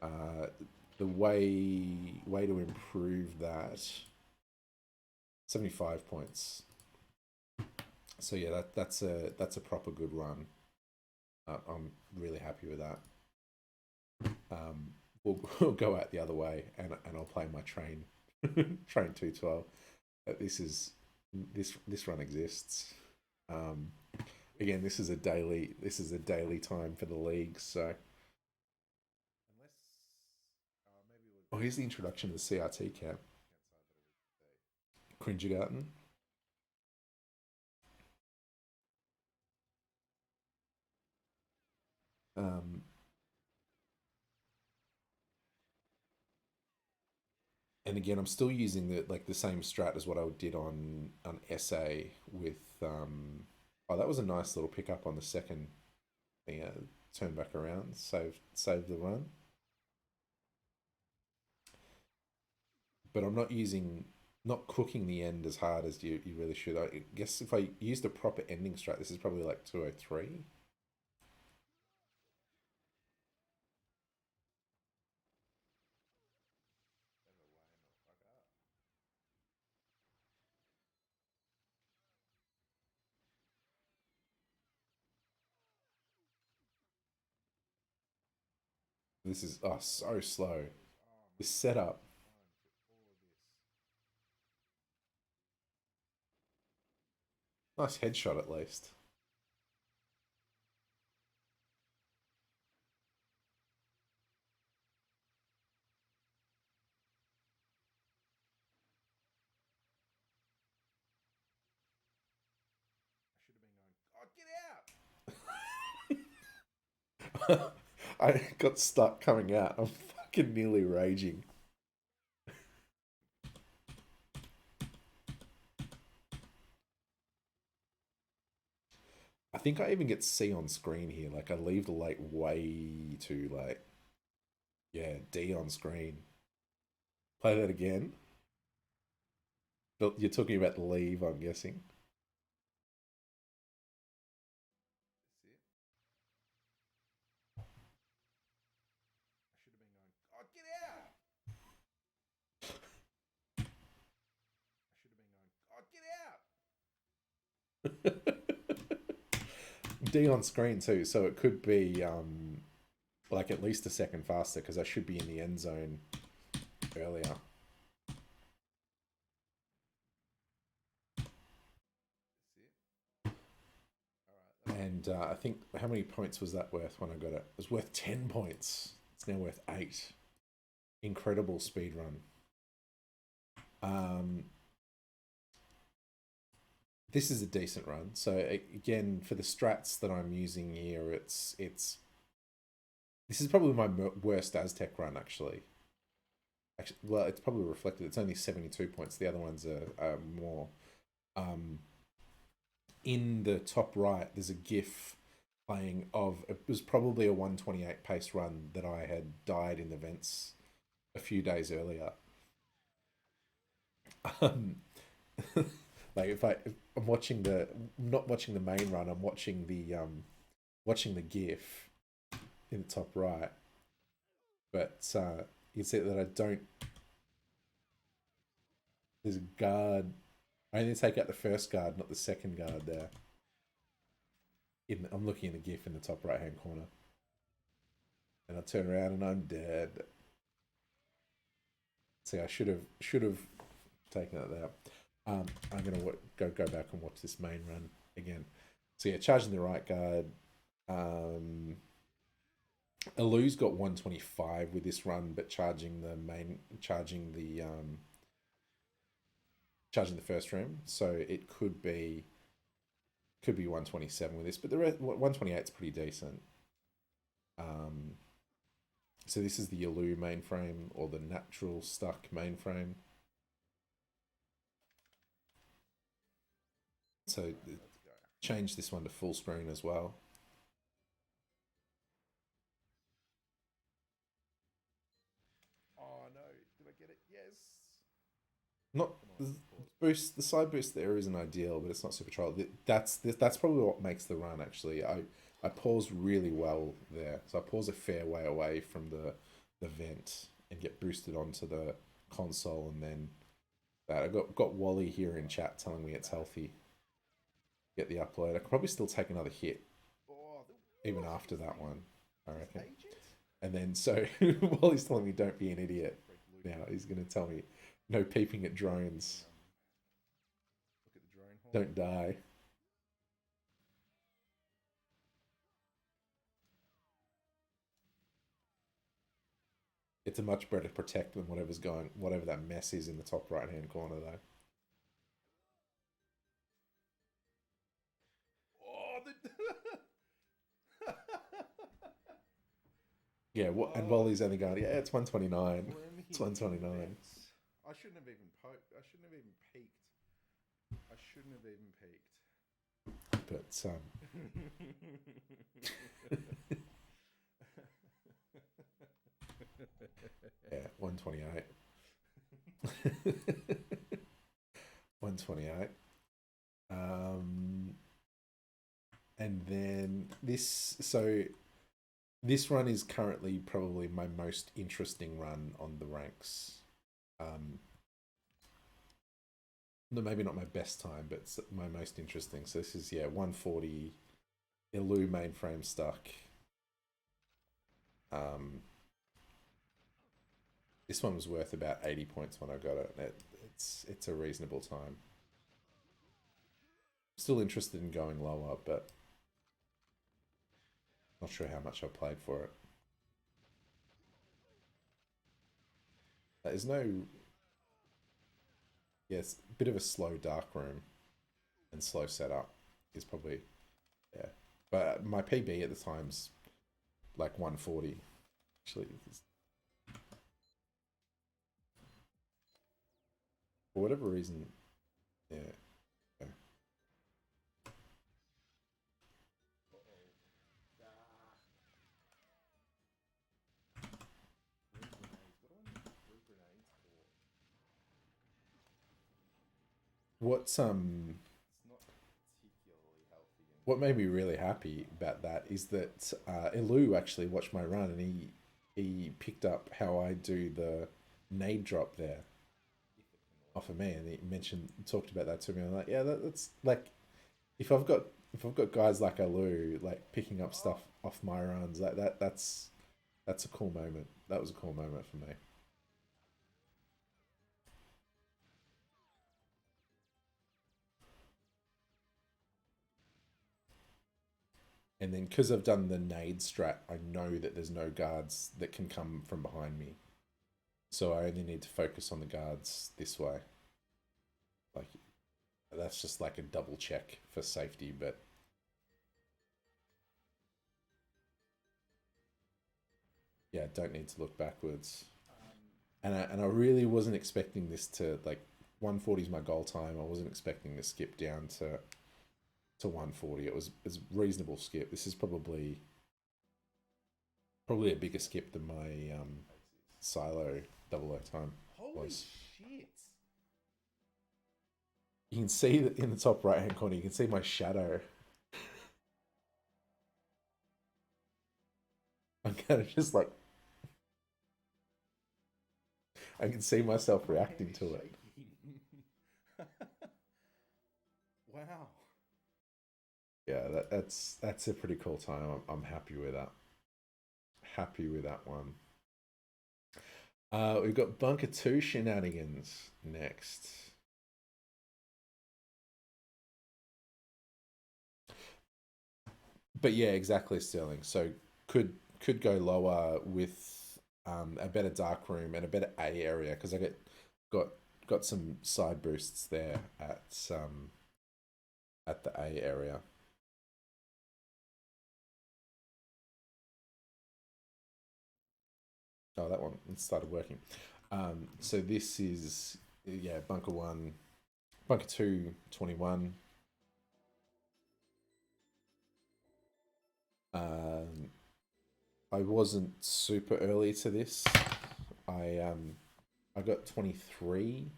S1: the way to improve that, 75 points. So yeah, that's a proper good run. I'm really happy with that. We'll go out the other way, and I'll play my train, train 212. This run exists. Again, this is a daily time for the league. So unless maybe here's the introduction to the CRT camp. Cringergarten. Um, and again, I'm still using the same strat as what I did on SA with. Oh, that was a nice little pickup on the second Yeah, turn back around, save the run. But I'm not cooking the end as hard as you really should. I guess if I used a proper ending strat, this is probably like 203. This is so slow. This setup. Nice headshot at least. I got stuck coming out. I'm fucking nearly raging. I think I even get C on screen here. Like I leave the late way too late. Yeah, D on screen. Play that again. But you're talking about the leave, I'm guessing. D on screen too, so it could be like at least a second faster because I should be in the end zone earlier. And I think how many points was that worth when I got it? It was worth 10 points. It's now worth 8. Incredible speed run. This is a decent run. So again, for the strats that I'm using here, it's this is probably my worst Aztec run actually. Actually, well, it's probably reflected. It's only 72 points. The other ones are more. In the top right, there's a GIF playing of it was probably a 128 pace run that I had died in events a few days earlier. Um, like if I'm watching not watching the main run, I'm watching the GIF in the top right. But you see that I don't. There's a guard. I only take out the first guard, not the second guard there. I'm looking at the GIF in the top right hand corner. And I turn around and I'm dead. See, I should have taken that out. I'm gonna go back and watch this main run again. So yeah, charging the right guard. Alu's got 125 with this run, but charging the first room, so it could be 127 with this, but the 128 is pretty decent. So this is the Alu mainframe or the natural stuck mainframe. So change this one to full screen as well. Oh no, did I get it? Yes. Not the boost. The side boost there isn't ideal, but it's not super trial. That's probably what makes the run actually. I pause really well there, so I pause a fair way away from the vent and get boosted onto the console, and then that I got Wally here in chat telling me it's healthy. Get the upload. I could probably still take another hit even after that one, I reckon. And then so Wally's telling me don't be an idiot. Now he's gonna tell me no peeping at drones. Don't die. It's a much better protect than whatever that mess is in the top right hand corner though. Oh, yeah, and Wally's only going, yeah, it's 129. It's 129.
S2: I shouldn't have even poked. I shouldn't have even peeked. I shouldn't have even peeked.
S1: But 128. And then this run is currently probably my most interesting run on the ranks. No, maybe not my best time, but it's my most interesting. So this is 140 Ilu mainframe stuck. This one was worth about 80 points when I got it. It's a reasonable time. Still interested in going lower, but not sure how much I played for it. There's no... Yes, a bit of a slow dark room and slow setup is probably... Yeah. But my PB at the time's like 140. Actually, for whatever reason, yeah. Okay. What's
S2: It's not particularly healthy.
S1: what made me really happy about that is that Ilu actually watched my run and he picked up how I do the nade drop there off of me, and he talked about that to me. I'm like, yeah, that's like if I've got guys like Ilu like picking up stuff off my runs, like that's a cool moment. That was a cool moment for me. And then because I've done the nade strat, I know that there's no guards that can come from behind me. So I only need to focus on the guards this way. Like, that's just like a double check for safety, but... Yeah, don't need to look backwards. And I really wasn't expecting this to, like, 140 is my goal time. I wasn't expecting to skip down to 140. It's a reasonable skip. This is probably a bigger skip than my silo double O time was.
S2: Holy shit!
S1: You can see that in the top right hand corner. You can see my shadow. I'm kind of just like, I can see myself reacting to it.
S2: Wow.
S1: Yeah, that's a pretty cool time. I'm happy with that. Happy with that one. We've got Bunker 2 shenanigans next. But yeah, exactly, Sterling. So could go lower with a better dark room and a better A area, because I got some side boosts there at the A area. Oh, that one started working. So this is, Bunker 1, Bunker 2, 21. I wasn't super early to this. I got 23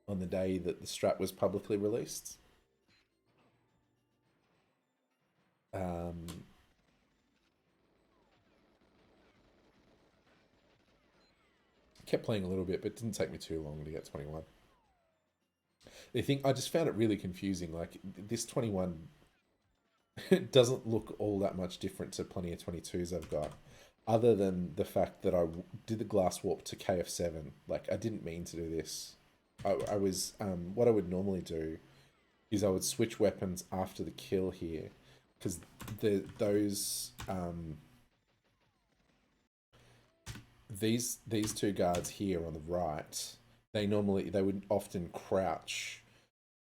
S1: on the day that the strat was publicly released. Kept playing a little bit, but it didn't take me too long to get 21. I just found it really confusing. Like, this 21 doesn't look all that much different to plenty of 22s I've got, other than the fact that I did the glass warp to KF7. Like, I didn't mean to do this. I was what I would normally do is I would switch weapons after the kill here, because these two guards here on the right, they would often crouch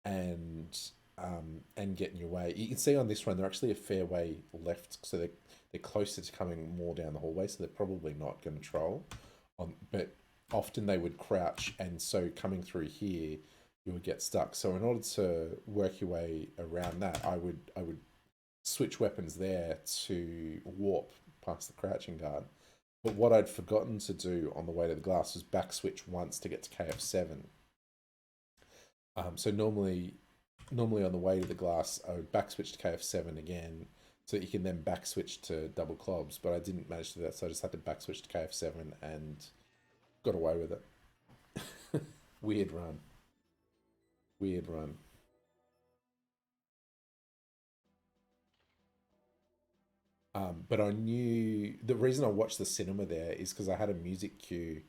S1: and get in your way. You can see on this one they're actually a fair way left, so they're closer to coming more down the hallway, so they're probably not going to troll. But often they would crouch, and so coming through here you would get stuck. So in order to work your way around that, I would switch weapons there to warp past the crouching guard, But what I'd forgotten to do on the way to the glass was back switch once to get to KF7. So normally on the way to the glass, I would back switch to KF7 again, so that you can then back switch to double clobs. But I didn't manage to do that, so I just had to back switch to KF7 and got away with it. Weird run. Weird run. But I knew the reason I watched the cinema there is because I had a music cue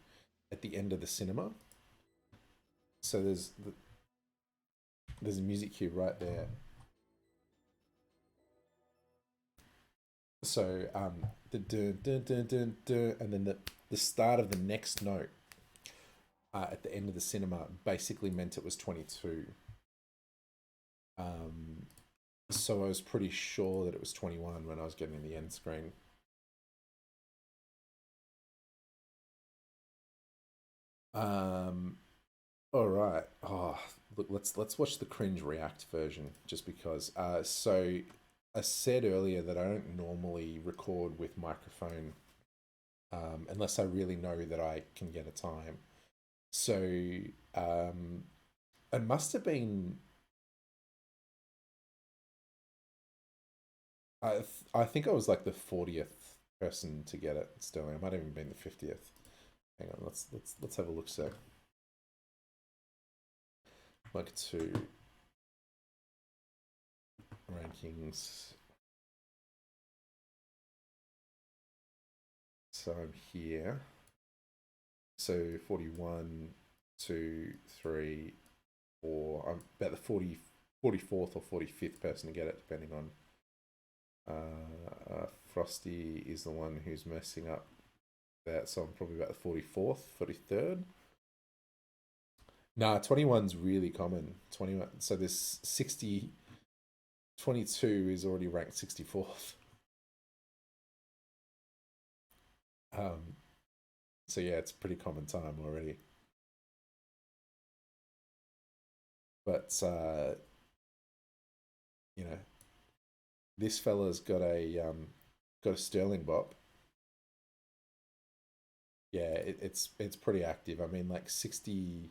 S1: at the end of the cinema. So there's a music cue right there. So the dun, dun, dun, dun, dun, and then the start of the next note at the end of the cinema basically meant it was 22. So I was pretty sure that it was 21 when I was getting the end screen. All right. Oh, look, let's watch the cringe react version just because. So I said earlier that I don't normally record with microphone unless I really know that I can get a time. So it must have been. I think I was like the 40th person to get it. Sterling, I might have even been the 50th. Hang on, let's have a look. So, like two rankings. So I'm here. So 41, 2, 3, 4. I'm about the 44th or 45th person to get it, depending on. Frosty is the one who's messing up that, so I'm probably about the 44th, 43rd. Nah, 21's really common. 21. So this 60, 22 is already ranked 64th. So yeah, it's a pretty common time already. But you know, this fella's got a Sterling bop. Yeah, it's pretty active. I mean, like 60.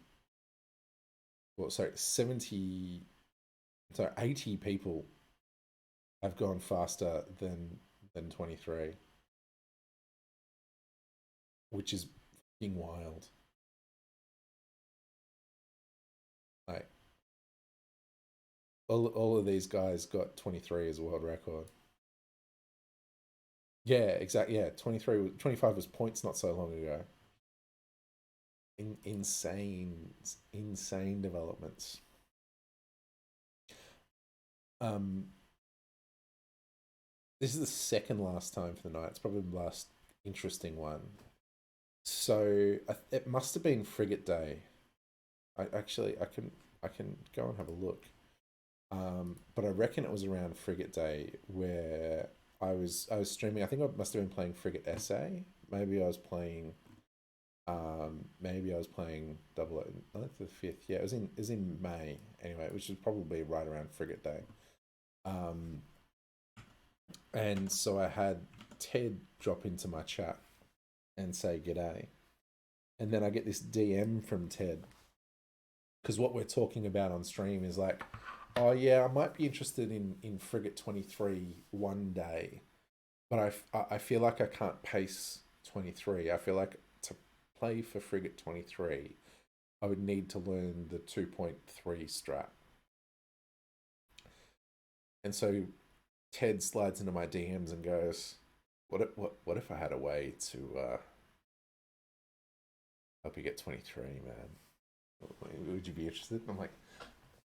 S1: Well, sorry, 70. Sorry, 80 people have gone faster than 23, which is fucking wild. Like all of these guys got 23 as a world record. Yeah, exactly. Yeah, 23, 25 was points not so long ago. Insane developments. Um, this is the second last time for the night. It's probably the last interesting one. So it must have been Frigate Day. I can go and have a look. But I reckon it was around Frigate Day where I was streaming. I think I must have been playing Frigate SA. Maybe I was playing double O. I think the 5th. Yeah, it was in May anyway, which was probably right around Frigate Day. Um, and so I had Ted drop into my chat and say g'day, and then I get this DM from Ted because what we're talking about on stream is like, oh yeah, I might be interested in Frigate 23 one day, but I feel like I can't pace 23. I feel like to play for Frigate 23, I would need to learn the 2.3 strat. And so Ted slides into my DMs and goes, what if I had a way to help you get 23, man? Would you be interested? And I'm like,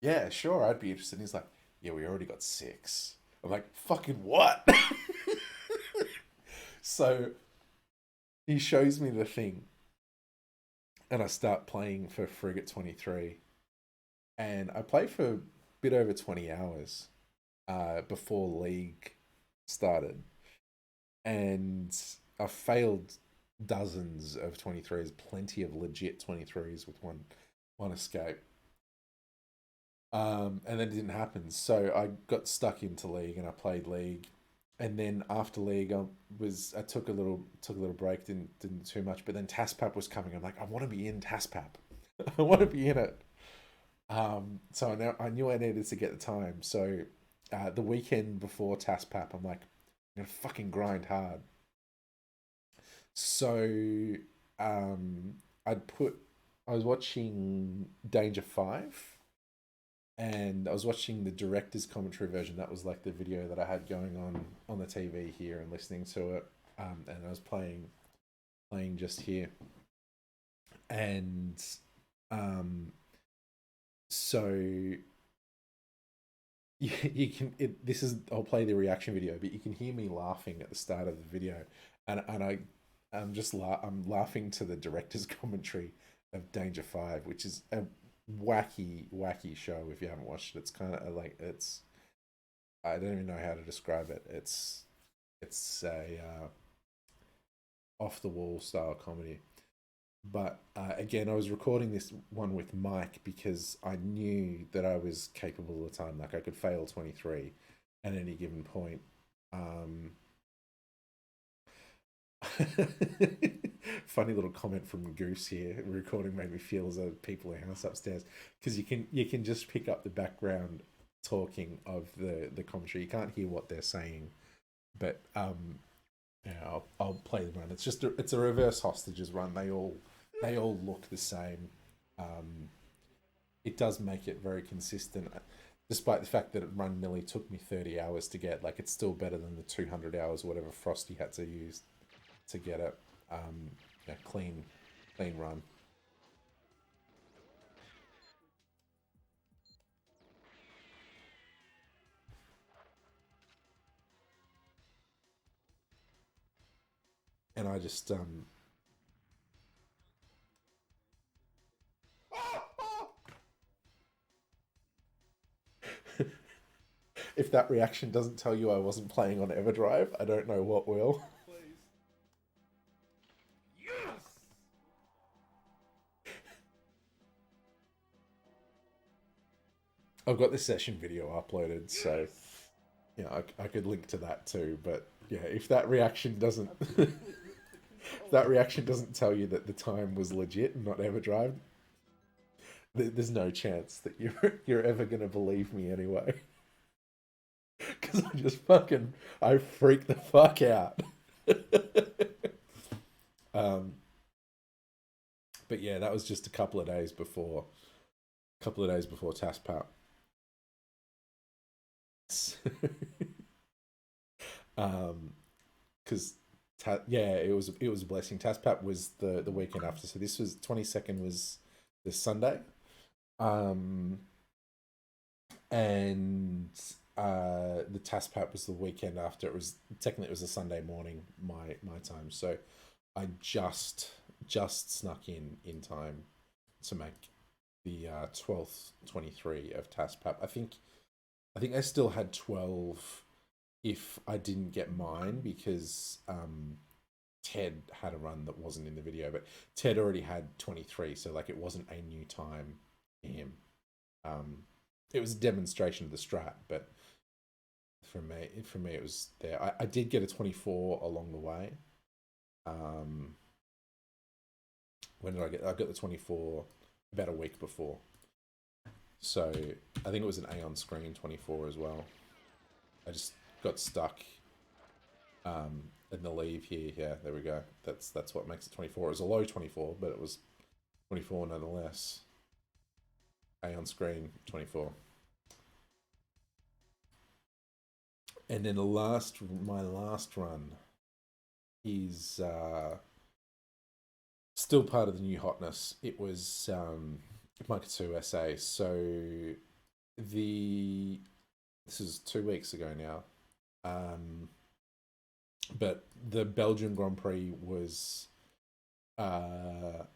S1: yeah, sure, I'd be interested. And he's like, yeah, we already got 6. I'm like, fucking what? So he shows me the thing, and I start playing for Frigate 23, and I play for a bit over 20 hours before League started, and I failed dozens of 23s, plenty of legit 23s with one escape. And then it didn't happen. So I got stuck into League and I played League. and then after league, I took a little break, didn't do too much. But then Taspap was coming. I'm like, I want to be in Taspap. I want to be in it. So I knew I needed to get the time. So the weekend before Taspap, I'm like, I'm gonna fucking grind hard. So um, I'd put. I was watching Danger Five, and I was watching the director's commentary version. That was like the video that I had going on the TV here and listening to it. And I was playing just here, and um, so you can this is I'll play the reaction video, but you can hear me laughing at the start of the video, and I'm laughing to the director's commentary of Danger Five, which is a wacky show. If you haven't watched it, it's kind of like it's I don't even know how to describe it. It's a off the wall style comedy. But again, I was recording this one with Mike because I knew that I was capable of the time. Like I could fail 23 at any given point. Um, Funny little comment from Goose here. Recording made me feel as though people in the house upstairs because you can just pick up the background talking of the commentary. You can't hear what they're saying, but yeah, I'll play the run. It's a reverse hostages run. They all look the same. Um, it does make it very consistent, despite the fact that it run nearly took me 30 hours to get. Like it's still better than the 200 hours, or whatever Frosty had to use to get it. Yeah, clean run. And I just if that reaction doesn't tell you I wasn't playing on EverDrive, I don't know what will.
S2: Please. Yes!
S1: I've got the session video uploaded, so
S2: Yes!
S1: yeah, I could link to that too. But yeah, if that reaction doesn't
S2: Absolutely hit the
S1: if
S2: goal.
S1: that reaction doesn't tell you that the time was legit and not EverDrive, there's no chance that you're ever gonna believe me anyway. Because I freak the fuck out. um, but yeah, that was just a couple of days before Taspat. um, because yeah, it was a blessing. Taspat was the weekend after, so this was 22nd was this Sunday, um, and the Taspat was the weekend after. It was a Sunday morning my time, so I just snuck in time to make the 12th 23 of Taspap. I think I still had 12 if I didn't get mine because Ted had a run that wasn't in the video, but Ted already had 23, so like it wasn't a new time for him. Um, it was a demonstration of the strat, but for me it was there. I did get a 24 along the way. Um, when did I get? I got the 24 about a week before, so I think it was an A on screen 24 as well. I just got stuck in the leave here. Yeah, there we go. That's what makes it 24. It was a low 24, but it was 24 nonetheless. A on screen 24. And then my last run is still part of the new hotness. It was Micah 2 SA. So the this is 2 weeks ago now. But the Belgian Grand Prix was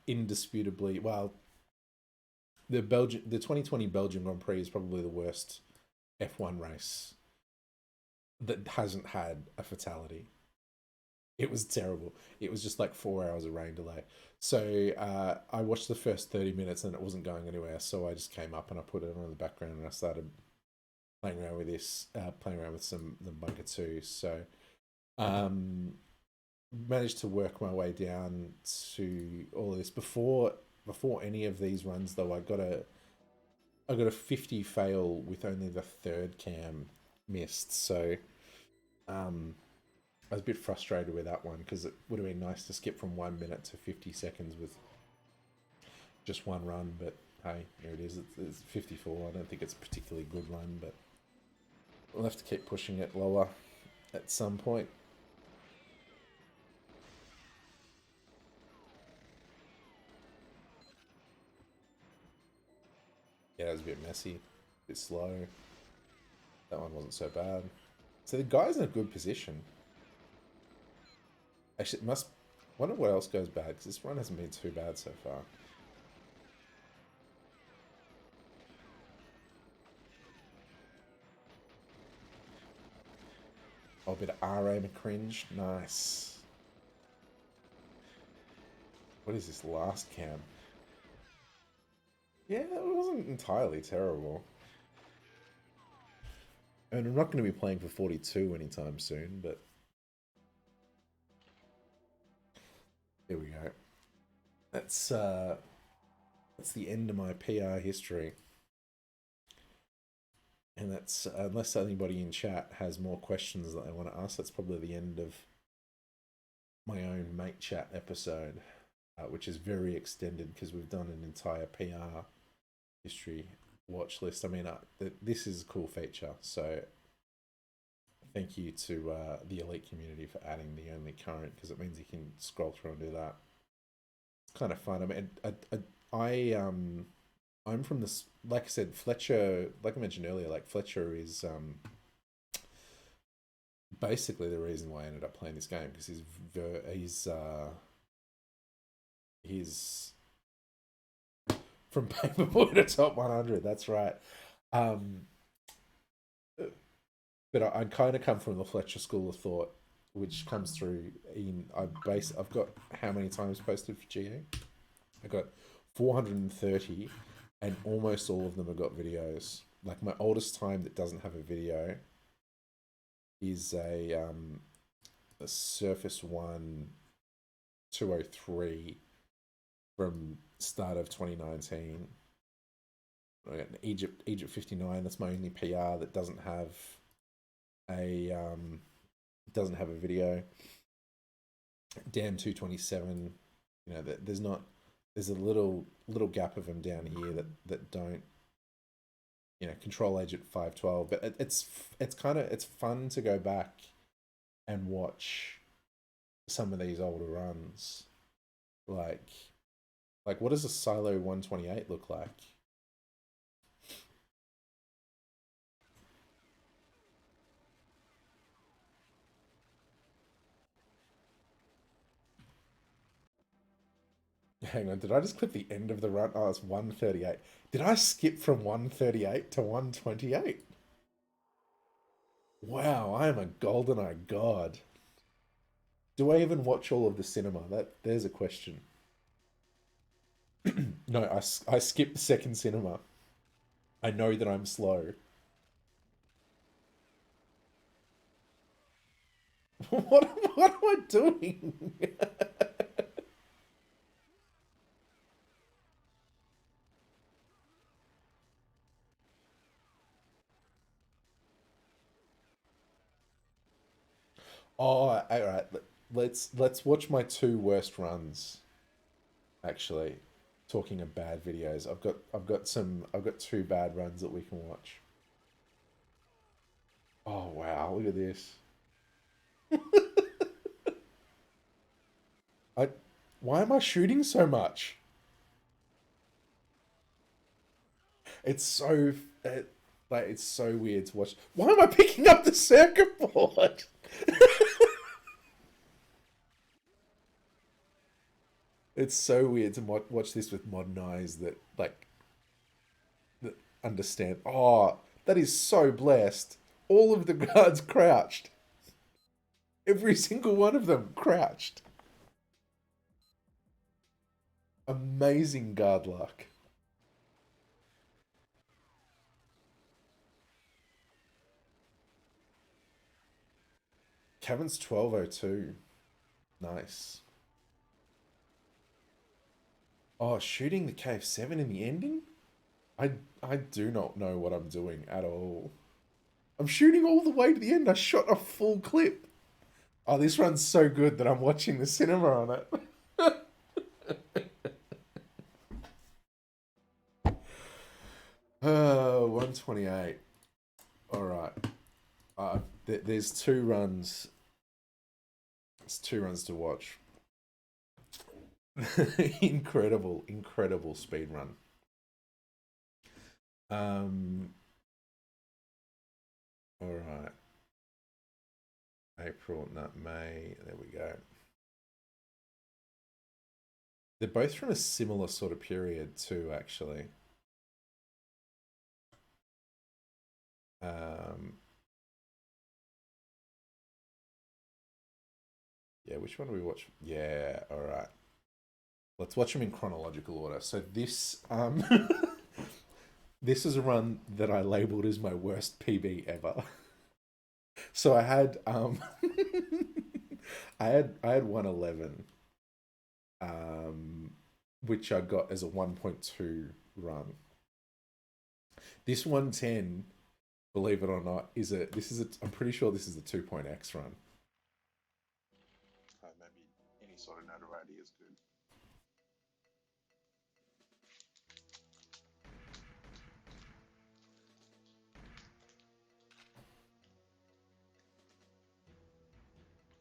S1: indisputably well. The 2020 Belgian Grand Prix is probably the worst F1 race that hasn't had a fatality. It was terrible. It was just like 4 hours of rain delay. So I watched the first 30 minutes and it wasn't going anywhere. So I just came up and I put it on in the background and I started playing around with this, playing around with the Bunker 2. So um, managed to work my way down to all of this before any of these runs though. I got a 50 fail with only the third cam missed. So I was a bit frustrated with that one because it would have been nice to skip from 1 minute to 50 seconds with just one run, but hey, here it is. It's 54. I don't think it's a particularly good run, but we'll have to keep pushing it lower at some point. Yeah, it was a bit messy, a bit slow. That one wasn't so bad. So the guy's in a good position. Actually, it must... wonder what else goes bad, because this run hasn't been too bad so far. Oh, a bit of R-aim cringe. Nice. What is this last cam? Yeah, it wasn't entirely terrible. And I'm not going to be playing for 42 anytime soon, but... here we go. That's the end of my PR history. And that's, unless anybody in chat has more questions that they want to ask, that's probably the end of my own mate chat episode, which is very extended because we've done an entire PR history watch list. I mean, this is a cool feature, so thank you to the Elite community for adding the only current, because it means you can scroll through and do that. It's kind of fun. I mean, I'm from this, like I said, Fletcher, like I mentioned earlier, like Fletcher is basically the reason why I ended up playing this game, because he's from Paperboy to Top 100. That's right. But I kind of come from the Fletcher school of thought, which comes through in I've got how many times posted for GA? I got 430, and almost all of them have got videos. Like my oldest time that doesn't have a video is a Surface One 203 from start of 2019. I got an Egypt 59. That's my only PR that doesn't have a video. Damn 227. You know, there's a little gap of them down here that don't, you know, Control Agent 512. But it's fun to go back and watch some of these older runs. Like what does a Silo 128 look like? Hang on, did I just click the end of the run? Oh, it's 138. Did I skip from 138 to 128? Wow, I am a GoldenEye god. Do I even watch all of the cinema? There's a question. No, I skipped the second cinema. I know that I'm slow. What am I doing? Oh, all right. Let's watch my two worst runs. Actually, talking of bad videos, I've got two bad runs that we can watch. Oh wow, look at this. Why am I shooting so much? It's so it's so weird to watch. Why am I picking up the circuit board? It's so weird to watch this with modern eyes that that understand. Oh, that is so blessed. All of the guards crouched. Every single one of them crouched. Amazing guard luck. Kevin's 1202. Nice. Oh, shooting the KF7 in the ending? I do not know what I'm doing at all. I'm shooting all the way to the end. I shot a full clip. Oh, this run's so good that I'm watching the cinema on it. 128. All right. There's two runs. It's 2 runs to watch. incredible speed run. All right. April, not May. There we go. They're both from a similar sort of period too, actually. Yeah, which one do we watch? Yeah, all right. Let's watch them in chronological order. So this this is a run that I labeled as my worst PB ever. So I had I had 111 which I got as a 1.2 run. This 110, believe it or not, I'm pretty sure this is a 2.x run.
S2: Maybe any sort of notoriety is good.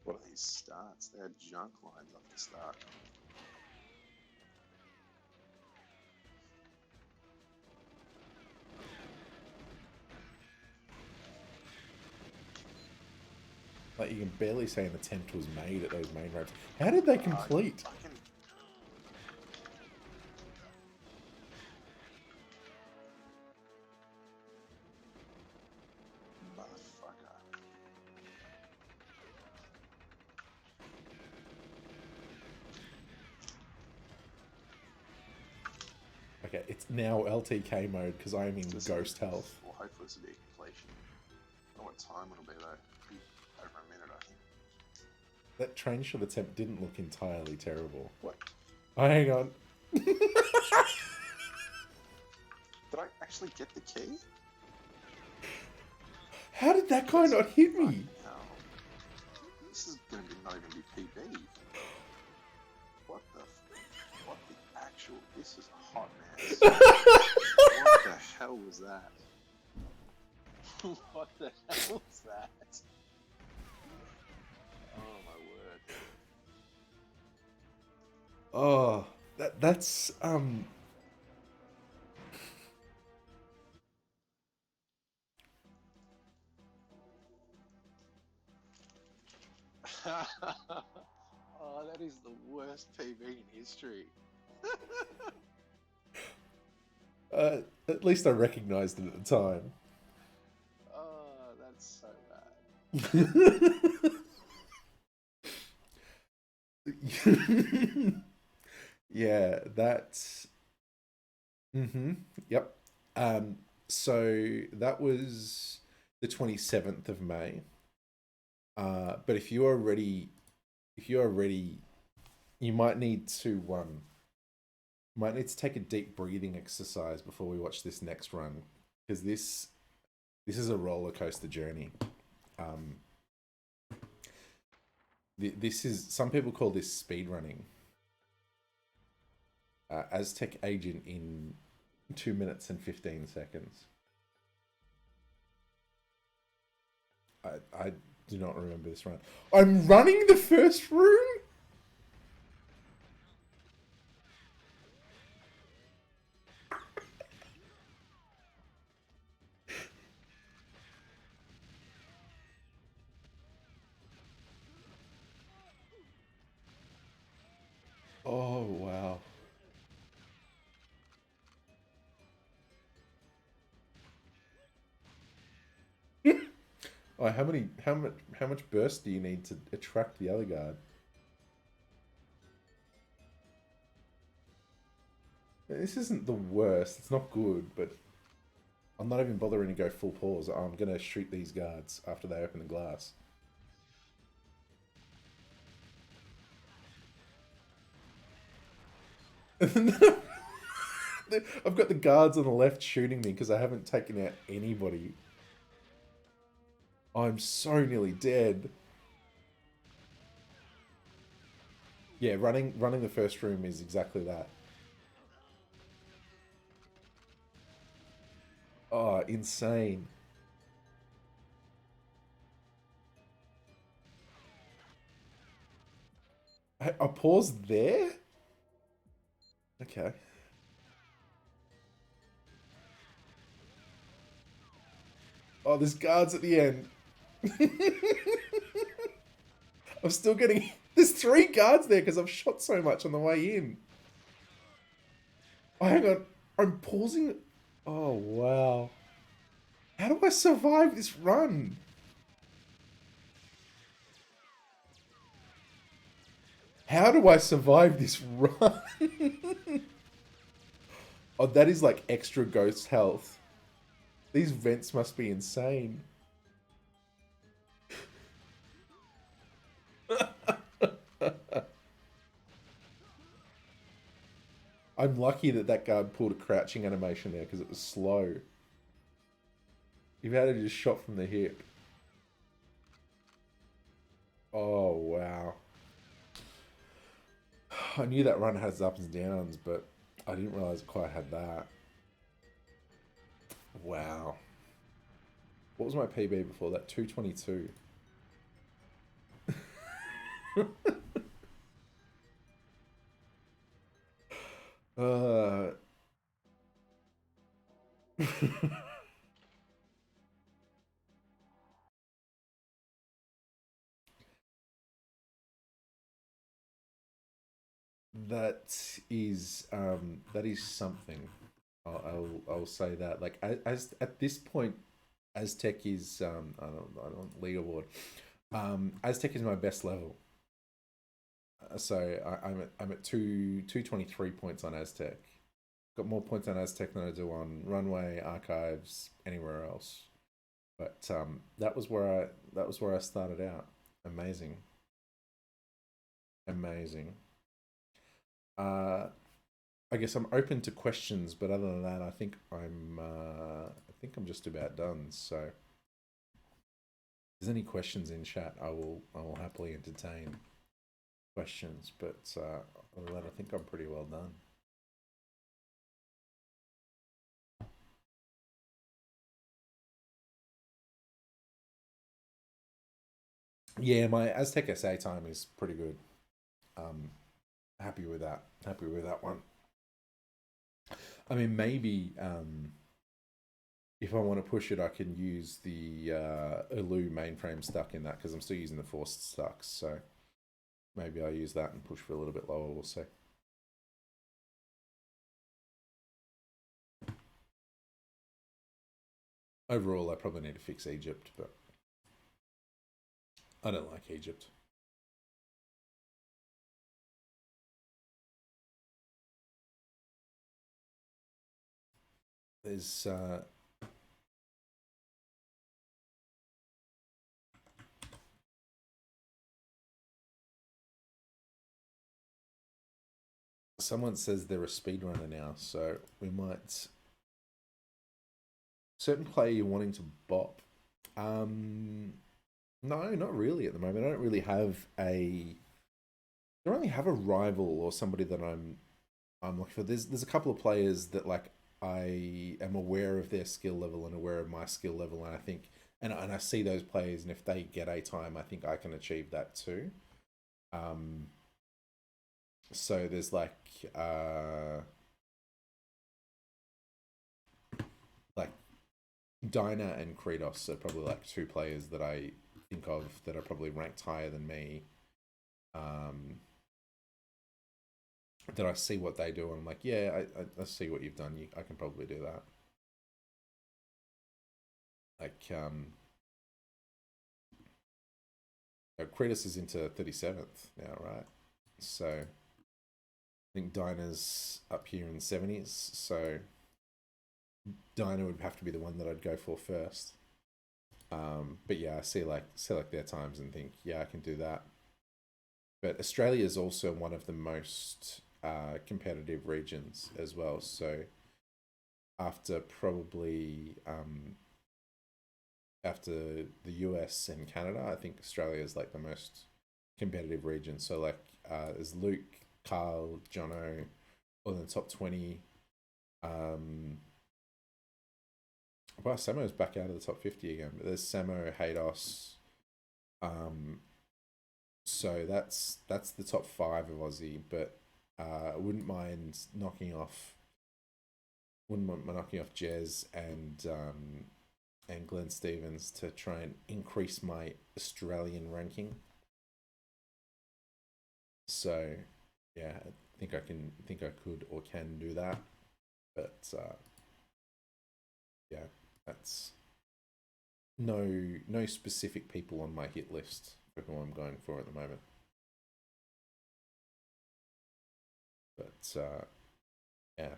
S2: What are these starts? They had junk lines off the start.
S1: Like, you can barely say an attempt was made at those main roads. How did they complete? Okay, it's now LTK mode because I'm in ghost health.
S2: Well, hopefully this will be a completion. I don't know what time it'll be though. It'll be over a minute, I think.
S1: That train shot attempt didn't look entirely terrible.
S2: What?
S1: Oh, hang on.
S2: Did I actually get the key?
S1: How did that guy not hit me?
S2: Hell. This is going to not even be PB. What the actual... This is a hot mess. What the hell was that? What the hell was that? Oh my word.
S1: Oh, that's
S2: Oh, that is the worst PB in history.
S1: at least I recognized it at the time.
S2: Oh, that's so bad.
S1: Yeah, that's... Yep. So that was the 27th of May. But if you are ready, you might need to take a deep breathing exercise before we watch this next run, because this is a roller coaster journey. This is, some people call this speed running. Aztec Agent in 2 minutes and 15 seconds. I do not remember this run. I'm running the first room? Oh, wow. Oh, how much burst do you need to attract the other guard? This isn't the worst. It's not good, but I'm not even bothering to go full pause. I'm gonna shoot these guards after they open the glass. I've got the guards on the left shooting me because I haven't taken out anybody. I'm so nearly dead. Yeah, running the first room is exactly that. Oh, insane. I paused there? Okay. Oh, there's guards at the end. I'm still getting... There's 3 guards there because I've shot so much on the way in. Oh, hang on. I'm pausing... Oh, wow. How do I survive this run? How do I survive this run? Oh, that is like extra ghost health. These vents must be insane. I'm lucky that that guard pulled a crouching animation there because it was slow. You've had it just shot from the hip. Oh, wow. I knew that run has ups and downs, but I didn't realize it quite had that. Wow. What was my PB before that? 222. uh... that is something. I'll say that. Like as at this point, Aztec is I don't leaderboard. Aztec is my best level. So I'm at 223 points on Aztec. Got more points on Aztec than I do on Runway, Archives, anywhere else. But that was where I started out. Amazing. Amazing. I guess I'm open to questions, but other than that, I think I'm just about done. So, if there's any questions in chat, I will happily entertain questions. But other than that, I think I'm pretty well done. Yeah, my Aztec SA time is pretty good. Happy with that. Happy with that one. I mean, maybe if I want to push it, I can use the Elu mainframe stuck in that because I'm still using the forced stucks. So maybe I'll use that and push for a little bit lower. We'll see. Overall, I probably need to fix Egypt, but I don't like Egypt. There's someone says they're a speedrunner now, so we might. Certain player you're wanting to bop? No, not really at the moment. I don't really have a. I don't really have a rival or somebody that I'm looking for. There's a couple of players that like I am aware of their skill level and aware of my skill level, and I think and I see those players, and if they get a time, I think I can achieve that too. So there's like like Dinah and Kratos are probably like 2 players that I think of that are probably ranked higher than me. That I see what they do and I'm like, yeah, I see what you've done. I can probably do that. Like, Kratos is into 37th now, right? So I think Dinah's up here in the 70s. So Dinah would have to be the one that I'd go for first. But yeah, I see like their times and think, yeah, I can do that. But Australia is also one of the most competitive regions as well. So after probably after the US and Canada, I think Australia is like the most competitive region. So like there's Luke, Carl, Jono, all in the top 20. Well, Samo's back out of the top 50 again. But there's Samo, Haydos. So that's the top 5 of Aussie. But I wouldn't mind knocking off. Wouldn't mind knocking off Jez and Glenn Stevens to try and increase my Australian ranking. So yeah, I think I could or can do that. But yeah, that's no specific people on my hit list for who I'm going for at the moment. But yeah,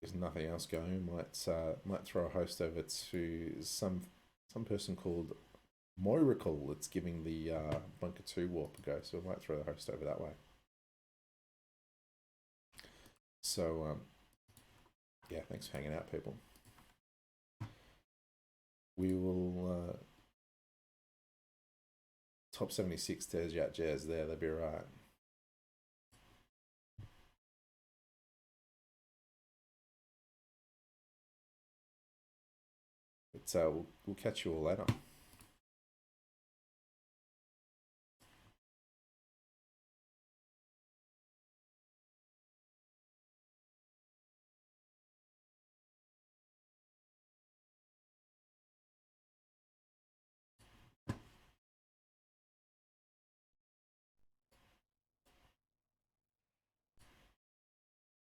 S1: there's nothing else going. Might throw a host over to some person called Moiracle that's giving the Bunker 2 warp a go, so I might throw the host over that way. So yeah, thanks for hanging out, people. We will top 76 tears out Jazz there, they'll be right. But we'll catch you all later.